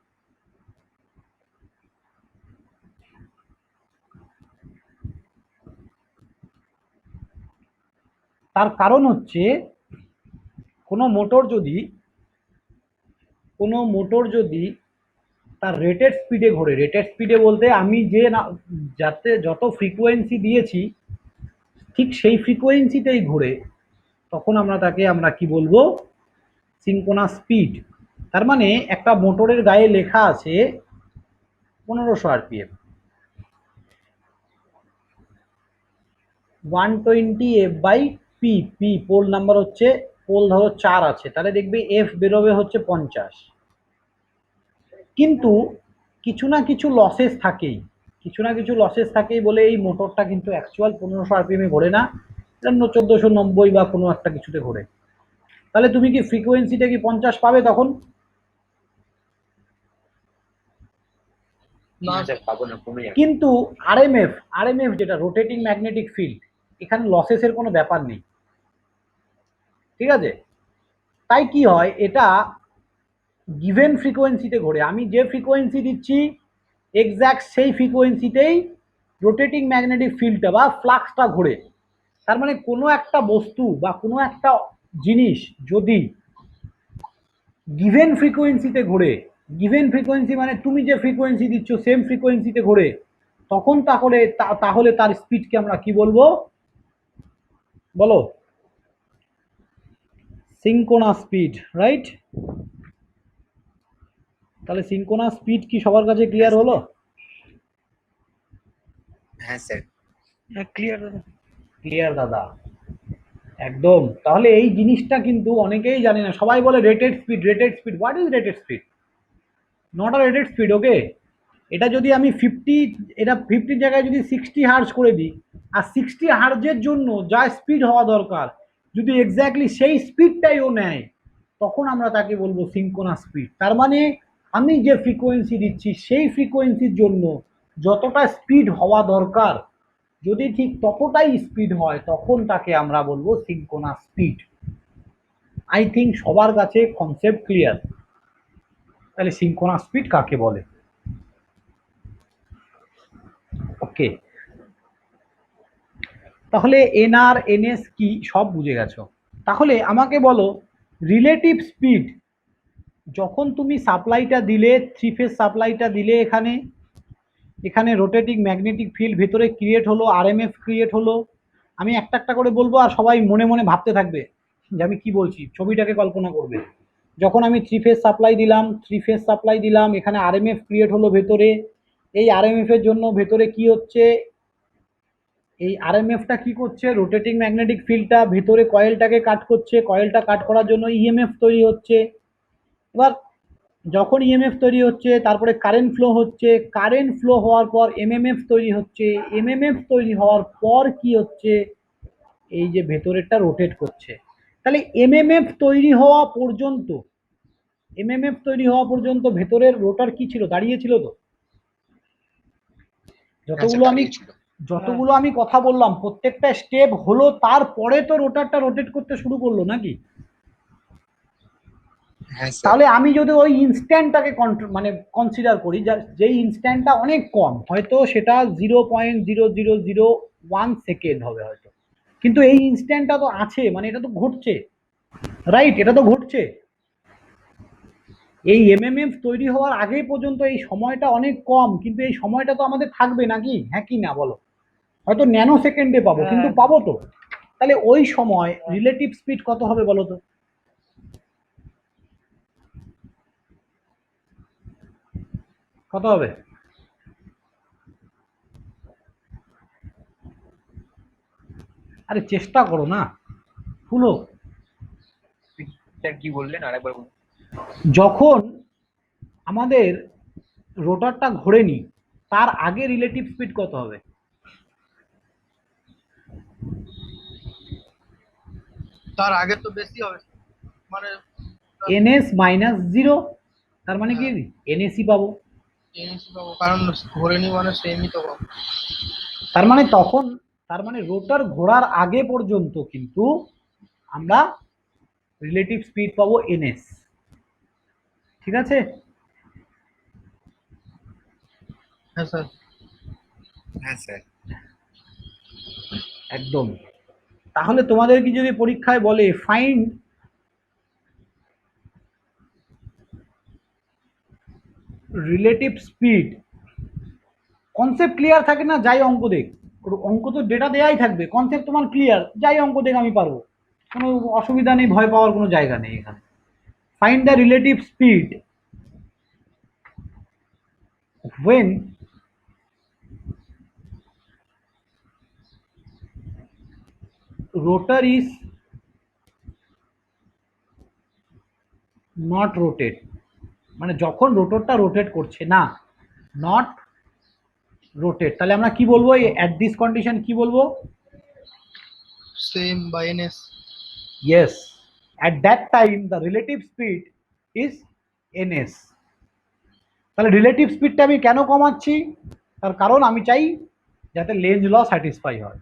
তার কারণ হচ্ছে কোনো মোটর যদি তার রেটেড স্পিডে ঘোরে, রেটেড স্পিডে বলতে আমি যে না যাতে যত ফ্রিকোয়েন্সি দিয়েছি ঠিক সেই ফ্রিকোয়েন্সিতেই ঘোরে, তখন আমরা কি বলবো? Synchronous speed. তার মানে একটা মোটরের গায়ে লেখা আছে 1500 RPM, 120 F by P. P pole number হচ্ছে, পোল ধরো 4 আছে, তাহলে দেখবে এফ বেরোবে হচ্ছে 50। কিন্তু কিছু না কিছু লসেস থাকেই বলে এই মোটরটা কিন্তু অ্যাকচুয়াল 1500 আরপিএম এ ঘোরে না, এটা 1490 বা কোনো একটা কিছুতে ঘোরে। তাহলে তুমি কি ফ্রিকোয়েন্সিটা কি 50 পাবে তখন? না না স্যার পাবো না, কমে যাবে। কিন্তু আরএমএফ যেটা রোটেটিং ম্যাগনেটিক ফিল্ড, এখানে লসেসের কোনো ব্যাপার নেই, ঠিক আছে? তাই কি হয়, এটা গিভেন ফ্রিকোয়েন্সিতে ঘোরে। আমি যে ফ্রিকোয়েন্সি দিচ্ছি এক্স্যাক্ট সেই ফ্রিকোয়েন্সিতেই রোটেটিং ম্যাগনেটিক ফিল্ডটা বা ফ্লাক্সটা ঘোরে। তার মানে কোনো একটা বস্তু বা কোনো একটা জিনিস যদি গিভেন ফ্রিকোয়েন্সিতে ঘোরে, গিভেন ফ্রিকোয়েন্সি মানে তুমি যে ফ্রিকোয়েন্সি দিচ্ছ সেম ফ্রিকোয়েন্সিতে ঘোরে, তখন তাহলে তার স্পিডকে আমরা কি বলবো বলো? Synchronous speed, right? তাহলে সিঙ্ক্রোনাস স্পিড কি সবার কাছে ক্লিয়ার হলো? হ্যাঁ স্যার। ক্লিয়ার দাদা, একদম। তাহলে এই জিনিসটা কিন্তু অনেকেই জানে না, সবাই বলে rated speed. What is rated speed? Not a rated speed, okay? এটা যদি আমি 50 জায়গায় যদি 60 হার্জ করে দিই, আর 60 হার্জের জন্য যা স্পিড হওয়া দরকার যদি এক্স্যাক্টলি সেই স্পিডটাই ও নেয়, তখন আমরা তাকে বলবো সিঙ্ক্রোনাস স্পিড। তার মানে আমি যে ফ্রিকোয়েন্সি দিচ্ছি সেই ফ্রিকোয়েন্সির জন্য যতটা স্পিড হওয়া দরকার যদি ঠিক ততটাই স্পিড হয়, তখন তাকে আমরা বলবো সিঙ্ক্রোনাস স্পিড। আই থিঙ্ক সবার কাছে কনসেপ্ট ক্লিয়ার। তাহলে সিঙ্ক্রোনাস স্পিড কাকে বলে? ওকে, তাহলে এনআর এনএস কি সব বুঝে গেছো। তাহলে আমাকে বলো রিলেটিভ স্পিড, যখন তুমি সাপ্লাইটা দিলে, 3 ফেজ সাপ্লাইটা দিলে, এখানে রোটেটিং ম্যাগনেটিক ফিল্ড ভেতরে ক্রিয়েট হলো, আরএমএফ ক্রিয়েট হলো। আমি একটা একটা করে বলবো আর সবাই মনে মনে ভাবতে থাকবে যে আমি কি বলছি, ছবিটাকে কল্পনা করবে। যখন আমি 3 ফেজ সাপ্লাই দিলাম, এখানে আরএমএফ ক্রিয়েট হলো ভেতরে। এই আরএমএফ এর জন্য ভেতরে কি হচ্ছে, এই আরএমএফটা কি করছে, রোটেটিং ম্যাগনেটিক ফিল্ডটা ভেতরে কয়েলটাকে কাট করছে, কয়েলটা কাট করার জন্য ইএমএফ তৈরি হচ্ছে। এবার যখন ইএমএফ তৈরি হচ্ছে তারপরে কারেন্ট ফ্লো হওয়ার পর এমএমএফ তৈরি হচ্ছে, এমএমএফ তৈরি হওয়ার পর কি হচ্ছে, এই যে ভেতরেরটা রোটেট করছে। তাহলে এমএমএফ তৈরি হওয়া পর্যন্ত ভেতরের রোটার কি ছিল, দাঁড়িয়ে ছিল তো? যতগুলো আমি কথা বললাম প্রত্যেকটা স্টেপ হলো, তারপরে তো রোটারটা রোটেট করতে শুরু করলো নাকি? হ্যাঁ স্যার। তাহলে আমি যদি ওই ইনস্ট্যান্টটাকে কনসিডার করি, যেই ইনস্ট্যান্টটা অনেক কম, হয়তো সেটা 0.0001 সেকেন্ড হবে হয়তো, কিন্তু এই ইনস্ট্যান্টটা তো আছে, মানে এটা তো ঘটছে, রাইট? এটা তো ঘটছে। এই এমএমএফ তৈরি হওয়ার আগে পর্যন্ত এই সময়টা অনেক কম, কিন্তু এই সময়টা তো আমাদের থাকবে নাকি, হ্যাঁ কি না বলো? হয়তো ন্যানো সেকেন্ডে পাবো, কিন্তু পাবো তো। তাহলে ওই সময় রিলেটিভ স্পিড কত হবে বলো তো? কত হবে? আরে চেষ্টা করো না, শুনো। স্যার কি বললেন আরেকবার বলুন। যখন আমাদের রোটারটা ঘোরেনি তার আগে রিলেটিভ স্পিড কত হবে? তার আগে তো বেশি হবে, মানে এনএস মাইনাস জিরো, তার মানে কি এনএসই পাবো। টেন্সি পাবো, কারণ ঘোরেনি মানে সেমই তো পাবো। তার মানে তখন, তার মানে রোটার ঘোরার আগে পর্যন্ত কিন্তু আমরা রিলেটিভ স্পিড পাবো এনএস। ঠিক আছে? হ্যাঁ স্যার। হ্যাঁ স্যার। একদম। তাহলে তোমাদের কি যদি পরীক্ষায় বলে find relative speed, concept clear থাকে না, যাই অঙ্ক দেখ, অঙ্ক তো ডেটা দেয়াই থাকবে, কনসেপ্ট তোমার ক্লিয়ার, যাই অঙ্ক দেখ আমি পারবো, কোনো অসুবিধা নেই, ভয় পাওয়ার কোনো জায়গা নেই এখানে। Find the relative speed when rotor is not rotate, মানে যখন রোটরটা রোটেট করছে না, নট রোটেট, তাহলে আমরা কি বলবো এট দিস কন্ডিশন, কি বলবো? Same by NS. Yes, at that time the relative speed is ns। তাহলে রিলেটিভ স্পিডটা আমি কেন কমাচ্ছি? তার কারণ আমি চাই যাতে লেঞ্জ ল স্যাটিসফাই হয়।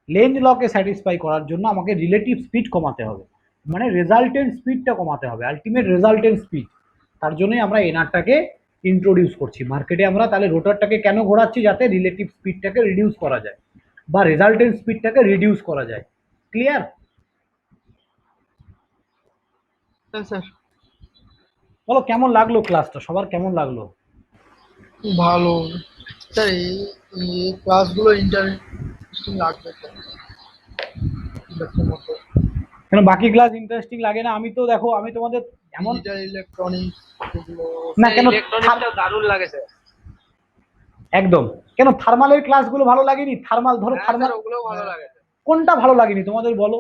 লেঞ্জ লকে স্যাটিসফাই করার জন্য আমাকে রিলেটিভ স্পিড কমাতে হবে, মানে রেজাল্টেন্ট স্পিডটা কমাতে হবে, আলটিমেট রেজাল্টেন্ট স্পিড। তার জন্যই আমরা এনআরটাকে ইন্ট্রোডিউস করছি মার্কেটে। আমরা তাহলে রোটারটাকে কেন ঘোরাচ্ছি? যাতে রিলেটিভ স্পিডটাকে রিডিউস করা যায় বা রেজাল্টেন্ট স্পিডটাকে রিডিউস করা যায়। ক্লিয়ার? হ্যাঁ স্যার। বলো কেমন লাগলো ক্লাসটা, সবার কেমন লাগলো? ভালো স্যার, এই ক্লাসগুলো ইন্টারেস্টিং লাগবে স্যার, ইলেকট্রিক মোটর, কেন বাকি ক্লাস ইন্টারেস্টিং লাগে না? আমি তো দেখো, আমি তোমাদের এমন ডিজিটাল ইলেকট্রনিক্স এগুলো। না কেন ইলেকট্রনিক্সটাও দারুণ লাগে স্যার। একদম, কেন থার্মালের ক্লাসগুলো ভালো লাগেনি? থার্মাল ধরো, হ্যাঁ থার্মাল স্যার, ওগুলোও ভালো লাগে স্যার। কোনটা ভালো লাগেনি তোমাদের বলো?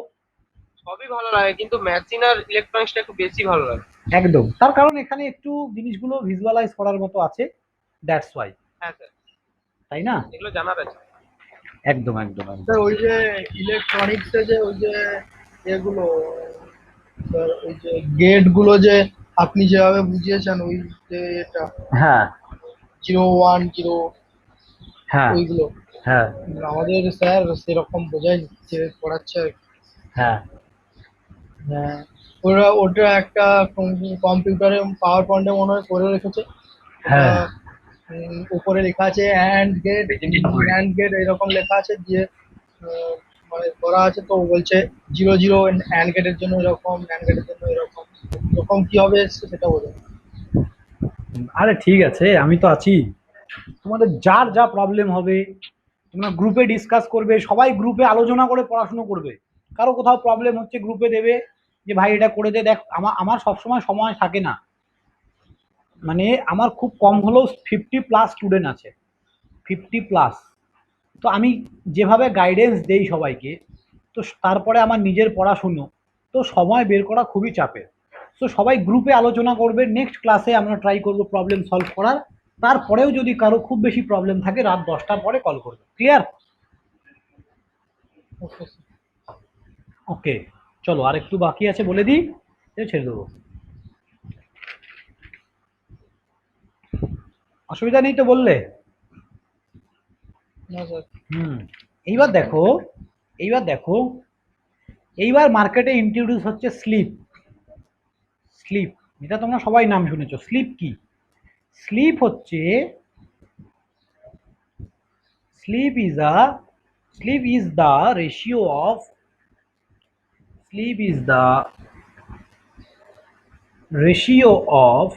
সবই ভালো লাগে, কিন্তু মেশিন আর ইলেকট্রনিক্সটা একটু বেশি ভালো লাগে। একদম, তার কারণ এখানে একটু জিনিসগুলো ভিজুয়ালাইজ করার মতো আছে, দ্যাটস ওয়াই। হ্যাঁ স্যার, তাই না? এগুলো জানার আছে। একদম একদম একদম। স্যার ওই যে ইলেকট্রনিক্সে যে ওই যে এগুলো, স্যার ওই যে গেট গুলো যে আপনি যেভাবে বুঝিয়েছেন, ওই যে এটা হ্যাঁ 010 হ্যাঁ ওইগুলো, হ্যাঁ আমাদের স্যার সেরকম বোঝায় যে পড়াচ্ছে আর কি। হ্যাঁ হ্যাঁ, ওরা ওটা একটা কম্পিউটারে পাওয়ার পয়েন্টে মনে হয় করে রেখেছে। হ্যাঁ উপরে লেখা আছে অ্যান্ড গেট এরকম লেখা আছে, দিয়ে মানে করা আছে, তো বলছে 00 অ্যান্ড গেটের জন্য এরকম, অ্যান্ড গেটের জন্য এরকম, এরকম কি হবে সেটা বোঝা। আরে ঠিক আছে, আমি তো আছি। তোমাদের যার যা প্রবলেম হবে তোমরা গ্রুপে ডিসকাস করবে, সবাই গ্রুপে আলোচনা করে পড়াশুনো করবে। কারো কোথাও প্রবলেম হচ্ছে গ্রুপে দেবে যে ভাই এটা করে দে। দেখ আমার সবসময় সময় থাকে না, মানে আমার খুব কম হলেও 50+ স্টুডেন্ট আছে, 50+। তো আমি যেভাবে গাইডেন্স দেই সবাইকে, তো তারপরে আমার নিজের পড়াশুনো, তো সময় বের করা খুবই চাপের। তো সবাই গ্রুপে আলোচনা করবে, নেক্সট ক্লাসে আমরা ট্রাই করব প্রবলেম সলভ করার। তারপরেও যদি কারো খুব বেশি প্রবলেম থাকে রাত 10টার পরে কল করবে। ক্লিয়ার? ওকে, চলো আর একটু বাকি আছে বলে দিই, ছেড়ে দেবো। অসুবিধা নেই তো বললে? না স্যার। হুম। এইবার দেখো, এইবার দেখো, এইবার মার্কেটে ইন্ট্রোডিউস হচ্ছে স্লিপ। স্লিপ, এটা তোমরা সবাই নাম শুনেছো। স্লিপ কি? স্লিপ হচ্ছে, slip is a slip is the ratio of slip is the ratio of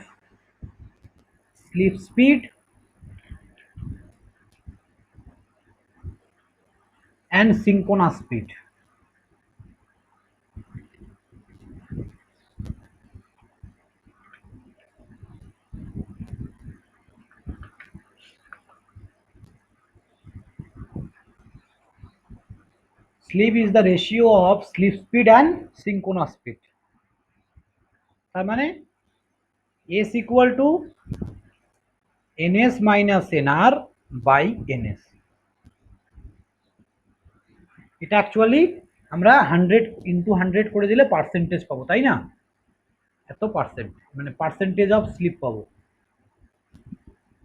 slip speed and synchronous speed। Sleep is the ratio of sleep speed and synchronous speed। তার মানে S equal to NS minus NR by NS. এটা actually আমরা 100 × 100 করে দিলে percentage পাবো, তাই না? এত পার্সেন্ট মানে পার্সেন্টেজ অফ স্লিপ পাবো।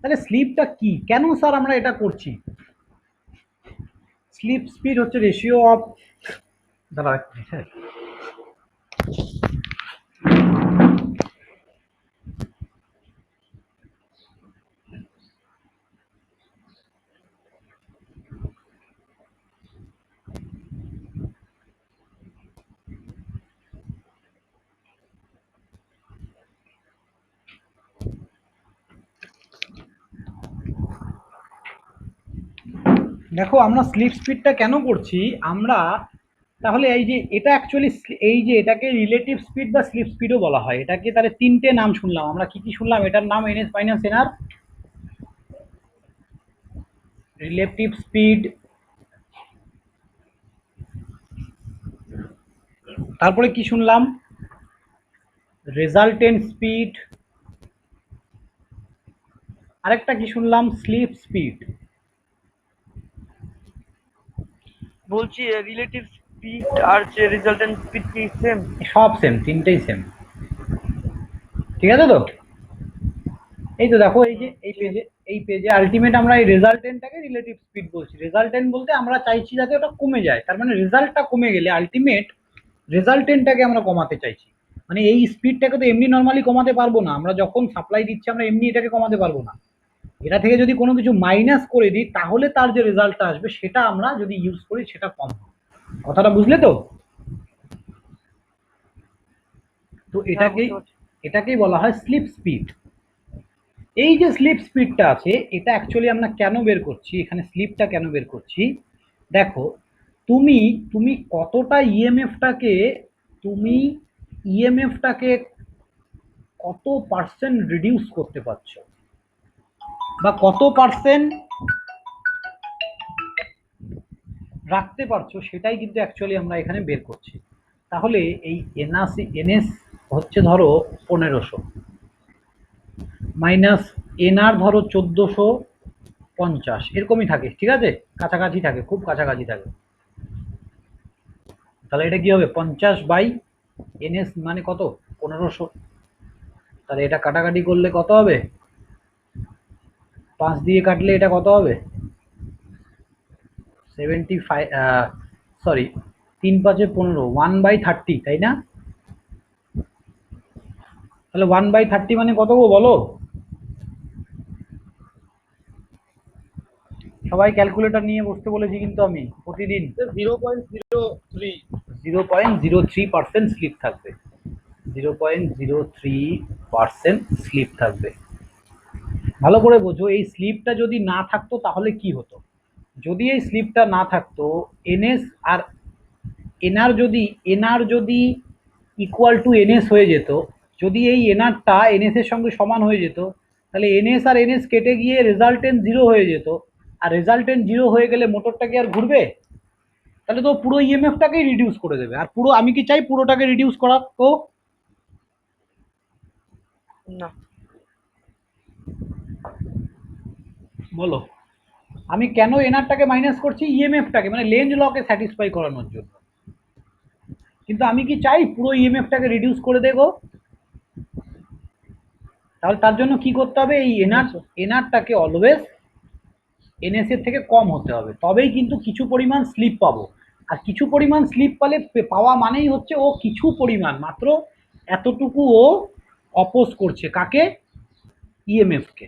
তাহলে স্লিপটা কি, কেন স্যার আমরা এটা করছি? স্লিপ স্পিড হচ্ছে রেশিও অফ, দাঁড়া হ্যাঁ, দেখো আমরা স্লিপ স্পিডটা কেন করছি আমরা, তাহলে এই যে এটা অ্যাকচুয়ালি এই যে এটাকে রিলেটিভ স্পিড বা স্লিপ স্পিডও বলা হয়। এটাকে তাহলে তিনটে নাম শুনলাম আমরা, কি কি শুনলাম? এটার নাম NS minus NR, relative speed, তারপরে কি শুনলাম? রেজাল্টেন্ট স্পিড, আরেকটা কি শুনলাম? Slip speed. বলছি রিলেটিভ স্পিড আর যে রেজাল্টেন্ট স্পিড কি সেম? সব সেম, তিনটেই সেম, ঠিক আছে তো? এই তো দেখো এই যে এই পেজে আলটিমেট আমরা এই রেজাল্টেন্টটাকে রিলেটিভ স্পিড বলছি। রেজাল্টেন্ট বলতে আমরা চাইছি যাতে ওটা কমে যায়, তার মানে রেজাল্টটা কমে গেলে আলটিমেট রেজাল্টেন্টটাকে আমরা কমাতে চাইছি। মানে এই স্পিডটাকে তো এমনি নর্মালি কমাতে পারবো না, আমরা যখন সাপ্লাই দিচ্ছি আমরা এমনি এটাকে কমাতে পারবো না। এটা থেকে যদি কোনো কিছু মাইনাস করে দিই তাহলে তার যে রেজাল্টটা আসবে সেটা আমরা যদি ইউজ করি সেটা কম হবে। কথাটা বুঝলে তো? তো এটাকেই বলা হয় স্লিপ স্পিড। এই যে স্লিপ স্পিডটা আছে এটা অ্যাকচুয়ালি আমরা কেন বের করছি, এখানে স্লিপটা কেন বের করছি? দেখো তুমি কতটা ইএমএফটাকে কত পার্সেন্ট রিডিউস করতে পারছো বা কত পার্সেন্ট রাখতে পারছো, সেটাই কিন্তু অ্যাকচুয়ালি আমরা এখানে বের করছি। তাহলে এই এনএস হচ্ছে ধরো 1500 মাইনাস এনআর ধরো 1450, এরকমই থাকে, ঠিক আছে? কাছাকাছি থাকে, খুব কাছাকাছি থাকে। তাহলে এটা কি হবে? 50/NS মানে কত? 1500। তাহলে এটা কাটাকাটি করলে কত হবে? 5 দিয়ে কাটলে এটা কত হবে? 75, সরি 3 5 15, 1/30, তাই না? তাহলে 1/30 মানে কত গো বলো? সবাই ক্যালকুলেটর নিয়ে বসতে বলেছি কিন্তু আমি প্রতিদিন। 0.03। 0.03% স্লিপ থাকবে, 0.03% স্লিপ থাকবে। ভালো করে বোঝো, এই স্লিপটা যদি না থাকতো তাহলে কি হতো? যদি এই স্লিপটা না থাকতো, এনএস আর এনআর যদি ইকুয়াল টু এনএস হয়ে যেত, যদি এই এনআরটা এনএস এর সঙ্গে সমান হয়ে যেত, তাহলে এনএস আর এনএস কেটে গিয়ে রেজাল্টেন্ট 0 হয়ে যেত। আর রেজাল্টেন্ট 0 হয়ে গেলে মোটরটা কি আর ঘুরবে? তাহলে তো পুরো ইএমএফটাকেই রিডিউস করে দেবে। আর পুরো, আমি কি চাই পুরোটাকে রিডিউস করা? তো না, বলো আমি কেন এনআরটাকে মাইনাস করছি? ইএমএফটাকে মানে লেঞ্জ লকে স্যাটিসফাই করানোর জন্য। কিন্তু আমি কি চাই পুরো ইএমএফটাকে রিডিউস করে দেবো? তাহলে তার জন্য কি করতে হবে? এই এনআরটাকে অলওয়েজ এনএস এর থেকে কম হতে হবে, তবেই কিন্তু কিছু পরিমাণ স্লিপ পাবো। আর কিছু পরিমাণ স্লিপ পাওয়া মানেই হচ্ছে ও কিছু পরিমাণ, মাত্র এতটুকু ও অপোজ করছে কাকে? ইএমএফ কে।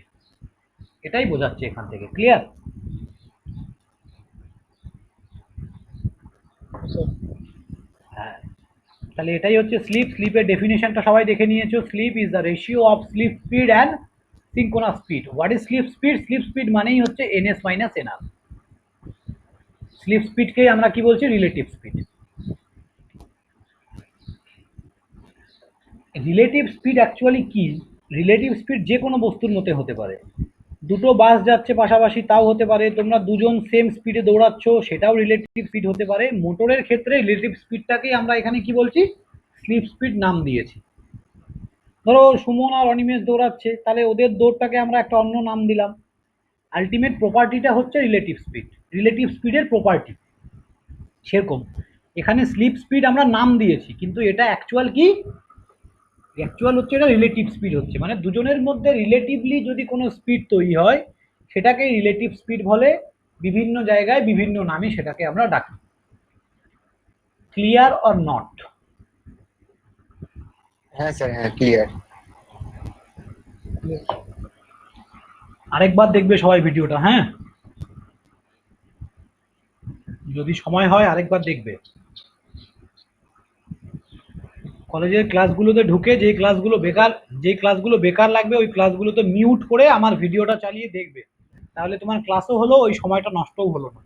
এটাই বোঝাচ্ছে এখান থেকে, ক্লিয়ার? হ্যাঁ, তাহলে এটাই হচ্ছে স্লিপ। স্লিপের ডেফিনেশনটা সবাই দেখে নিয়েছো। Slip is the ratio of slip speed and synchronous speed. What is slip speed? Slip speed মানেই হচ্ছে এনএস মাইনাস এনআর। স্লিপ স্পিডকেই আমরা কি বলছি? Relative speed. Relative speed actually কি? রিলেটিভ স্পিড যে কোনো বস্তুর মধ্যে হতে পারে। দুটো বাস যাচ্ছে পাশাপাশি, তাও হতে পারে। তোমরা দুজন সেম স্পিডে দৌড়াচ্ছ, সেটাও রিলেটিভ স্পিড হতে পারে। মোটরের ক্ষেত্রে রিলেটিভ স্পিডটাকেই আমরা এখানে কি বলছি? স্লিপ স্পিড নাম দিয়েছি। ধরো সুমন আর অনিমেষ দৌড়াচ্ছে, তাহলে ওদের দৌড়টাকে আমরা একটা অন্য নাম দিলাম। আলটিমেট প্রপার্টিটা হচ্ছে রিলেটিভ স্পিড, রিলেটিভ স্পিডের প্রপার্টি সেরকম। এখানে স্লিপ স্পিড আমরা নাম দিয়েছি, কিন্তু এটা অ্যাকচুয়াল কি, অ্যাকচুয়াল হচ্ছে এটা রিলেটিভ স্পিড হচ্ছে, মানে দুজনের মধ্যে রিলেটিভলি যদি কোনো স্পিড তৈরি হয় সেটাকে রিলেটিভ স্পিড বলে। বিভিন্ন জায়গায় বিভিন্ন নামে সেটাকে আমরা ডাকি। Clear or not? হ্যাঁ স্যার, হ্যাঁ ক্লিয়ার। আরেকবার দেখবে সবাই ভিডিওটা, হ্যাঁ, যদি সময় হয় আরেকবার দেখবে। কলেজের ক্লাসগুলোতে ঢুকে যে ক্লাসগুলো বেকার লাগবে ওই ক্লাসগুলোতে মিউট করে আমার ভিডিওটা চালিয়ে দেখবে, তাহলে তোমার ক্লাসও হলো, ওই সময়টা নষ্টও হলো না।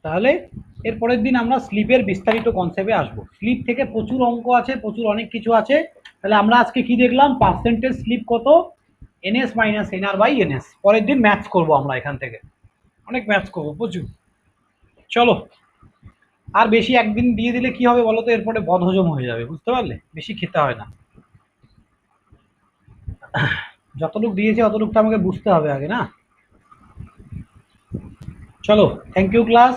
তাহলে এর পরের দিন আমরা স্লিপের বিস্তারিত কনসেপ্টে আসবো। স্লিপ থেকে প্রচুর অঙ্ক আছে, প্রচুর অনেক কিছু আছে। তাহলে আমরা আজকে কি দেখলাম, পার্সেন্টেজ স্লিপ কত, NS minus NR by NS. পরের দিন ম্যাথস করবো আমরা, এখান থেকে অনেক ম্যাথস করবো প্রচুর। চলো, আর বেশি একদিন দিয়ে দিলে কি হবে বলো তো, এরপরে বদহজম হয়ে যাবে, বুঝতে পারলে? বেশি খেতে হয় না, যতটুকু দিয়েছে অতটুকু আমাকে বুঝতে হবে আগে না। চলো, থ্যাংক ইউ ক্লাস।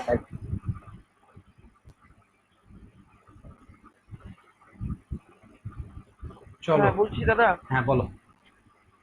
চলো, হ্যাঁ বলছি দাদা, হ্যাঁ বলো।